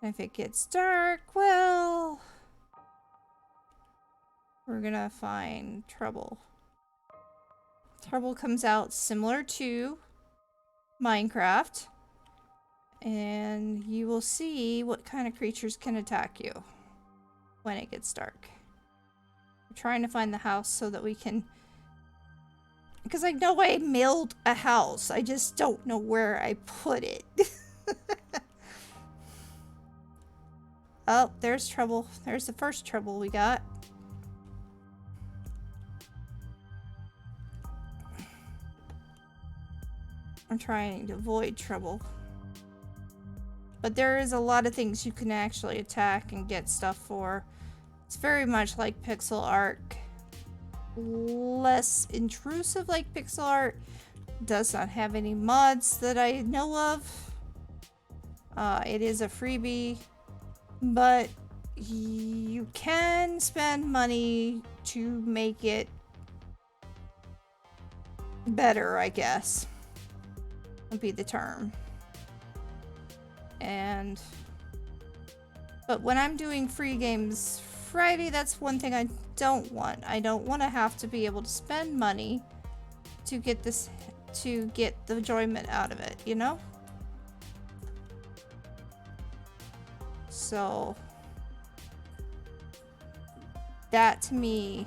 And if it gets dark, well, we're gonna find trouble. Trouble comes out similar to Minecraft. And you will see what kind of creatures can attack you when it gets dark. We're trying to find the house so that we can... Because I know I mailed a house. I just don't know where I put it. Oh, there's trouble. There's the first trouble we got. I'm trying to avoid trouble. But there is a lot of things you can actually attack and get stuff for. It's very much like pixel art. Less intrusive like pixel art. Does not have any mods that I know of. It is a freebie. But you can spend money to make it better, I guess. Would be the term. But when I'm doing free games Friday, that's one thing I don't want. I don't want to have to be able to spend money to get this, to get the enjoyment out of it, you know? So that to me,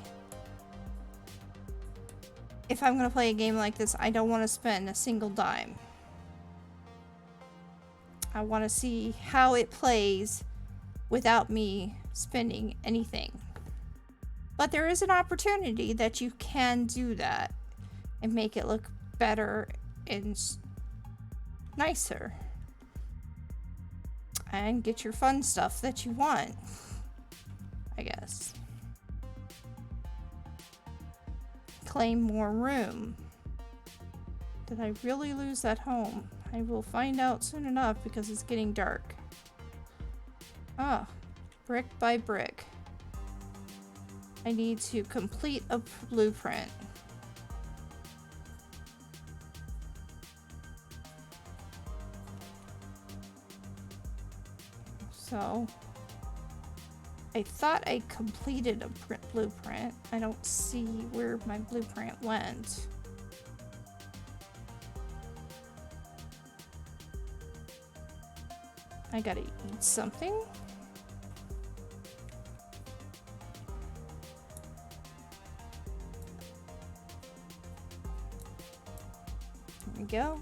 if I'm gonna play a game like this, I don't want to spend a single dime. I want to see how it plays without me spending anything. But there is an opportunity that you can do that and make it look better and nicer. And get your fun stuff that you want, I guess. Claim more room. Did I really lose that home? I will find out soon enough because it's getting dark. Ah, brick by brick. I need to complete a blueprint. So, I thought I completed a blueprint. I don't see where my blueprint went. I gotta eat something. There we go.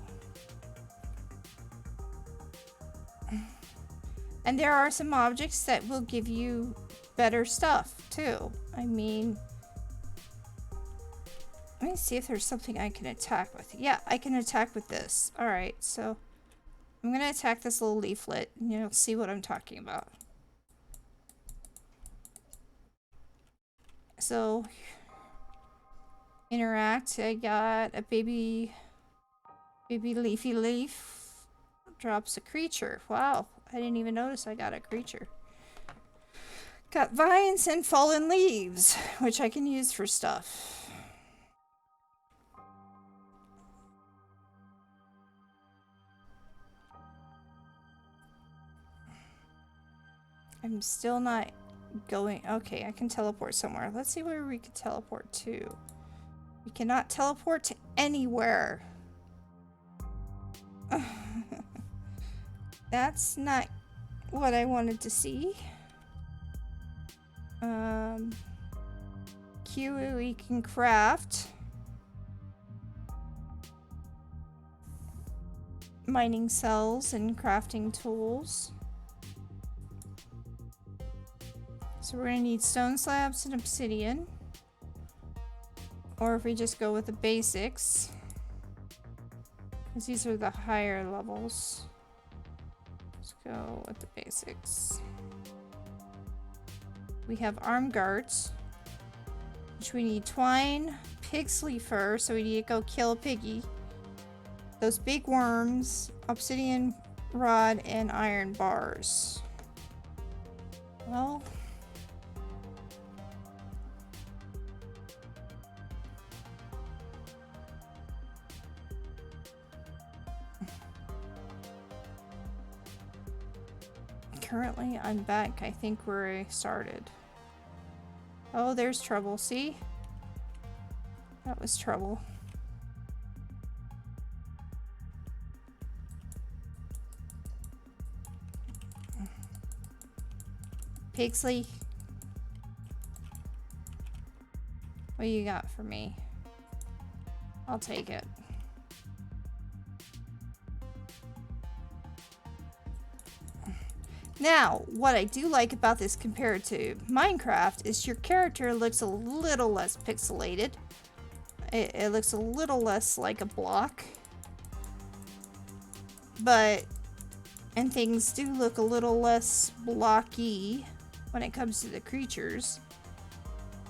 And there are some objects that will give you better stuff too. I mean, let me see if there's something I can attack with. Yeah, I can attack with this. Alright, so I'm gonna attack this little leaflet and you'll see what I'm talking about. So, interact. I got a baby leafy leaf drops a creature. Wow, I didn't even notice I got a creature. Got vines and fallen leaves, which I can use for stuff. I'm still not going. Okay, I can teleport somewhere. Let's see where we can teleport to. We cannot teleport to anywhere. That's not what I wanted to see. Q, we can craft mining cells and crafting tools. So we're gonna need stone slabs and obsidian. Or if we just go with the basics, because these are the higher levels. Let's go with the basics. We have arm guards, which we need twine, pig's fur, so we need to go kill a piggy. Those big worms, obsidian rod, and iron bars. Well, currently I'm back, I think, where I started. Oh, there's trouble. See? That was trouble. Pigsley, what you got for me? I'll take it. Now, what I do like about this compared to Minecraft is your character looks a little less pixelated. It looks a little less like a block. And things do look a little less blocky when it comes to the creatures.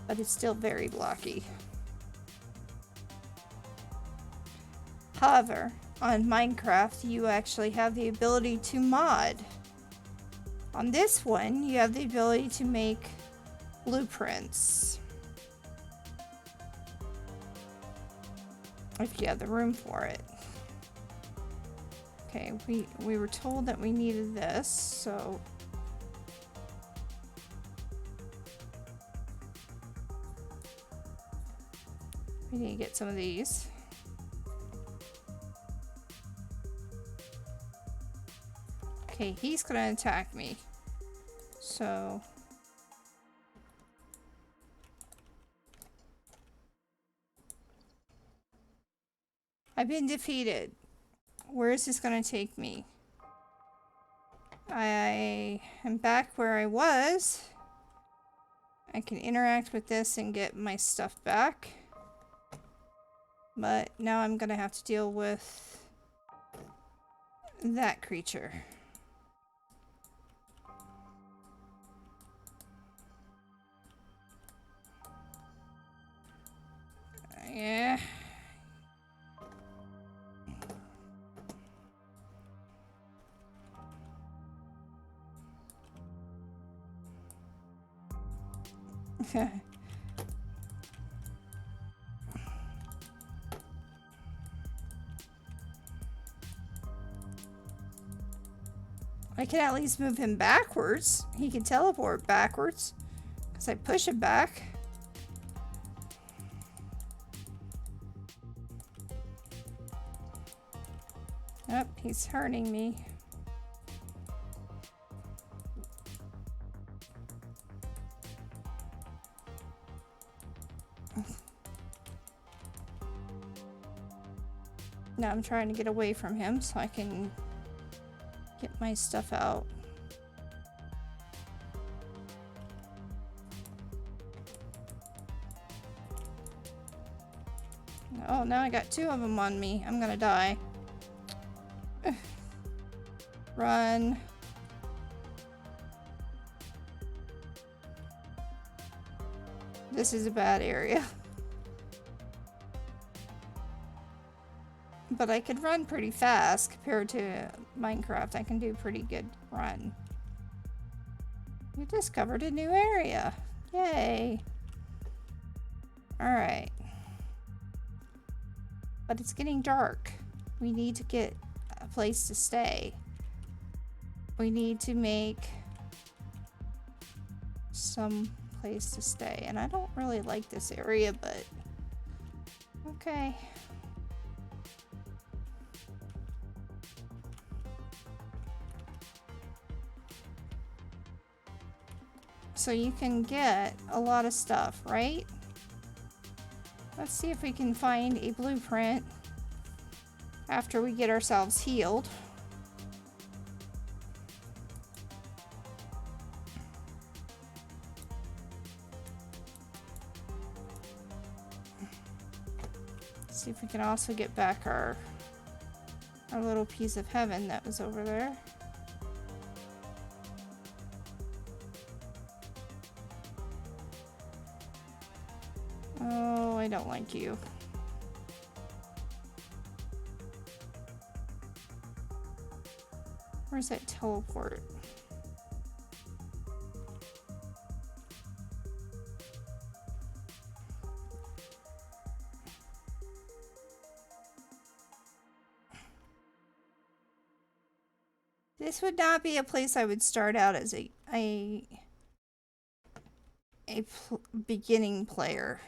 But it's still very blocky. However, on Minecraft, you actually have the ability to mod. On this one, you have the ability to make blueprints. If you have the room for it. Okay, we were told that we needed this, so... we need to get some of these. Okay, he's gonna attack me. So... I've been defeated. Where is this gonna take me? I am back where I was. I can interact with this and get my stuff back. But now I'm gonna have to deal with that creature. Yeah. I can at least move him backwards. He can teleport backwards because I push him back. Yep, he's hurting me. Now I'm trying to get away from him so I can get my stuff out. Oh, now I got two of them on me. I'm gonna die. Run. This is a bad area. But I could run pretty fast compared to Minecraft. I can do pretty good run. You discovered a new area. Yay. Alright. But it's getting dark. We need to get a place to stay. We need to make some place to stay. And I don't really like this area, but okay. So you can get a lot of stuff, right? Let's see if we can find a blueprint after we get ourselves healed. See if we can also get back our little piece of heaven that was over there. Oh, I don't like you. Where's that teleport? This would not be a place I would start out as a beginning player.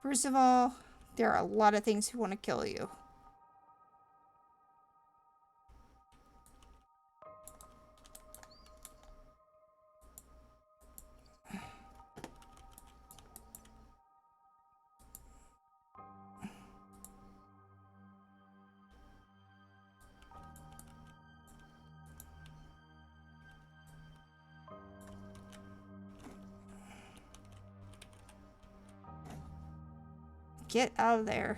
First of all, there are a lot of things who want to kill you. Get out of there.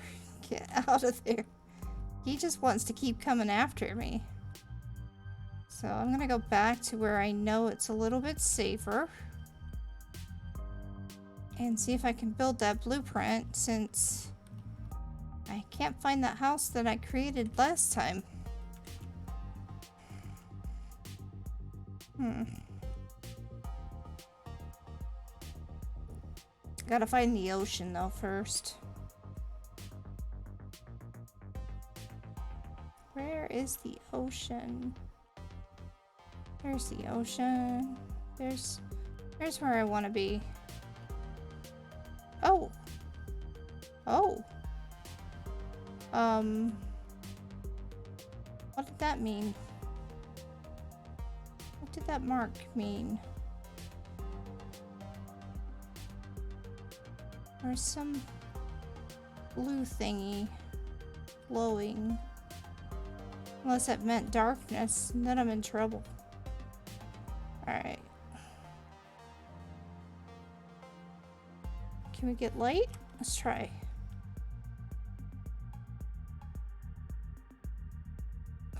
Get out of there. He just wants to keep coming after me. So I'm gonna go back to where I know it's a little bit safer. And see if I can build that blueprint since I can't find that house that I created last time. Gotta find the ocean though first. Where is the ocean? There's the ocean. There's where I want to be. Oh. Oh. What did that mean? What did that mark mean? There's some blue thingy glowing. Unless that meant darkness, then I'm in trouble. Alright. Can we get light? Let's try.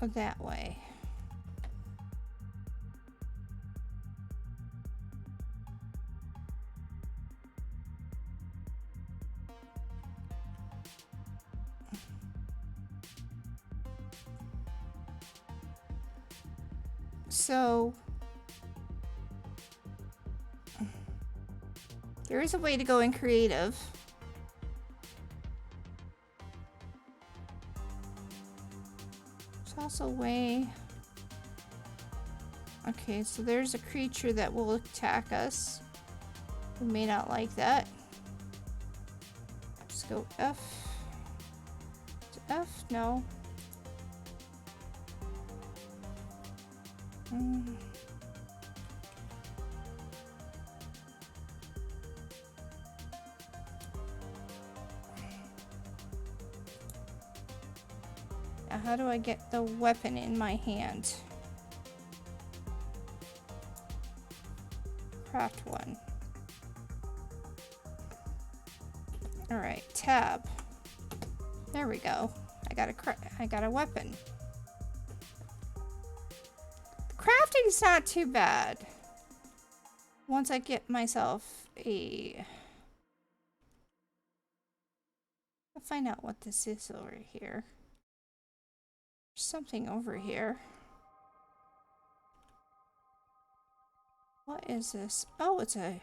Go that way. So there is a way to go in creative. There's also a way. Okay, so there's a creature that will attack us. We may not like that. Just go F. F? No. Now how do I get the weapon in my hand? Craft one. Alright, tab. There we go. I got a weapon. Crafting's not too bad. Once I get myself a... I'll find out what this is over here. something over here. What is this? Oh, it's a...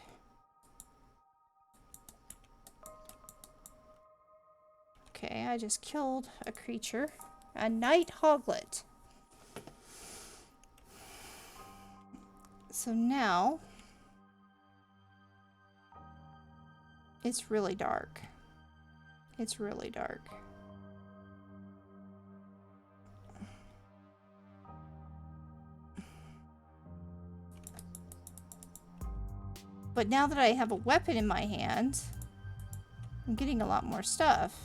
Okay, I just killed a creature. A night hoglet. So now... It's really dark. It's really dark. But now that I have a weapon in my hand, I'm getting a lot more stuff.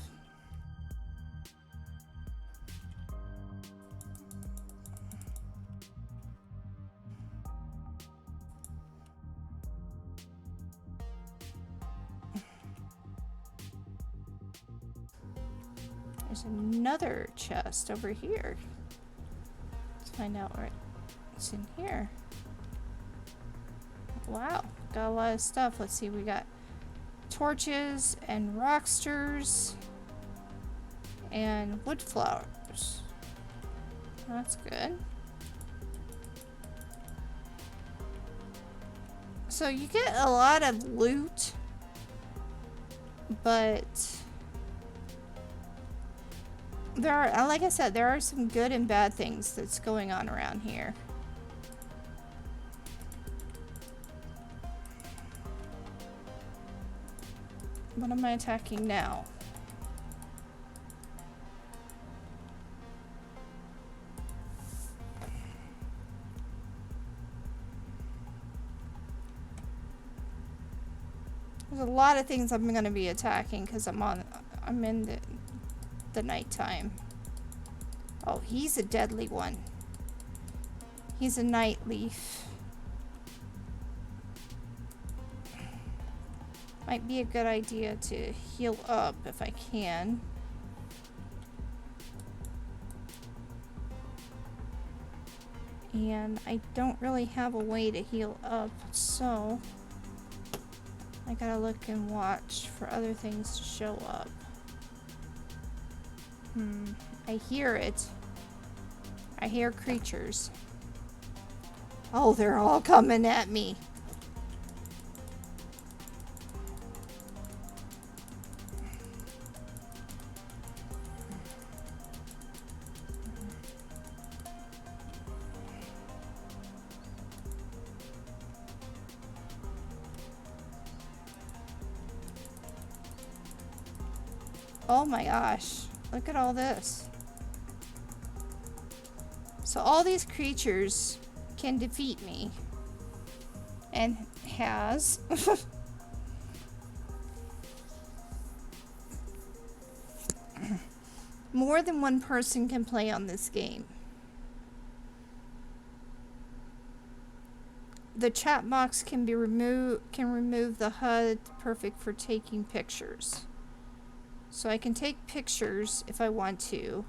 There's another chest over here. Let's find out what's in here. Wow, got a lot of stuff. Let's see, we got torches and rocksters and wood flowers. That's good. So you get a lot of loot, but there are, like I said, there are some good and bad things that's going on around here. What am I attacking now? There's a lot of things I'm going to be attacking because I'm in the nighttime. Oh, he's a deadly one. He's a night leaf. Might be a good idea to heal up if I can. And I don't really have a way to heal up, so I gotta look and watch for other things to show up. I hear it. I hear creatures. Oh, they're all coming at me. Oh my gosh, look at all this. So all these creatures can defeat me. And has. More than one person can play on this game. The chat box can remove the HUD, perfect for taking pictures. So I can take pictures if I want to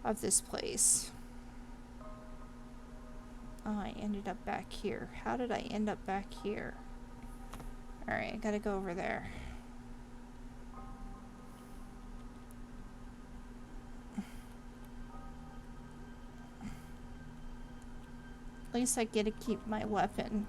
of this place. Oh, I ended up back here. How did I end up back here? Alright, I gotta go over there. At least I get to keep my weapon.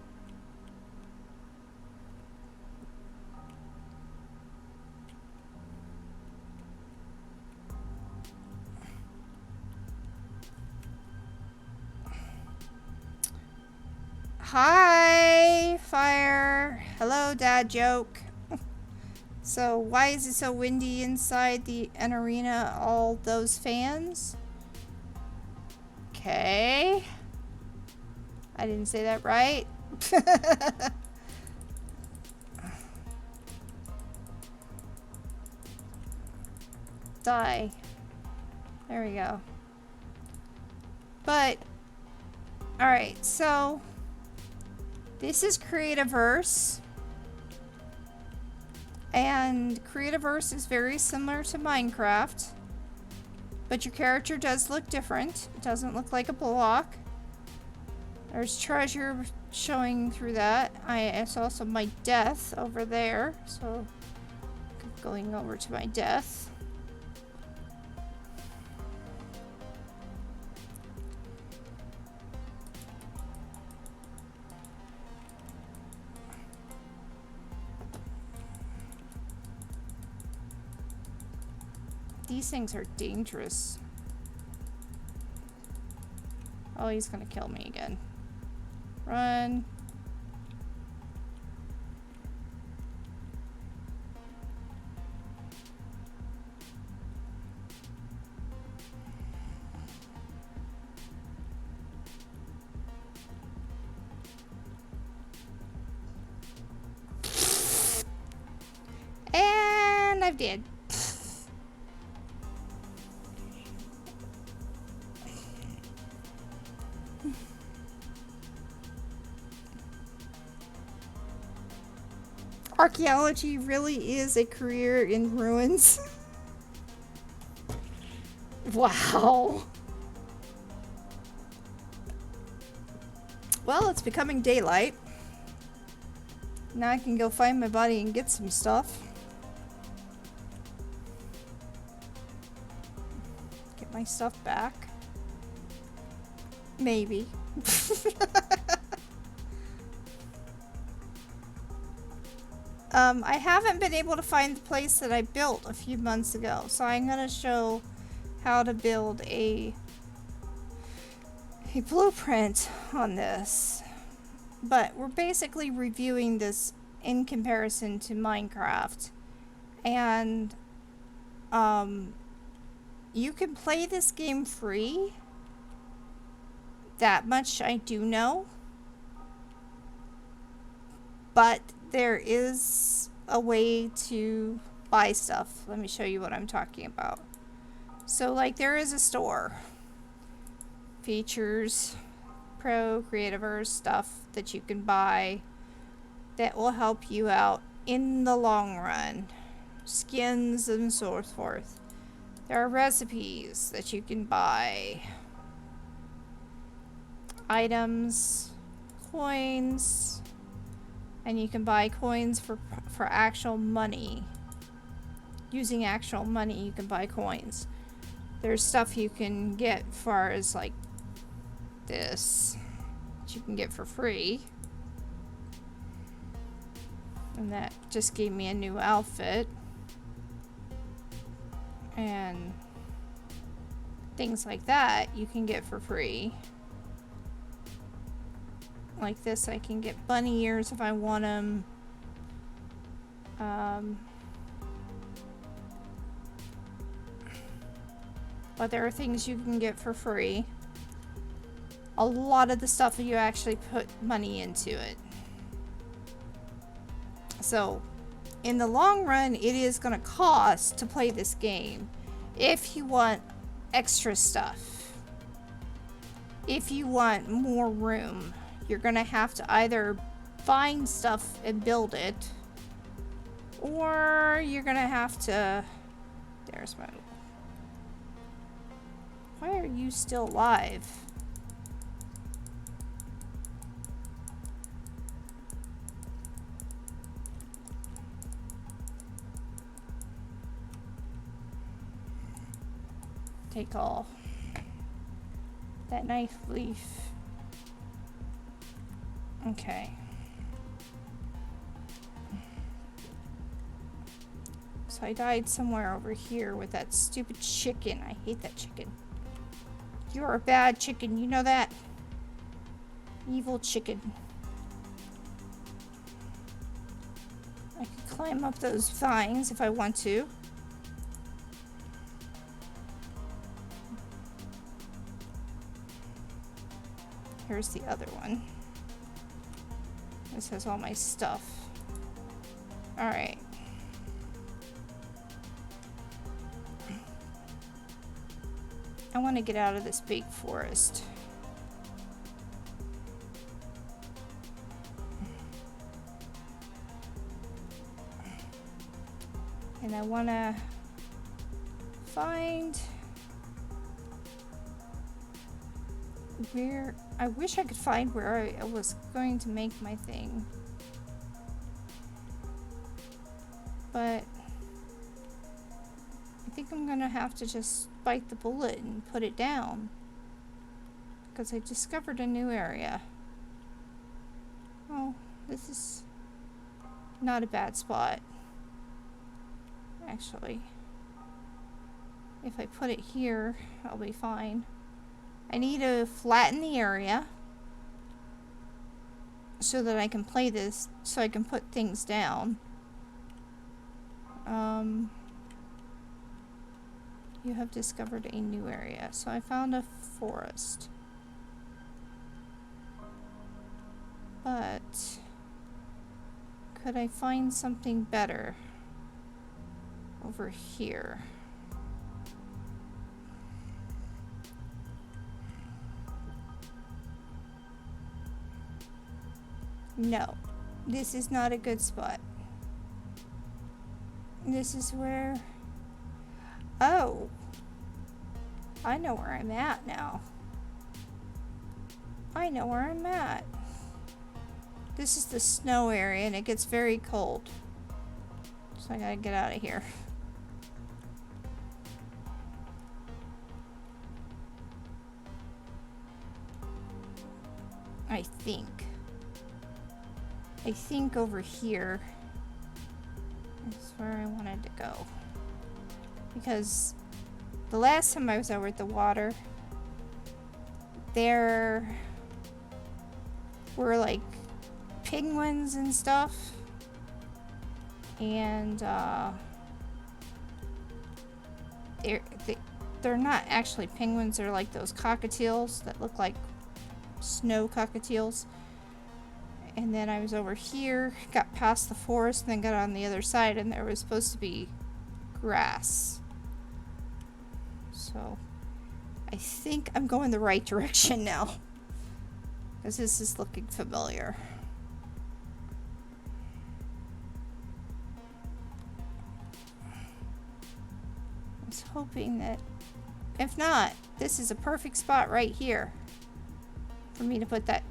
Hi, fire. Hello, dad joke. So, why is it so windy inside an arena? All those fans? Okay. I didn't say that right. Die. There we go. But, alright, so this is Creativerse. And Creativerse is very similar to Minecraft. But your character does look different. It doesn't look like a block. There's treasure showing through that. I saw some of my death over there. So, going over to my death. these things are dangerous. Oh, he's gonna kill me again. Run. And I'm dead. Archaeology really is a career in ruins. Wow. Well, it's becoming daylight. Now I can go find my body and get some stuff. Get my stuff back. Maybe. I haven't been able to find the place that I built a few months ago, so I'm gonna show how to build a blueprint on this. But we're basically reviewing this in comparison to Minecraft. And you can play this game free. That much I do know. But there is a way to buy stuff. Let me show you what I'm talking about. So like there is a store. Features, pro, creativers, stuff that you can buy that will help you out in the long run. Skins and so forth. There are recipes that you can buy. Items, coins, and you can buy coins for actual money. Using actual money, you can buy coins. There's stuff you can get as far as like this, that you can get for free. And that just gave me a new outfit. And things like that you can get for free. Like this, I can get bunny ears if I want them. But there are things you can get for free. A lot of the stuff you actually put money into it. So, in the long run, it is going to cost to play this game if you want extra stuff. If you want more room, you're going to have to either find stuff and build it, or you're going to have to... There's my... Why are you still alive? Take all. That knife leaf. Okay. So I died somewhere over here with that stupid chicken. I hate that chicken. You're a bad chicken, you know that? Evil chicken. I could climb up those vines if I want to. Here's the other one. This has all my stuff. Alright. I want to get out of this big forest. And I want to find where... I wish I could find where I was going to make my thing. But I think I'm gonna have to just bite the bullet and put it down. Because I discovered a new area. Oh, this is not a bad spot. Actually. if I put it here, I'll be fine. I need to flatten the area so that I can play this, so I can put things down. You have discovered a new area. So I found a forest. But could I find something better over here? No, this is not a good spot. This is where... Oh, I know where I'm at now. I know where I'm at. This is the snow area and it gets very cold. So I gotta get out of here. I think over here is where I wanted to go. Because the last time I was over at the water, there were like penguins and stuff. And they're not actually penguins, they're like those cockatiels that look like snow cockatiels. And then I was over here, got past the forest, and then got on the other side, and there was supposed to be grass. So I think I'm going the right direction now, because this is looking familiar. I was hoping that, if not, this is a perfect spot right here for me to put that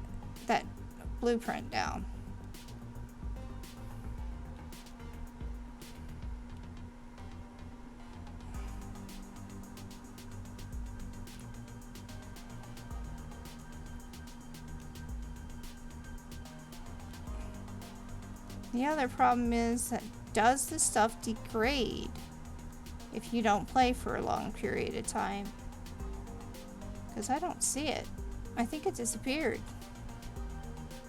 blueprint down. The other problem is that does the stuff degrade if you don't play for a long period of time? Because I don't see it. I think it disappeared.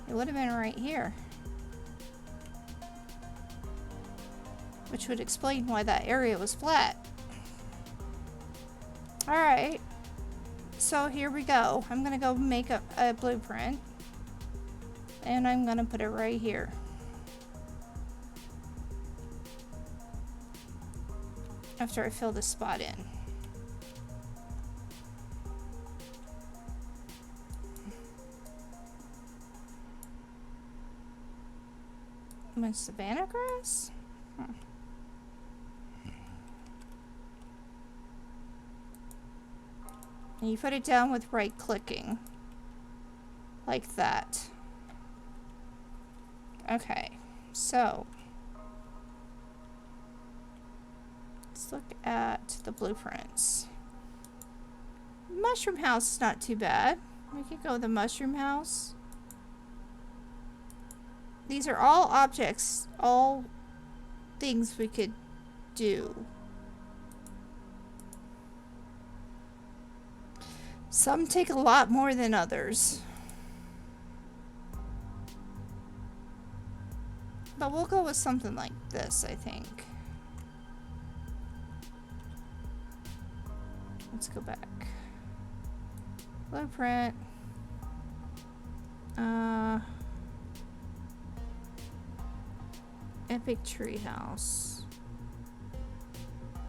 It would have been right here. Which would explain why that area was flat. Alright. So here we go. I'm going to go make a blueprint. And I'm going to put it right here. After I fill this spot in. My savanna grass? And you put it down with right clicking. Like that. Okay, so let's look at the blueprints. Mushroom house is not too bad. We could go with the mushroom house. These are all objects, all things we could do. Some take a lot more than others. But we'll go with something like this, I think. Let's go back. Blueprint. Epic treehouse.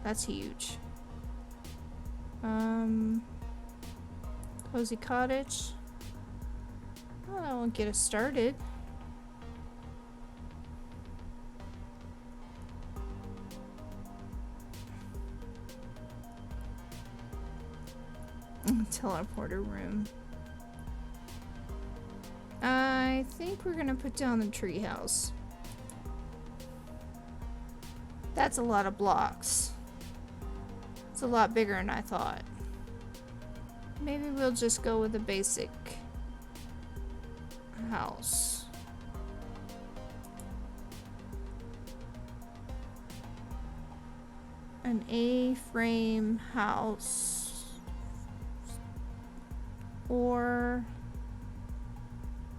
That's huge. Cozy cottage. Well, that won't get us started. Teleporter room. I think we're gonna put down the treehouse. That's a lot of blocks. It's a lot bigger than I thought. Maybe we'll just go with a basic house. an A-frame house. Or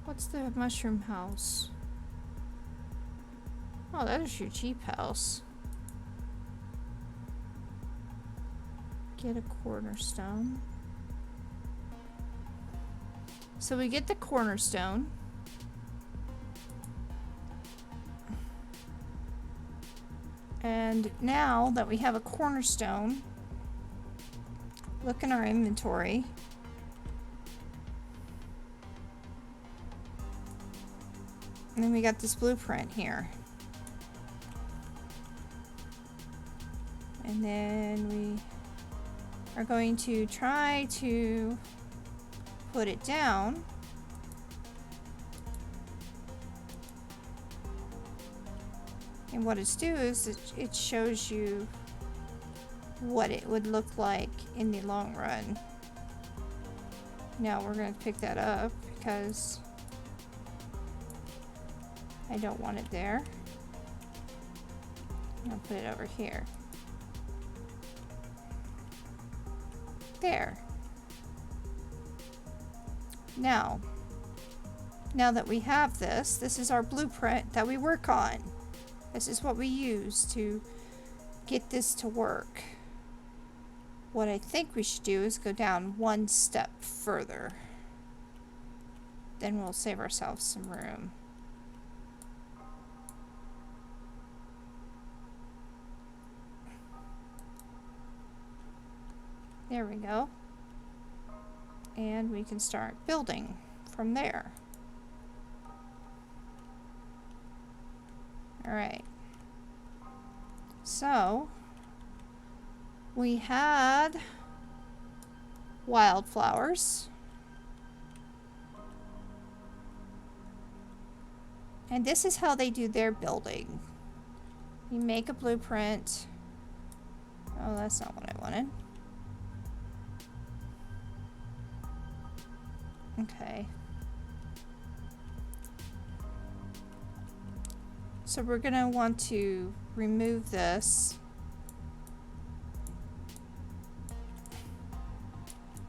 what's the mushroom house? Oh, that is your cheap house. Get a cornerstone. So we get the cornerstone. And now that we have a cornerstone, look in our inventory. And then we got this blueprint here. And then we are going to try to put it down. And what it's do is it shows you what it would look like in the long run. Now we're going to pick that up because I don't want it there. I'll put it over here. There. Now that we have this, this is our blueprint that we work on. This is what we use to get this to work. What I think we should do is go down one step further. Then we'll save ourselves some room. There we go. And we can start building from there. Alright. So, we had wildflowers. And this is how they do their building. You make a blueprint. Oh, that's not what I wanted. Okay. So we're going to want to remove this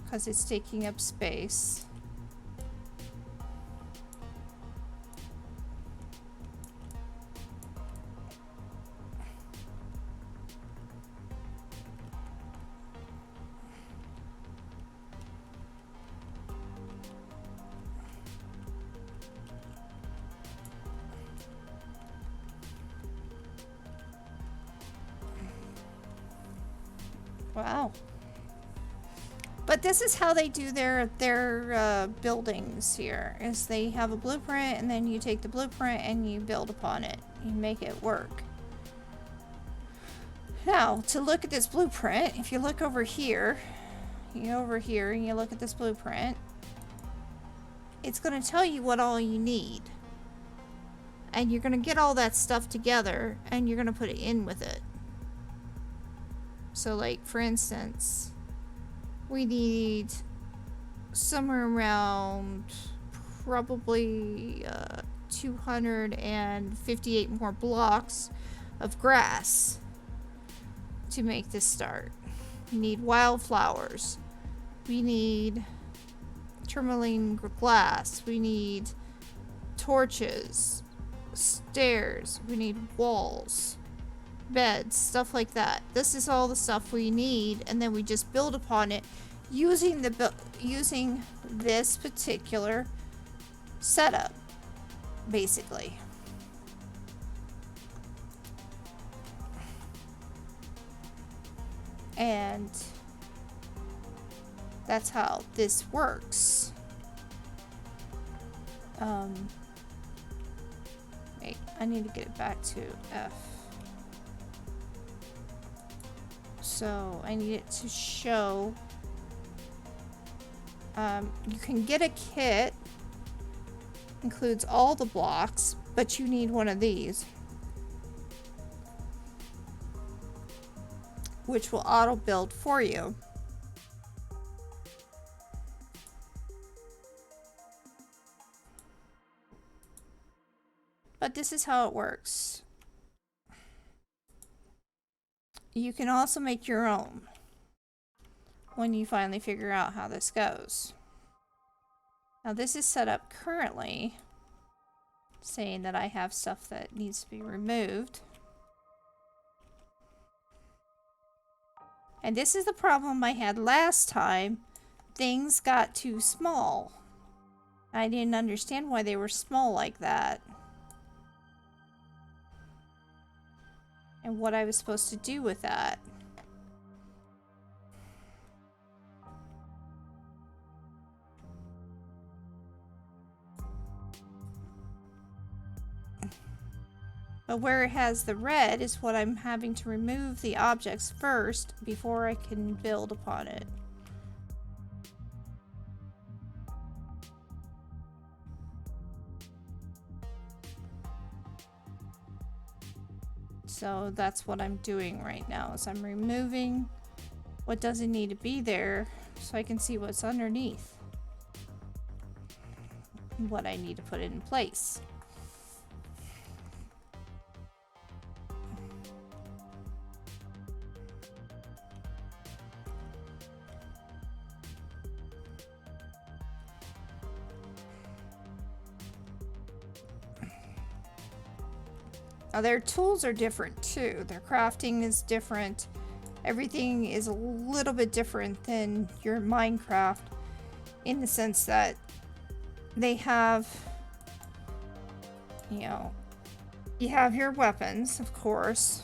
because it's taking up space. Wow. But this is how they do their buildings here, is they have a blueprint and then you take the blueprint and you build upon it. You make it work. Now, to look at this blueprint, if you look over here, you go over here and you look at this blueprint, it's going to tell you what all you need. And you're going to get all that stuff together and you're going to put it in with it. So like, for instance, we need somewhere around probably 258 more blocks of grass to make this start. We need wildflowers. We need tourmaline glass. We need torches, stairs. We need walls, beds, stuff like that. This is all the stuff we need, and then we just build upon it using using this particular setup, basically. And that's how this works. Wait, I need to get it back to F. So I need it to show. You can get a kit, includes all the blocks, but you need one of these, which will auto build for you. But this is how it works. you can also make your own when you finally figure out how this goes. Now this is set up currently saying that I have stuff that needs to be removed. And this is the problem I had last time. Things got too small. I didn't understand why they were small like that. And what I was supposed to do with that. But where it has the red is what I'm having to remove the objects first before I can build upon it. So that's what I'm doing right now, is I'm removing what doesn't need to be there so I can see what's underneath. And what I need to put in place. Now their tools are different too. Their crafting is different. Everything is a little bit different than your Minecraft in the sense that they have, you know, you have your weapons, of course,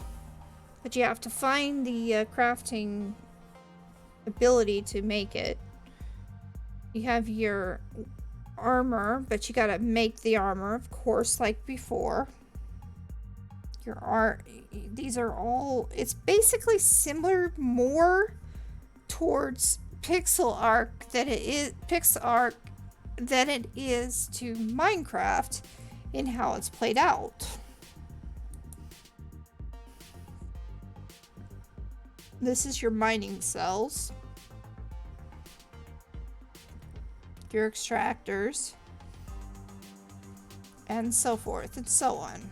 but you have to find the crafting ability to make it. You have your armor, but you gotta make the armor, of course, like before. These are all, it's basically similar more towards pixel art than it is to Minecraft in how it's played out. This is your mining cells, your extractors, and so forth and so on.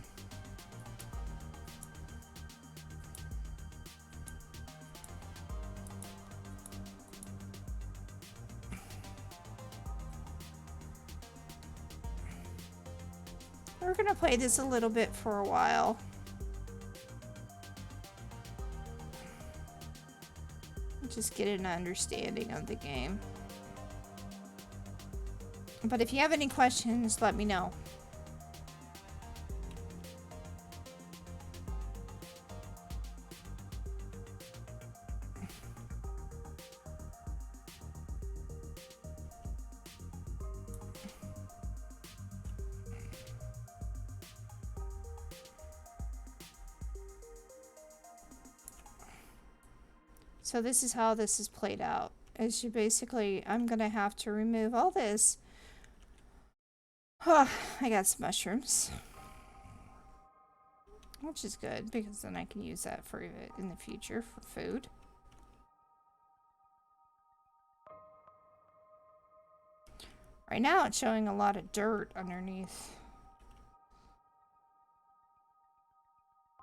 We're gonna play this a little bit for a while. Just get an understanding of the game. But if you have any questions, let me know. So this is how this is played out. Is you basically, I'm gonna have to remove all this. Oh, I got some mushrooms. Which is good, because then I can use that for it in the future for food. Right now it's showing a lot of dirt underneath.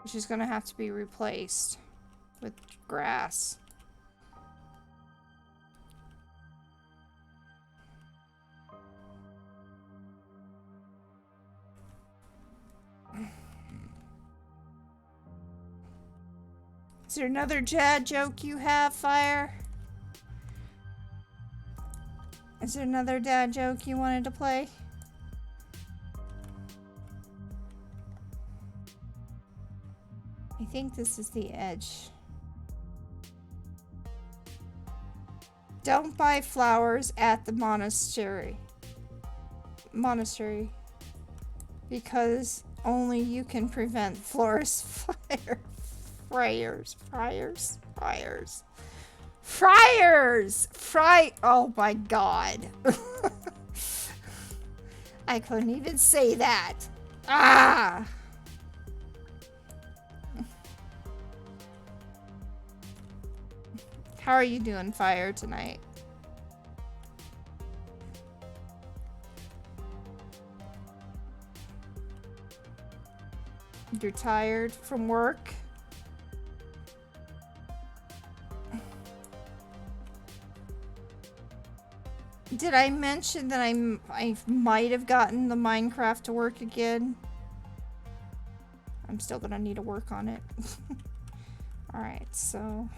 Which is gonna have to be replaced with grass. Is there another dad joke you have, Fire? Is there another dad joke you wanted to play? I think this is the edge. Don't buy flowers at the monastery. Because only you can prevent florist fire. Friars. Oh my god. I couldn't even say that. Ah! How are you doing, Fire, tonight? You're tired from work? Did I mention that I might have gotten the Minecraft to work again? I'm still gonna need to work on it. Alright, so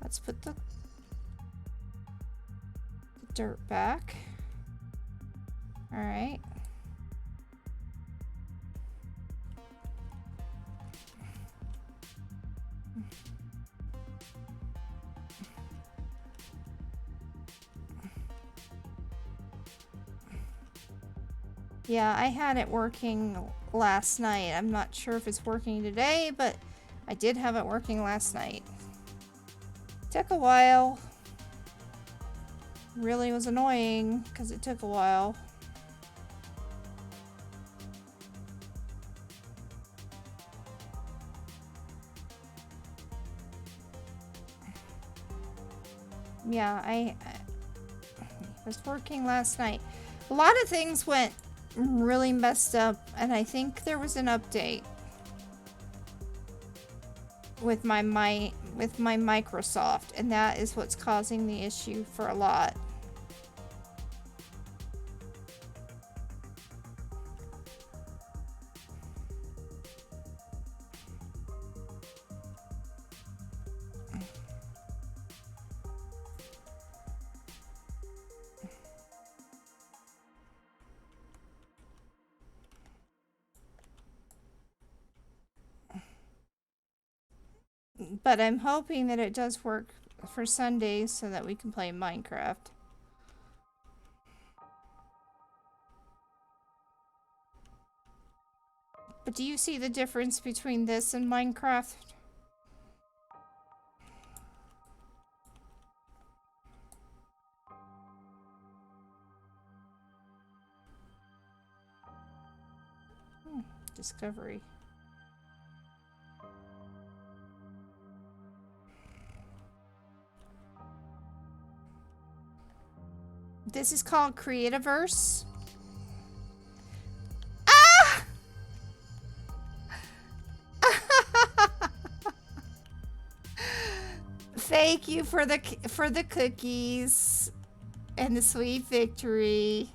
let's put the dirt back. Alright. Yeah, I had it working last night. I'm not sure if it's working today, but I did have it working last night. Took a while. Really was annoying because it took a while. Yeah, I was working last night. A lot of things went really messed up, and I think there was an update with my Microsoft, and that is what's causing the issue for a lot. But I'm hoping that it does work for Sundays so that we can play Minecraft. But do you see the difference between this and Minecraft? Discovery. This is called Creativerse. Ah! Thank you for the cookies and the sweet victory.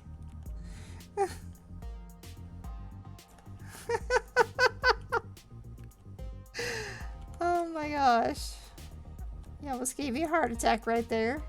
Oh my gosh. You almost gave me a heart attack right there.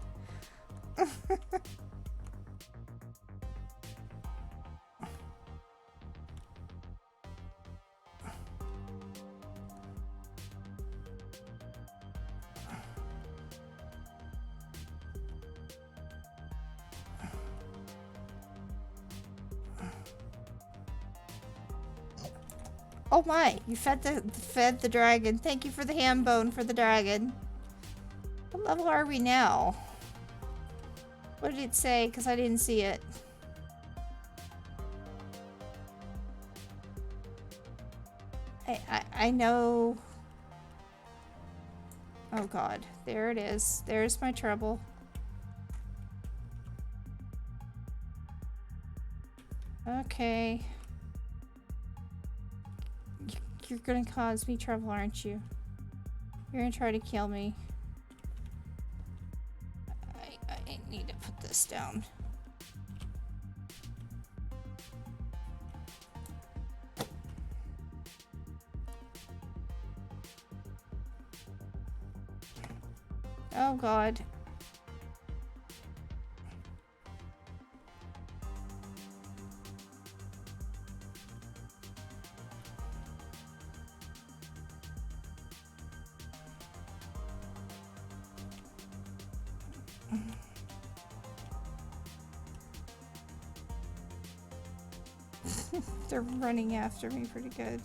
Oh my, you fed the dragon. Thank you for the ham bone for the dragon. What level are we now? What did it say? Because I didn't see it. I know. Oh god, there it is. There's my trouble. Okay. You're gonna cause me trouble, aren't you? You're gonna try to kill me. I need to put this down. Oh god. They're running after me pretty good.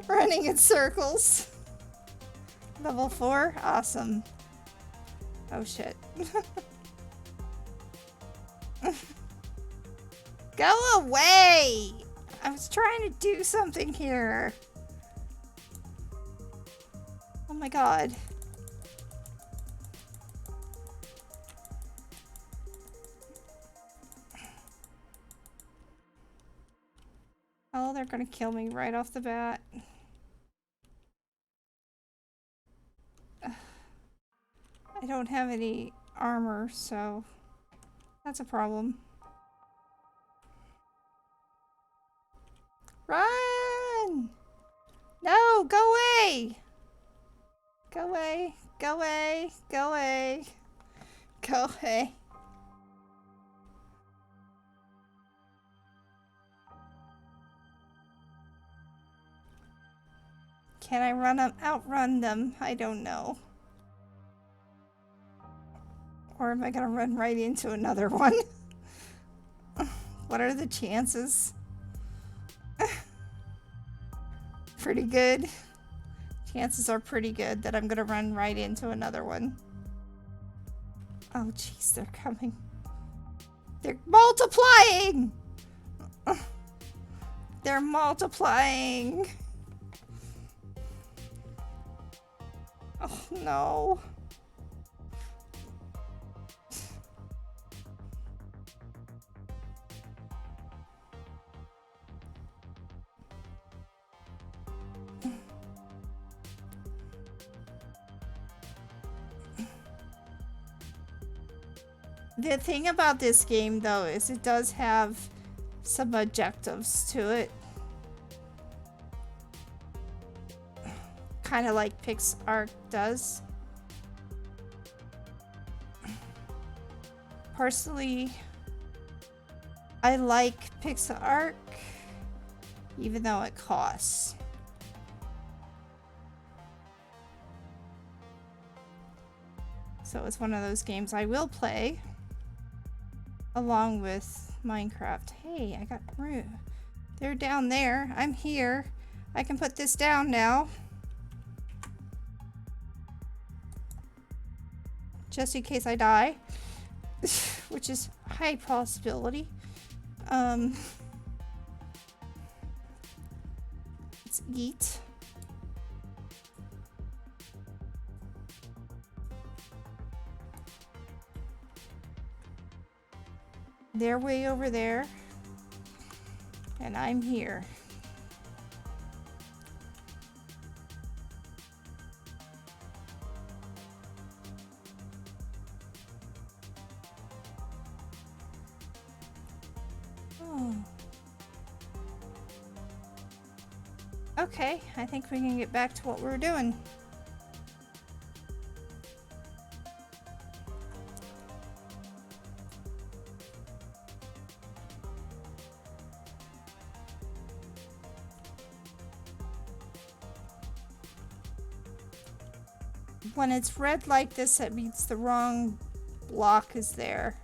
Running in circles. Level 4? Awesome. Oh shit. Go away! I was trying to do something here. Oh my god. Oh, they're gonna kill me right off the bat. don't have any armor, so that's a problem. Run! No, go away! Go away, go away, go away, go away. Can I outrun them? I don't know. Or am I gonna run right into another one? What are the chances? Pretty good. Chances are pretty good that I'm gonna run right into another one. Oh jeez, they're coming. They're multiplying! They're multiplying! Oh no. The thing about this game, though, is it does have some objectives to it. Kind of like PixArt does. Personally, I like PixArt, even though it costs. So it's one of those games I will play along with Minecraft. Hey, I got room. They're down there. I'm here. I can put this down now. Just in case I die. Which is a high possibility. Let's eat. They're way over there. And I'm here. Oh. Okay, I think we can get back to what we're doing. When it's red like this, that means the wrong block is there.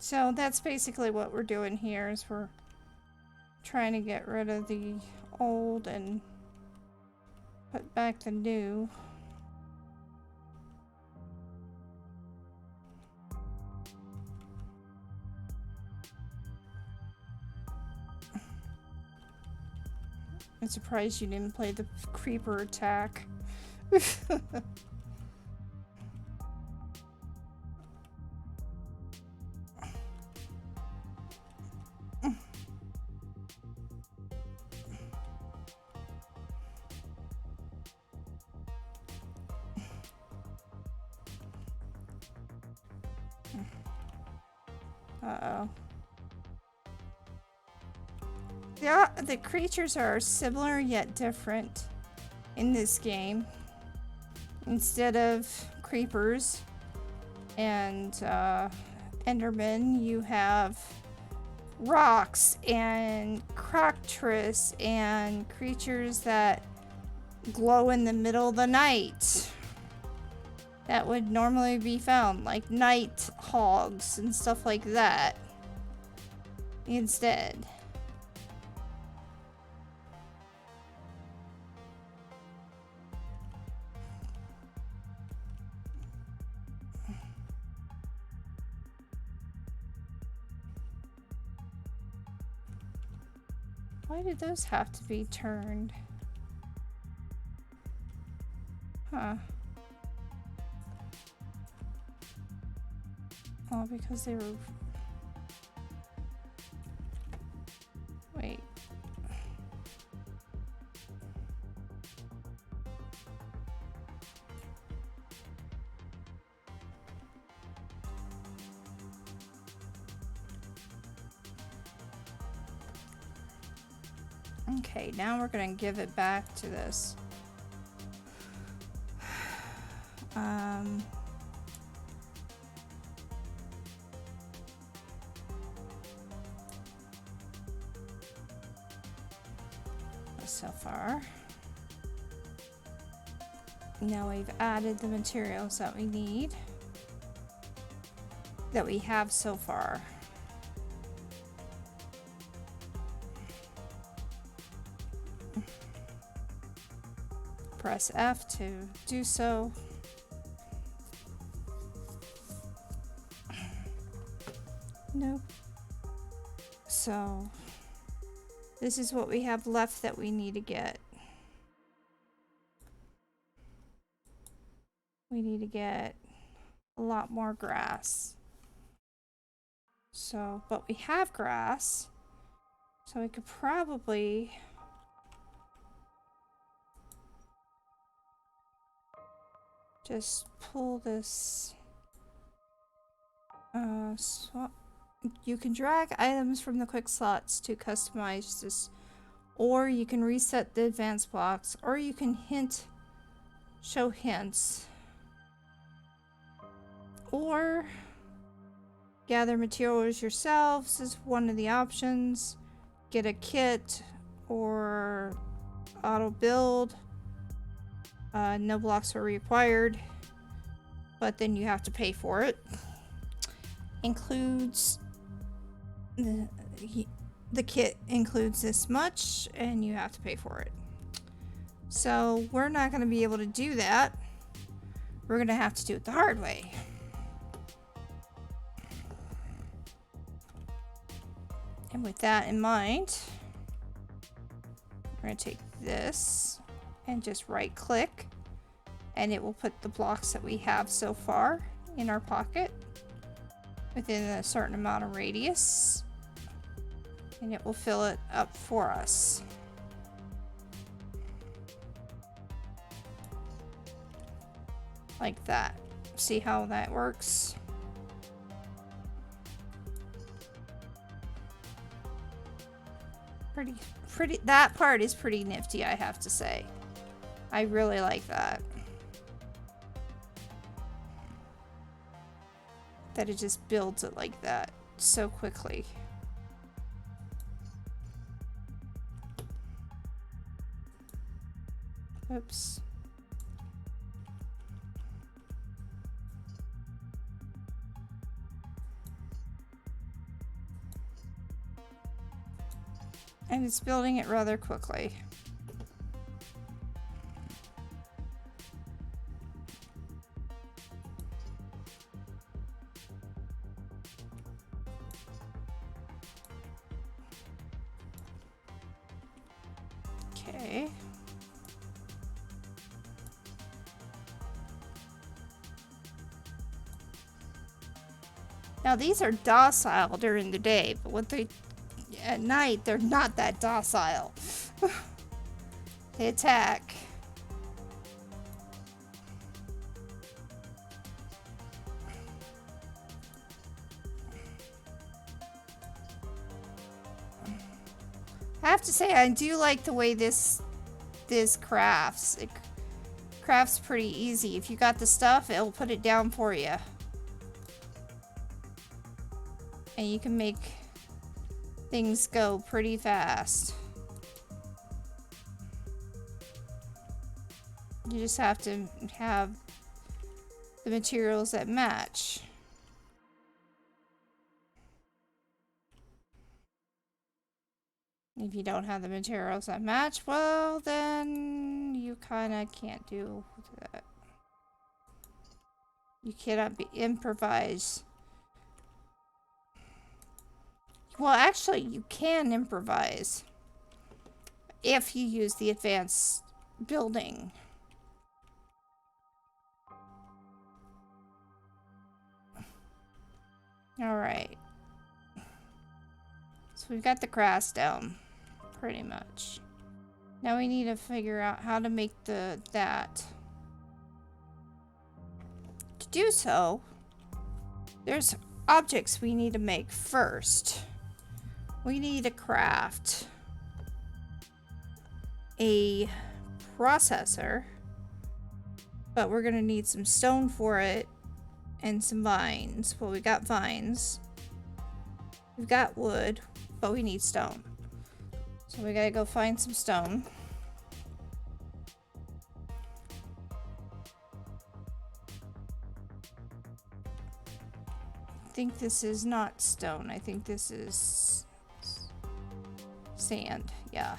So that's basically what we're doing here, is we're trying to get rid of the old and put back the new. I'm surprised you didn't play the creeper attack. Uh-oh. Yeah, the creatures are similar yet different in this game. Instead of creepers and endermen, you have rocks and croctris and creatures that glow in the middle of the night that would normally be found, like night hogs and stuff like that. instead. Why did those have to be turned? Huh. Well, because they were... Wait. Okay, now we're gonna give it back to this. So far. Now we've added the materials that we need, that we have so far. Press F to do so. Nope. So this is what we have left that we need to get. We need to get a lot more grass. So, but we have grass, so we could probably just pull this. Swap. You can drag items from the quick slots to customize this, or you can reset the advanced blocks, or you can show hints, or gather materials yourselves is one of the options. Get a kit or auto build. No blocks are required, but then you have to pay for it. Includes the kit includes this much, and you have to pay for it. So we're not going to be able to do that. We're going to have to do it the hard way. And with that in mind, we're going to take this and just right click, and it will put the blocks that we have so far in our pocket within a certain amount of radius, and it will fill it up for us. Like that. See how that works? Pretty, that part is pretty nifty, I have to say. I really like that. That it just builds it like that so quickly. Oops. And it's building it rather quickly. Okay. Now these are docile during the day, but what at night they're not that docile. They attack. I have to say, I do like the way this crafts. It crafts pretty easy. If you got the stuff, it'll put it down for you. And you can make things go pretty fast. You just have to have the materials that match. If you don't have the materials that match, well, then you kind of can't do that. You cannot improvise. Well, actually, you can improvise if you use the advanced building. Alright. So we've got the grass down, pretty much. Now we need to figure out how to make that. To do so, there's objects we need to make first. We need to craft a processor, but we're gonna need some stone for it and some vines. Well, we got vines. We've got wood, but we need stone. So we gotta go find some stone. I think this is not stone. I think this is sand. Yeah.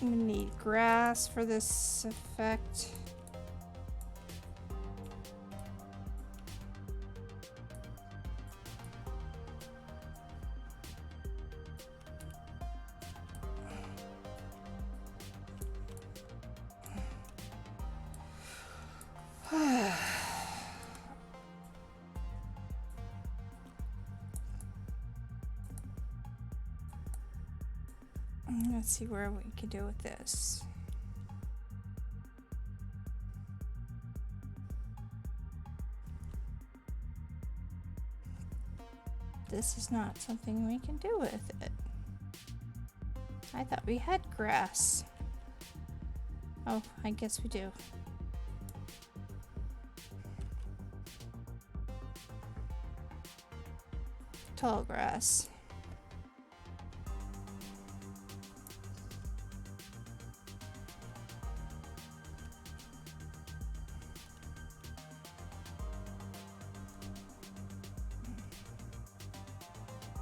I'm gonna need grass for this effect. Let's see where we can do with this. This is not something we can do with it. I thought we had grass. Oh, I guess we do. Tall grass.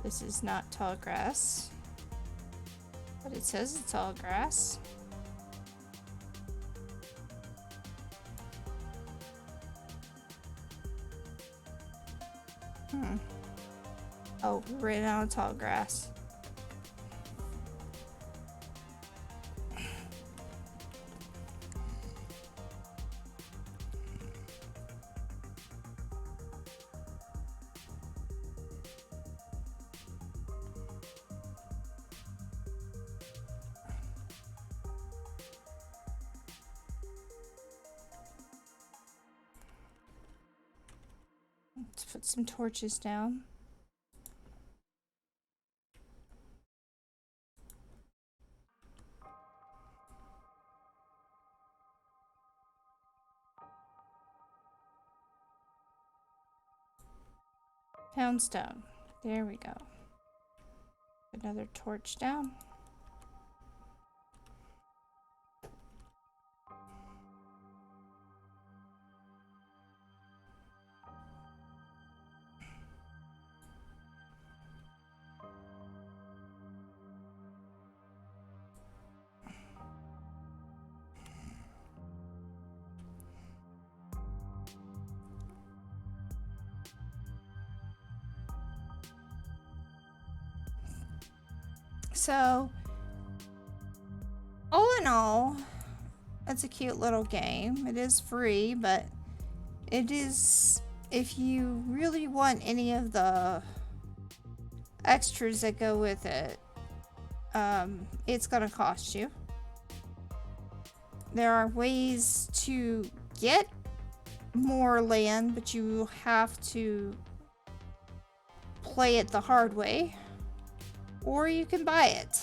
This is not tall grass, but it says it's tall grass. Oh, we ran out of tall grass. Let's put some torches down. Poundstone. There we go. Another torch down. So, all in all, it's a cute little game. It is free, but it is, if you really want any of the extras that go with it, it's gonna cost you. There are ways to get more land, but you have to play it the hard way. Or you can buy it.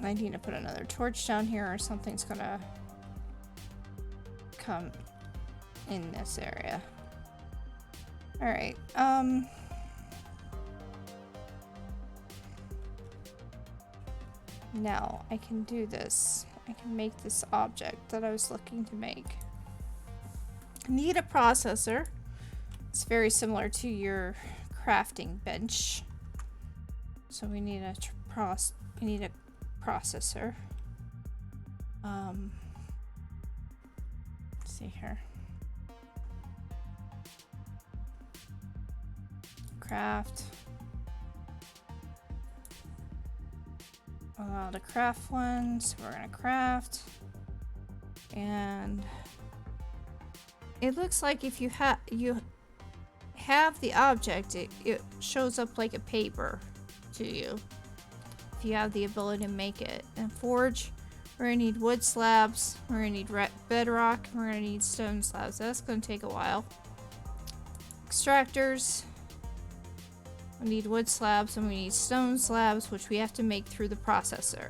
I need to put another torch down here or something's gonna come in this area. Alright, now I can do this. I can make this object that I was looking to make. I need a processor. It's very similar to your crafting bench. So we need a processor. Let's see here. Craft. Allow to craft one, so we're gonna craft. And it looks like if you have the object, it shows up like a paper to you. If you have the ability to make it. And forge, we're gonna need wood slabs, we're gonna need bedrock, and we're gonna need stone slabs. That's gonna take a while. Extractors, we need wood slabs and we need stone slabs, which we have to make through the processor.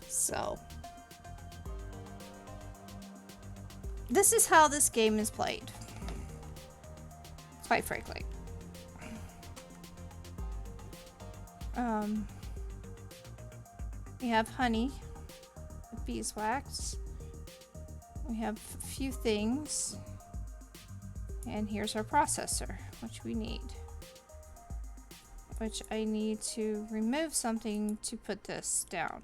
So this is how this game is played, quite frankly. We have honey, beeswax. We have a few things. And here's our processor, which we need. Which I need to remove something to put this down.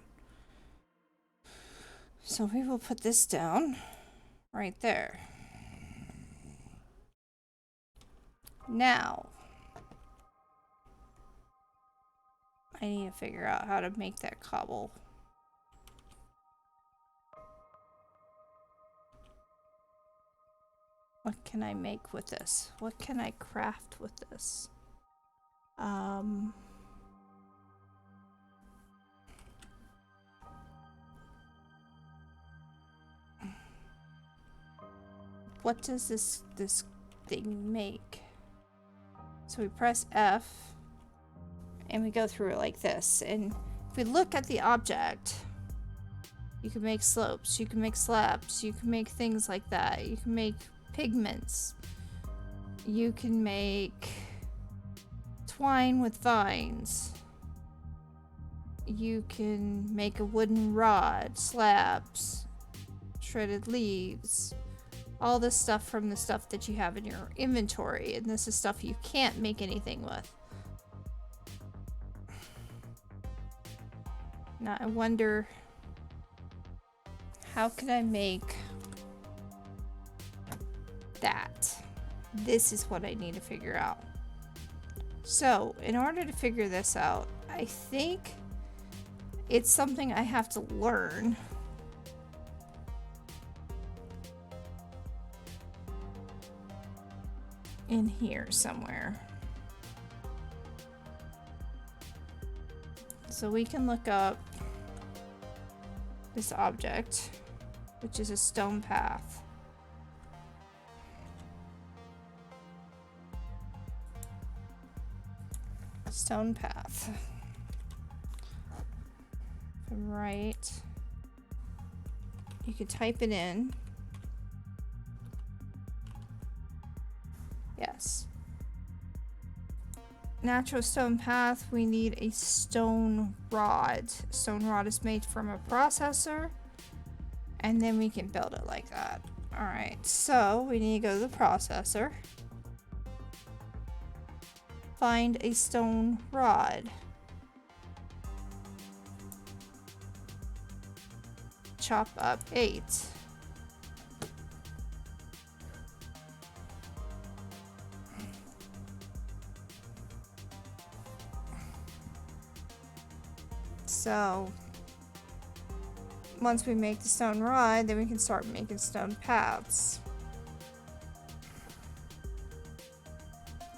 So we will put this down right there. Now, I need to figure out how to make that cobble. What can I make with this? What can I craft with this? What does this thing make? So we press F and we go through it like this. And if we look at the object, you can make slopes, you can make slabs, you can make things like that. You can make pigments. You can make twine with vines. You can make a wooden rod, slabs, shredded leaves. All this stuff from the stuff that you have in your inventory, and this is stuff you can't make anything with. Now I wonder, how can I make that? This is what I need to figure out. So in order to figure this out, I think it's something I have to learn. In here somewhere. So we can look up this object, which is a stone path. Stone path. From right. You could type it in. Yes. Natural stone path, we need a stone rod. Stone rod is made from a processor, and then we can build it like that. Alright, so we need to go to the processor. Find a stone rod. Chop up 8. So once we make the stone rod, then we can start making stone paths.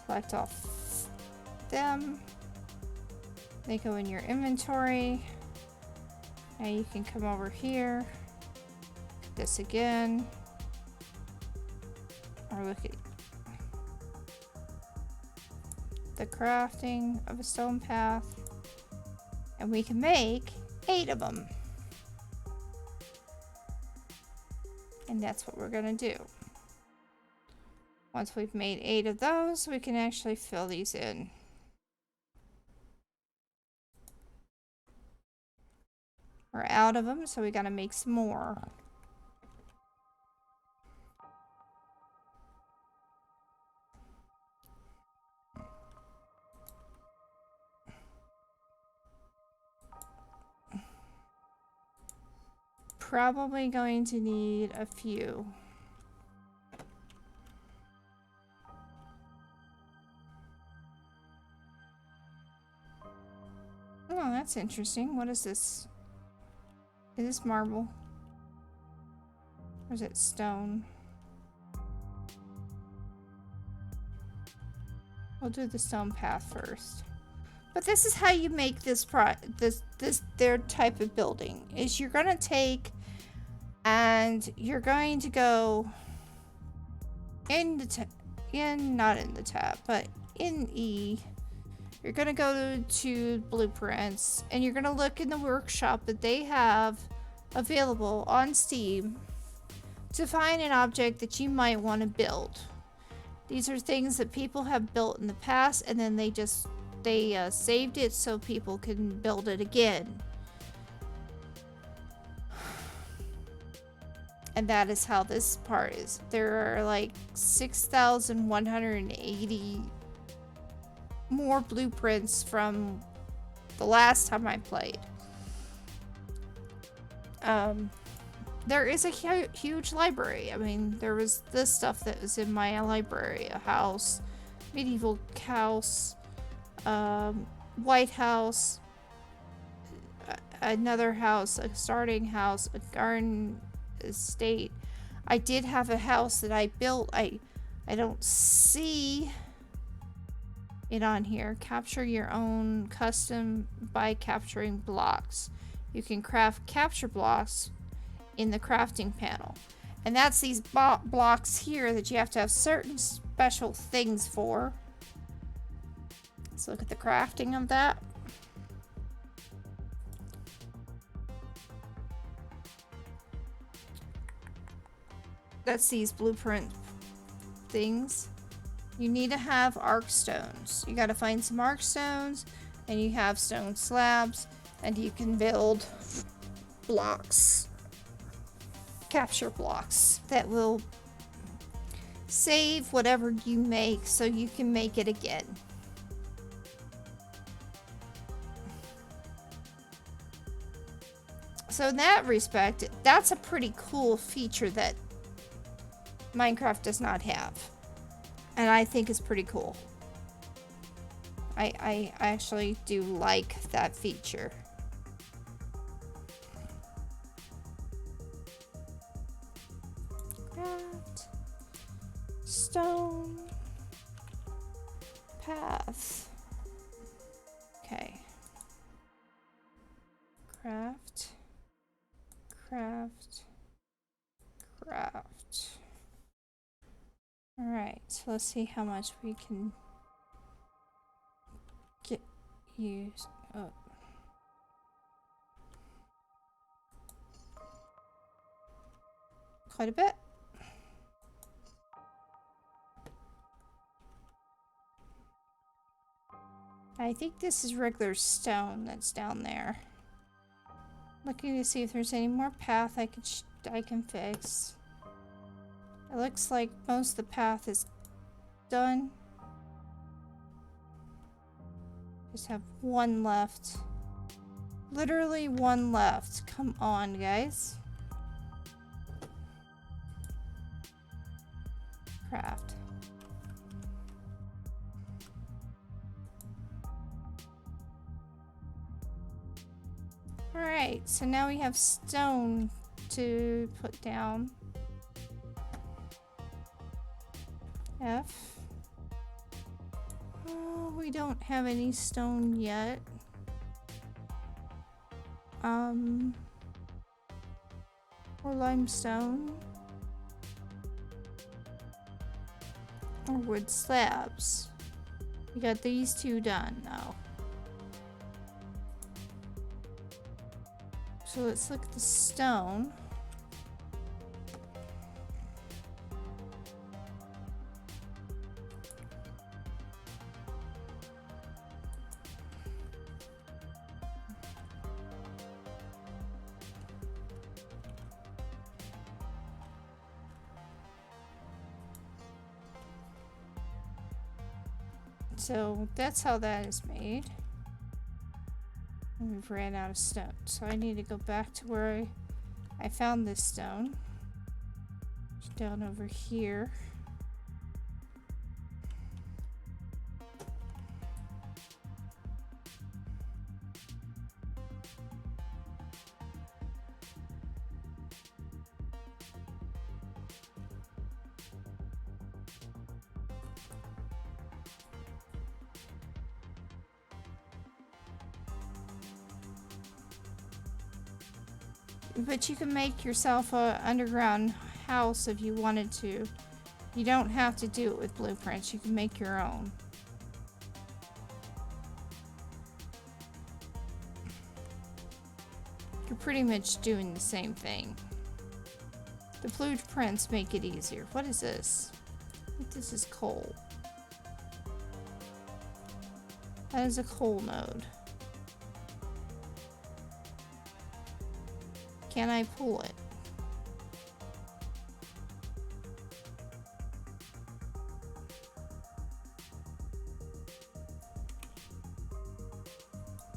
Collect off them. They go in your inventory. Now you can come over here. This again. Or look at the crafting of a stone path. And we can make 8 of them. And that's what we're gonna do. Once we've made 8 of those, we can actually fill these in. We're out of them, so we gotta make some more. Probably going to need a few. Oh, that's interesting. What is this? Is this marble? Or is it stone? We'll do the stone path first. But this is how you make this their type of building. Is you're gonna take and you're going to go in the not in the tab, but in E. You're gonna go to blueprints and you're gonna look in the workshop that they have available on Steam to find an object that you might want to build. These are things that people have built in the past, and then they saved it so people can build it again. And that is how this part is. There are like 6,180 more blueprints from the last time I played. There is a huge library. I mean, there was this stuff that was in my library. A house, medieval house, White House, another house, a starting house, a garden estate. I did have a house that I built. I don't see it on here. Capture your own custom by capturing blocks. You can craft capture blocks in the crafting panel. And that's these blocks here that you have to have certain special things for. Let's look at the crafting of that. That's these blueprint things. You need to have arc stones. You gotta find some arc stones, and you have stone slabs, and you can build blocks. Capture blocks that will save whatever you make so you can make it again. So in that respect, that's a pretty cool feature that Minecraft does not have. And I think it's pretty cool. I actually do like that feature. Craft. Stone. Path. Okay. Craft. Craft. Craft. Alright, so let's see how much we can get used up. Quite a bit. I think this is regular stone that's down there. Looking to see if there's any more path I can fix. It looks like most of the path is done. Just have one left. Literally one left. Come on, guys. Craft. Alright, so now we have stone to put down. F. Oh, we don't have any stone yet. Or limestone. Or wood slabs. We got these two done now. So let's look at the stone. So that's how that is made. And we've ran out of stone. So I need to go back to where I found this stone. Down over here. But you can make yourself a underground house if you wanted to. You don't have to do it with blueprints. You can make your own. You're pretty much doing the same thing. The blueprints make it easier. What is this? I think this is coal. That is a coal node. Can I pull it?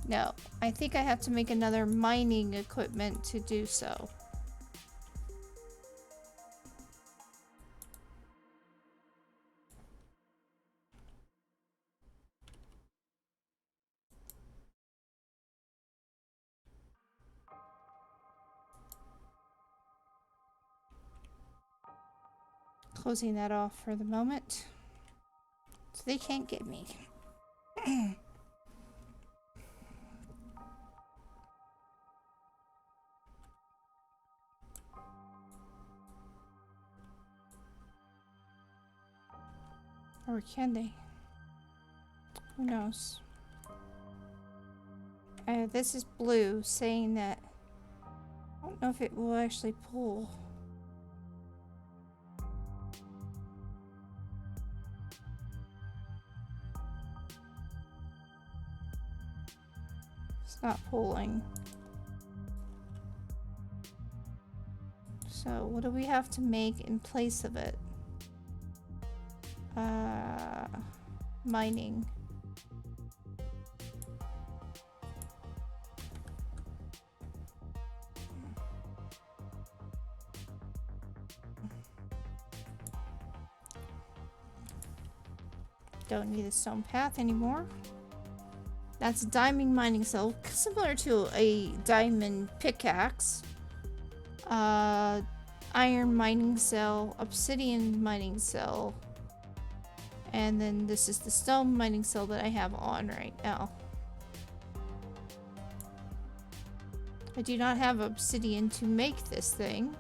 No, I think I have to make another mining equipment to do so. Closing that off for the moment. So they can't get me. Or can they? Who knows? This is blue, saying that I don't know if it will actually pull. It's not pulling. So what do we have to make in place of it? Mining. Don't need a stone path anymore. That's a diamond mining cell, similar to a diamond pickaxe. Iron mining cell, obsidian mining cell. And then this is the stone mining cell that I have on right now. I do not have obsidian to make this thing.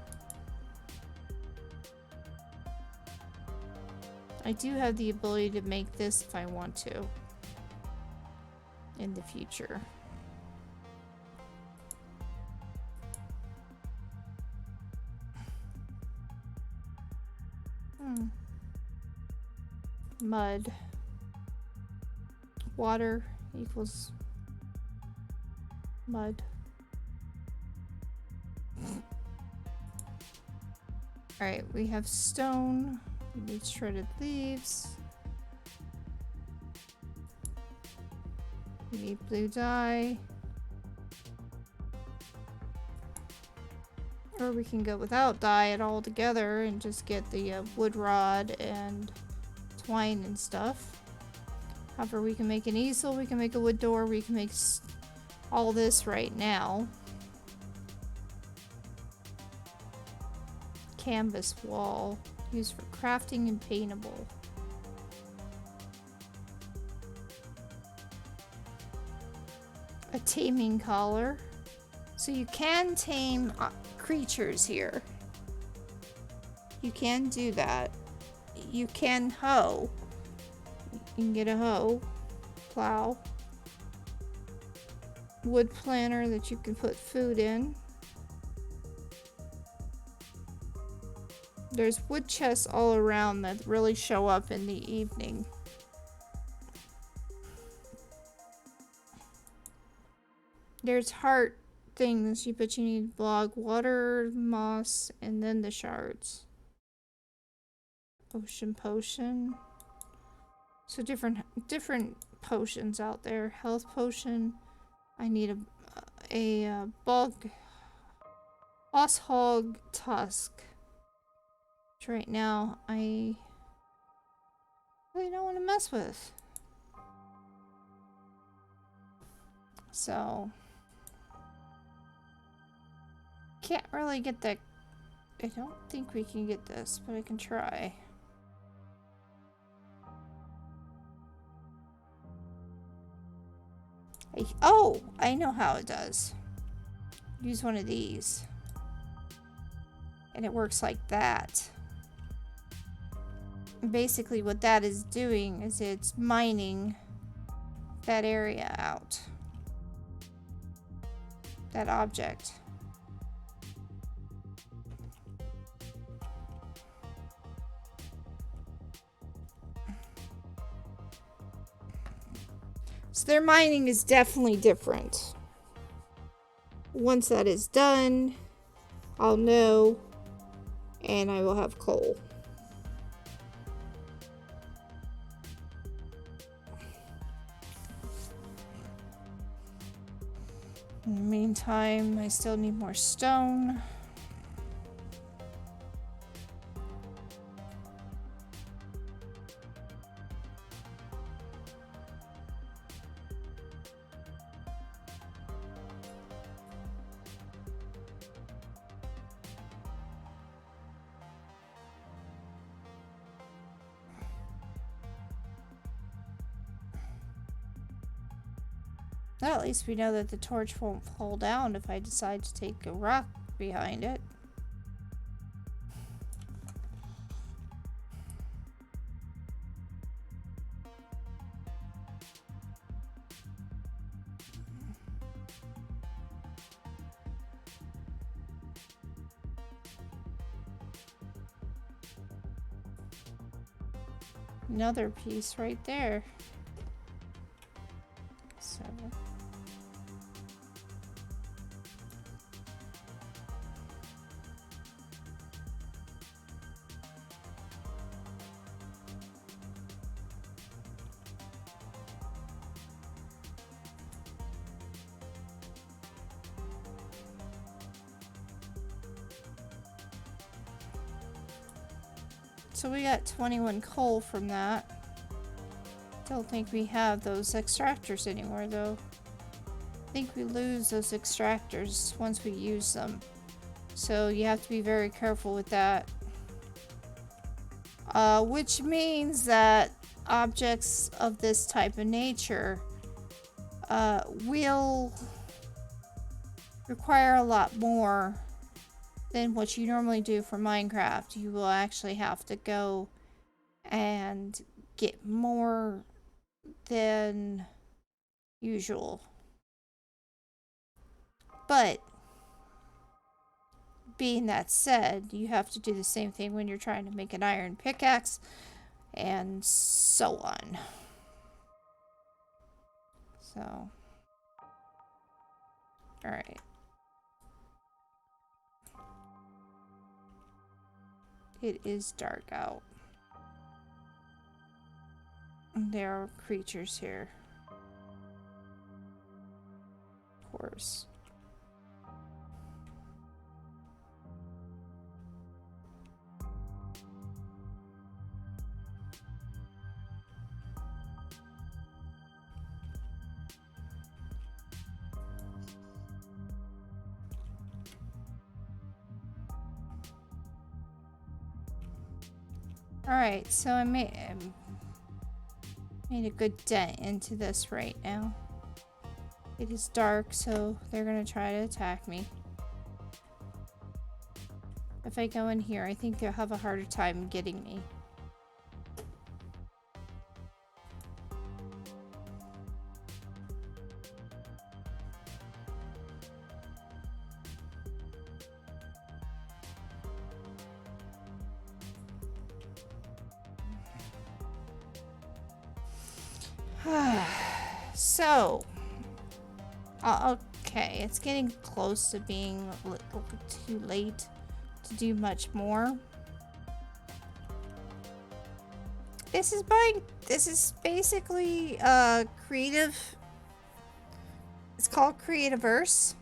I do have the ability to make this if I want to in the future. Mud. Water equals mud. Alright, we have stone. We need shredded leaves. We need blue dye. Or we can go without dye it all together and just get the wood rod and twine and stuff. However, we can make an easel, we can make a wood door, we can make all this right now. Canvas wall, used for crafting and paintable. A taming collar. So you can tame creatures here. You can do that. You can hoe. You can get a hoe, plow, wood planter that you can put food in. There's wood chests all around that really show up in the evening. There's heart things, but you need log, water, moss, and then the shards. Ocean potion. So different potions out there. Health potion. I need a bug. Boss hog tusk. Which right now I really don't want to mess with. So can't really get that. I don't think we can get this, but I can try. Oh, I know how it does. Use one of these. And it works like that. Basically what that is doing is it's mining that area out. That object. So their mining is definitely different. Once that is done, I'll know, and I will have coal. In the meantime, I still need more stone. Well, at least we know that the torch won't fall down if I decide to take a rock behind it. Another piece right there. So So we got 21 coal from that. Don't think we have those extractors anymore though. I think we lose those extractors once we use them. So you have to be very careful with that. Which means that objects of this type of nature will require a lot more than what you normally do for Minecraft. You will actually have to go and get more than usual. But being that said, you have to do the same thing when you're trying to make an iron pickaxe and so on. So, alright. It is dark out. There are creatures here. Of course. Alright, so I made a good dent into this right now. It is dark, so they're gonna try to attack me. If I go in here, I think they'll have a harder time getting me. So, okay, it's getting close to being a little bit too late to do much more. This is basically creative. It's called Creativerse.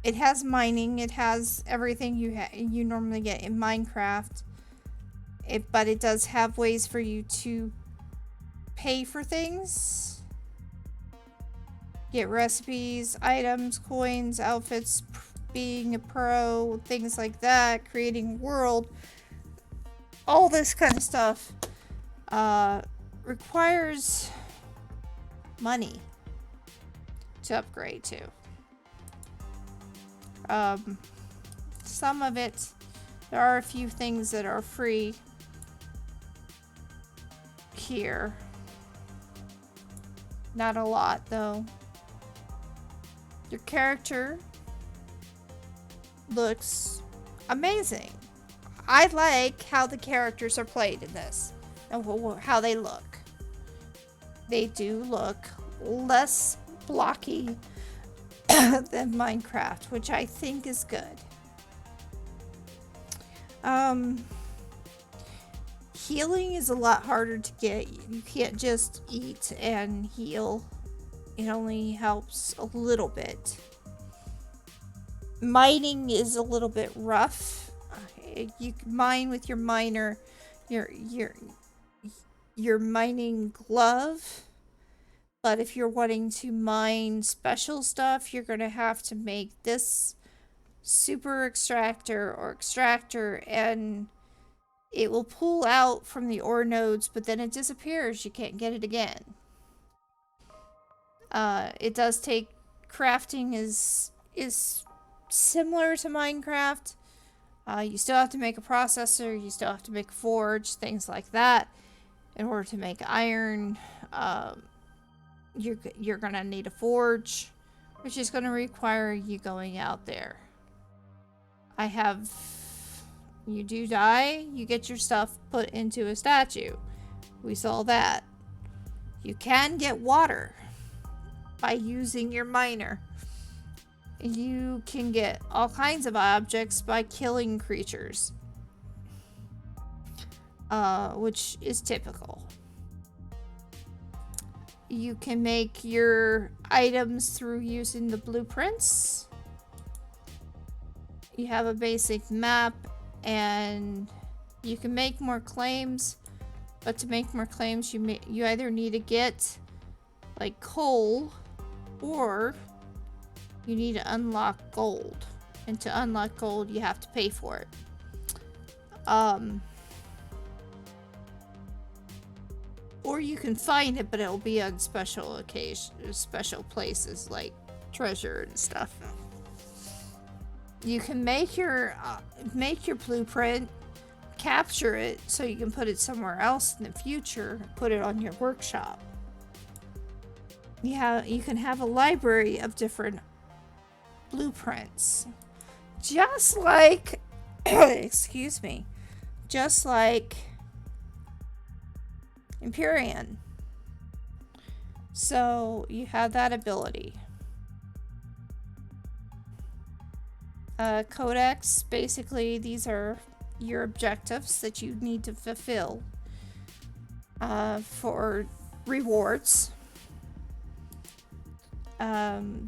It has mining. It has everything you normally get in Minecraft. But it does have ways for you to pay for things. Get recipes, items, coins, outfits, being a pro, things like that, creating a world. All this kind of stuff requires money to upgrade to. Some of it, there are a few things that are free here. Not a lot, though. Your character looks amazing. I like how the characters are played in this and how they look. They do look less blocky than Minecraft, which I think is good. Healing is a lot harder to get. You can't just eat and heal. It only helps a little bit. Mining is a little bit rough. You can mine with your miner, your mining glove. But if you're wanting to mine special stuff, you're going to have to make this super extractor or extractor, and it will pull out from the ore nodes, but then it disappears. You can't get it again. It does take crafting is similar to Minecraft. You still have to make a processor, you still have to make a forge, things like that. In order to make iron, you're gonna need a forge, which is gonna require you going out there. You do die, you get your stuff put into a statue. We saw that. You can get water by using your miner. You can get all kinds of objects by killing creatures, which is typical. You can make your items through using the blueprints. You have a basic map, and you can make more claims, but to make more claims you either need to get like coal, or you need to unlock gold, and to unlock gold you have to pay for it. Or you can find it, but it'll be on special places like treasure and stuff. You can make your blueprint, capture it so you can put it somewhere else in the future, put it on your workshop. You can have a library of different blueprints, just like excuse me, just like Empyrean. So you have that ability. Codex, basically these are your objectives that you need to fulfill for rewards.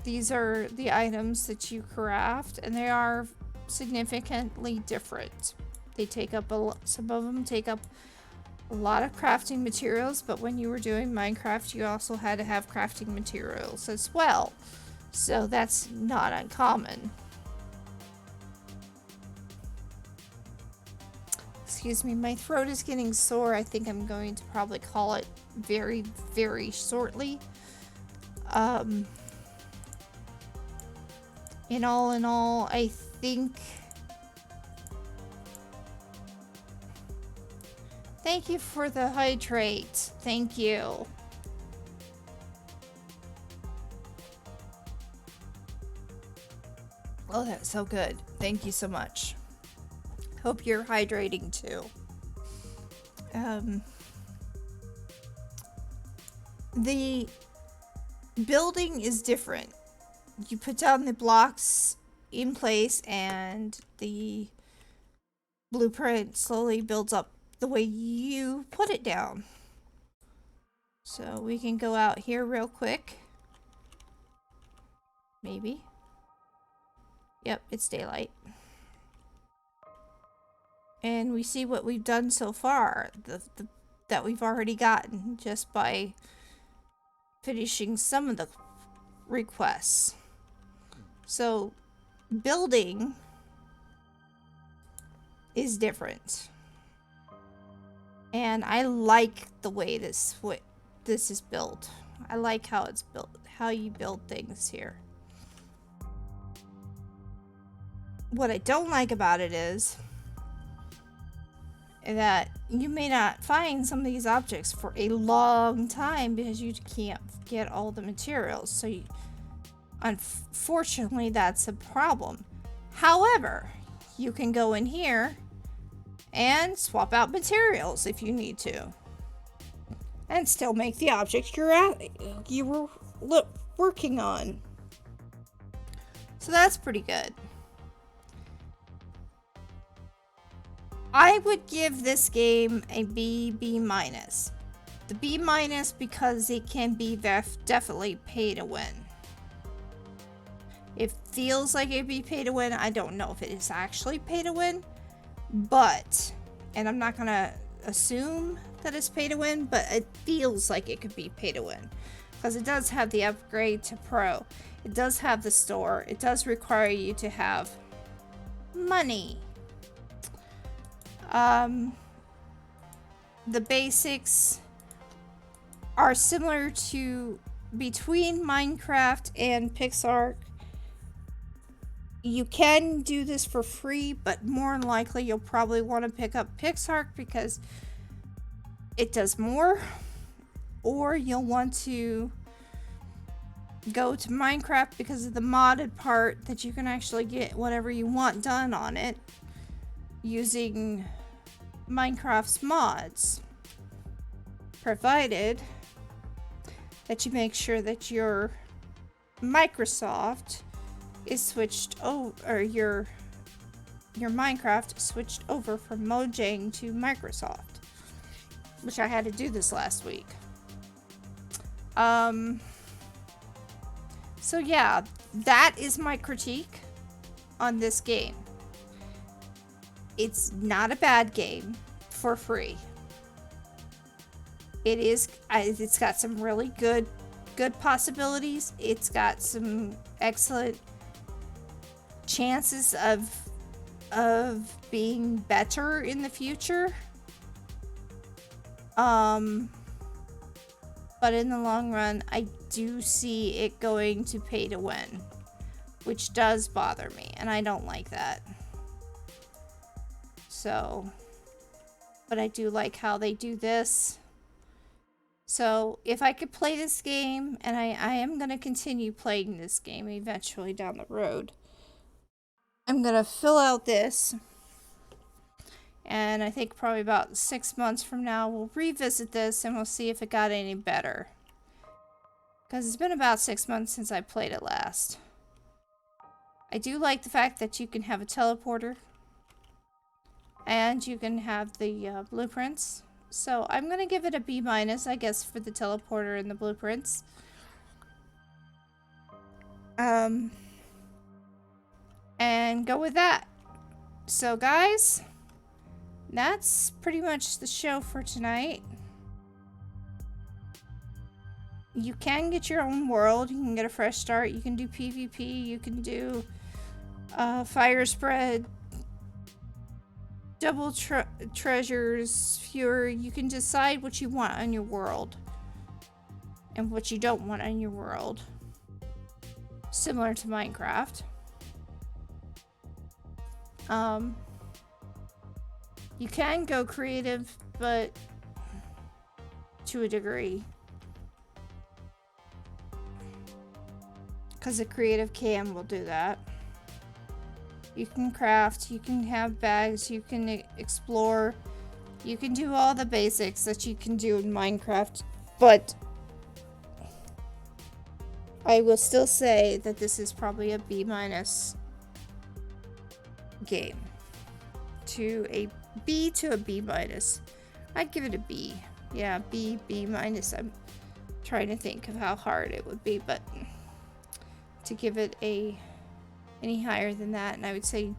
These are the items that you craft, and they are significantly different. They take up some of them take up a lot of crafting materials, but when you were doing Minecraft, you also had to have crafting materials as well. So that's not uncommon. Excuse me, my throat is getting sore. I think I'm going to probably call it very, very shortly. In all, I think... Thank you for the hydrate. Thank you. Oh, that's so good. Thank you so much. Hope you're hydrating too. The building is different. You put down the blocks in place, and the blueprint slowly builds up the way you put it down. So we can go out here real quick. Maybe. Yep, it's daylight. And we see what we've done so far, that we've already gotten just by finishing some of the requests. So building is different. And I like the way this is built. I like how it's built, how you build things here. What I don't like about it is that you may not find some of these objects for a long time because you can't get all the materials. So unfortunately, that's a problem. However, you can go in here and swap out materials if you need to, and still make the object you were working on. So that's pretty good. I would give this game a B minus. The B minus because it can be definitely pay to win. It feels like it'd be pay to win. I don't know if it is actually pay to win, but, and I'm not gonna assume that it's pay to win, but it feels like it could be pay to win because it does have the upgrade to pro. It does have the store. It does require you to have money. The basics are similar to between Minecraft and Pixar. You can do this for free, but more than likely you'll probably want to pick up Pixar because it does more, or you'll want to go to Minecraft because of the modded part that you can actually get whatever you want done on it using Minecraft's mods, provided that you make sure that your Microsoft is switched over, or your Minecraft switched over from Mojang to Microsoft, which I had to do this last week. So yeah, that is my critique on this game. It's not a bad game for free. It's got some really good possibilities. It's got some excellent chances of being better in the future. But in the long run, I do see it going to pay to win, which does bother me, and I don't like that. So, but I do like how they do this. So if I could play this game, and I am going to continue playing this game eventually down the road, I'm going to fill out this, and I think probably about 6 months from now we'll revisit this and we'll see if it got any better, because it's been about 6 months since I played it last. I do like the fact that you can have a teleporter and you can have the blueprints. So I'm going to give it a B minus, I guess, for the teleporter and the blueprints. And go with that. So guys, that's pretty much the show for tonight. You can get your own world. You can get a fresh start. You can do PvP. You can do fire spread, double treasures, fewer. You can decide what you want on your world and what you don't want on your world. Similar to Minecraft. You can go creative, but to a degree. Because a creative cam will do that. You can craft, you can have bags, you can explore, you can do all the basics that you can do in Minecraft, but I will still say that this is probably a B minus game to a B to a B minus. I'd give it a B. Yeah, B minus. I'm trying to think of how hard it would be, but to give it any higher than that, and I would say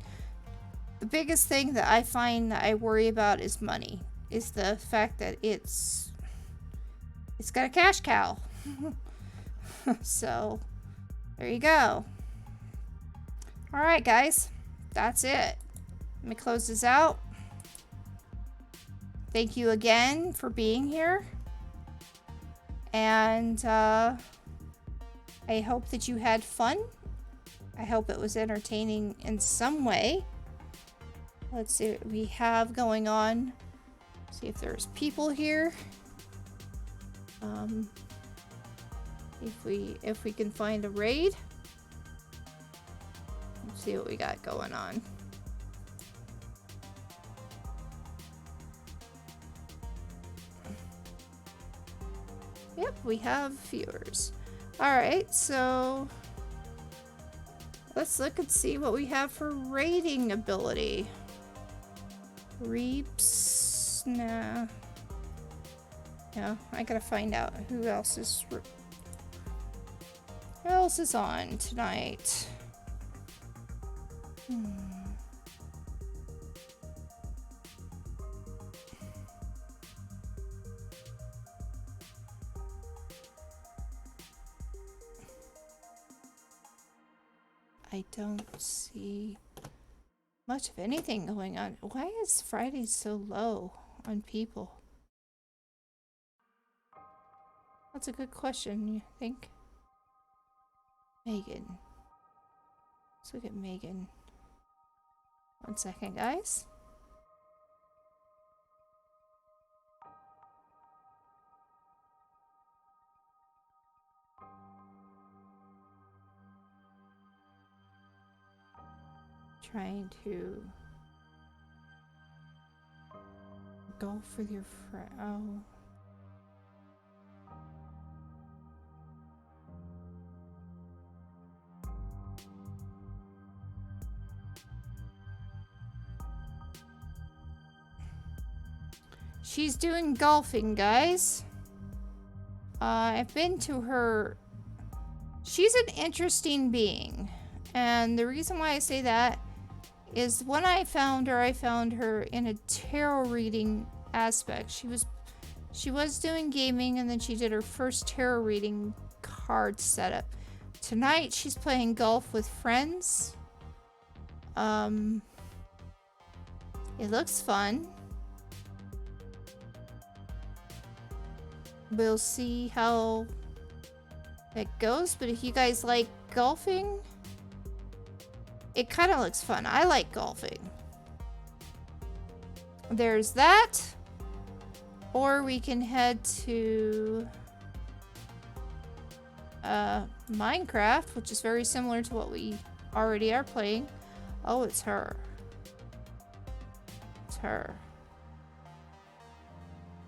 the biggest thing that I find that I worry about is money. Is the fact that it's got a cash cow. So there you go. Alright guys, that's it. Let me close this out. Thank you again for being here. And I hope that you had fun. I hope it was entertaining in some way. Let's see what we have going on. See if there's people here. If we can find a raid. Let's see what we got going on. Yep, we have viewers. Alright, so let's look and see what we have for raiding ability. Reaps, nah. Yeah, I gotta find out who else is on tonight. I don't see much of anything going on. Why is Friday so low on people? That's a good question, you think? Megan. Let's look at Megan. 1 second, guys. Trying to go for your friend. Oh. She's doing golfing, guys. I've been to her. She's an interesting being. And the reason why I say that is when I found her in a tarot reading aspect. She was doing gaming, and then she did her first tarot reading card setup. Tonight she's playing golf with friends. It looks fun. We'll see how it goes, but if you guys like golfing, it kind of looks fun. I like golfing. There's that. Or we can head to Minecraft, which is very similar to what we already are playing. Oh, it's her. It's her.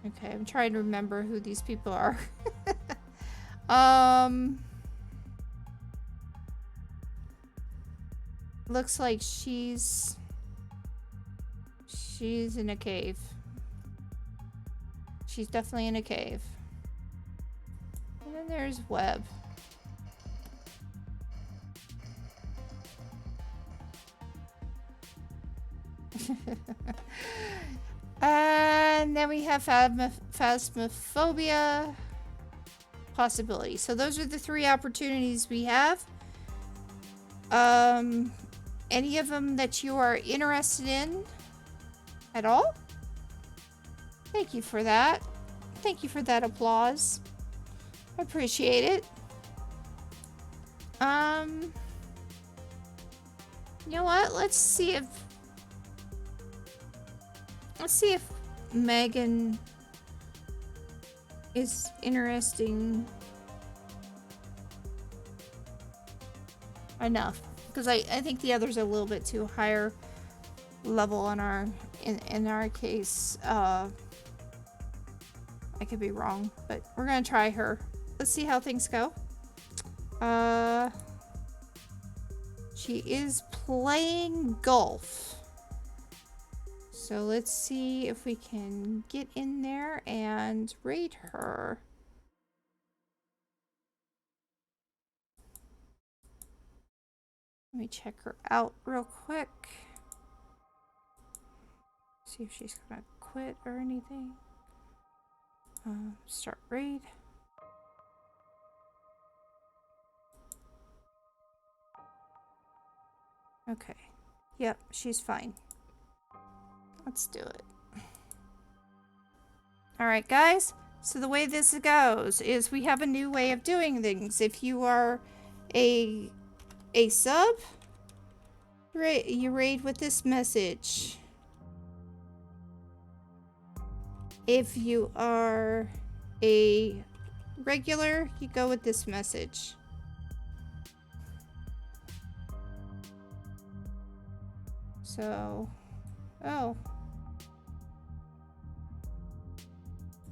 Okay, I'm trying to remember who these people are. Looks like she's in a cave. She's definitely in a cave. And then there's Webb. And then we have Phasmophobia possibility. So those are the 3 opportunities we have. Any of them that you are interested in at all? Thank you for that. Thank you for that applause. I appreciate it. You know what? Let's see if Megan is interesting enough, because I think the others are a little bit too higher level in our case. I could be wrong, but we're gonna try her. Let's see how things go. She is playing golf. So let's see if we can get in there and raid her. Let me check her out real quick. See if she's gonna quit or anything. Start raid. Okay. Yep, she's fine. Let's do it. Alright, guys. So the way this goes is we have a new way of doing things. If you are a sub, you raid with this message. If you are a regular, you go with this message. So, oh.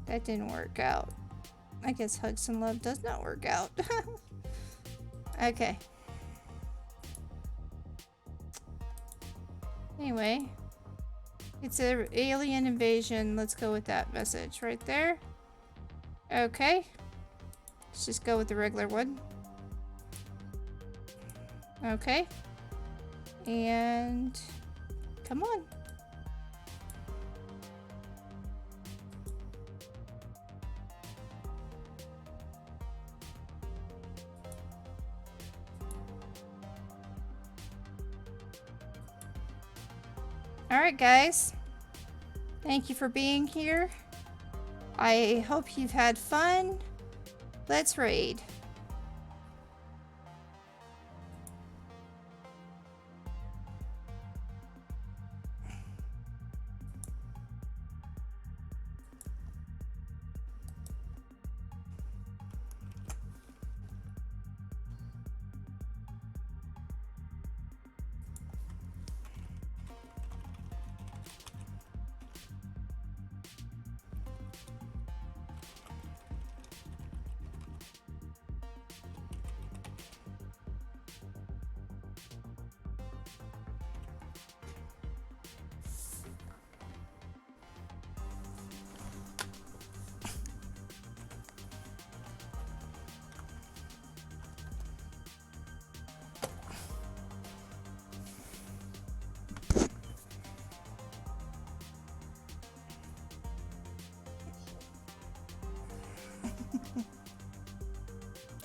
That didn't work out. I guess hugs and love does not work out. Okay. Anyway. It's an alien invasion. Let's go with that message right there. Okay. Let's just go with the regular one. Okay. And come on. Alright, guys. Thank you for being here. I hope you've had fun. Let's raid.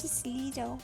Just little.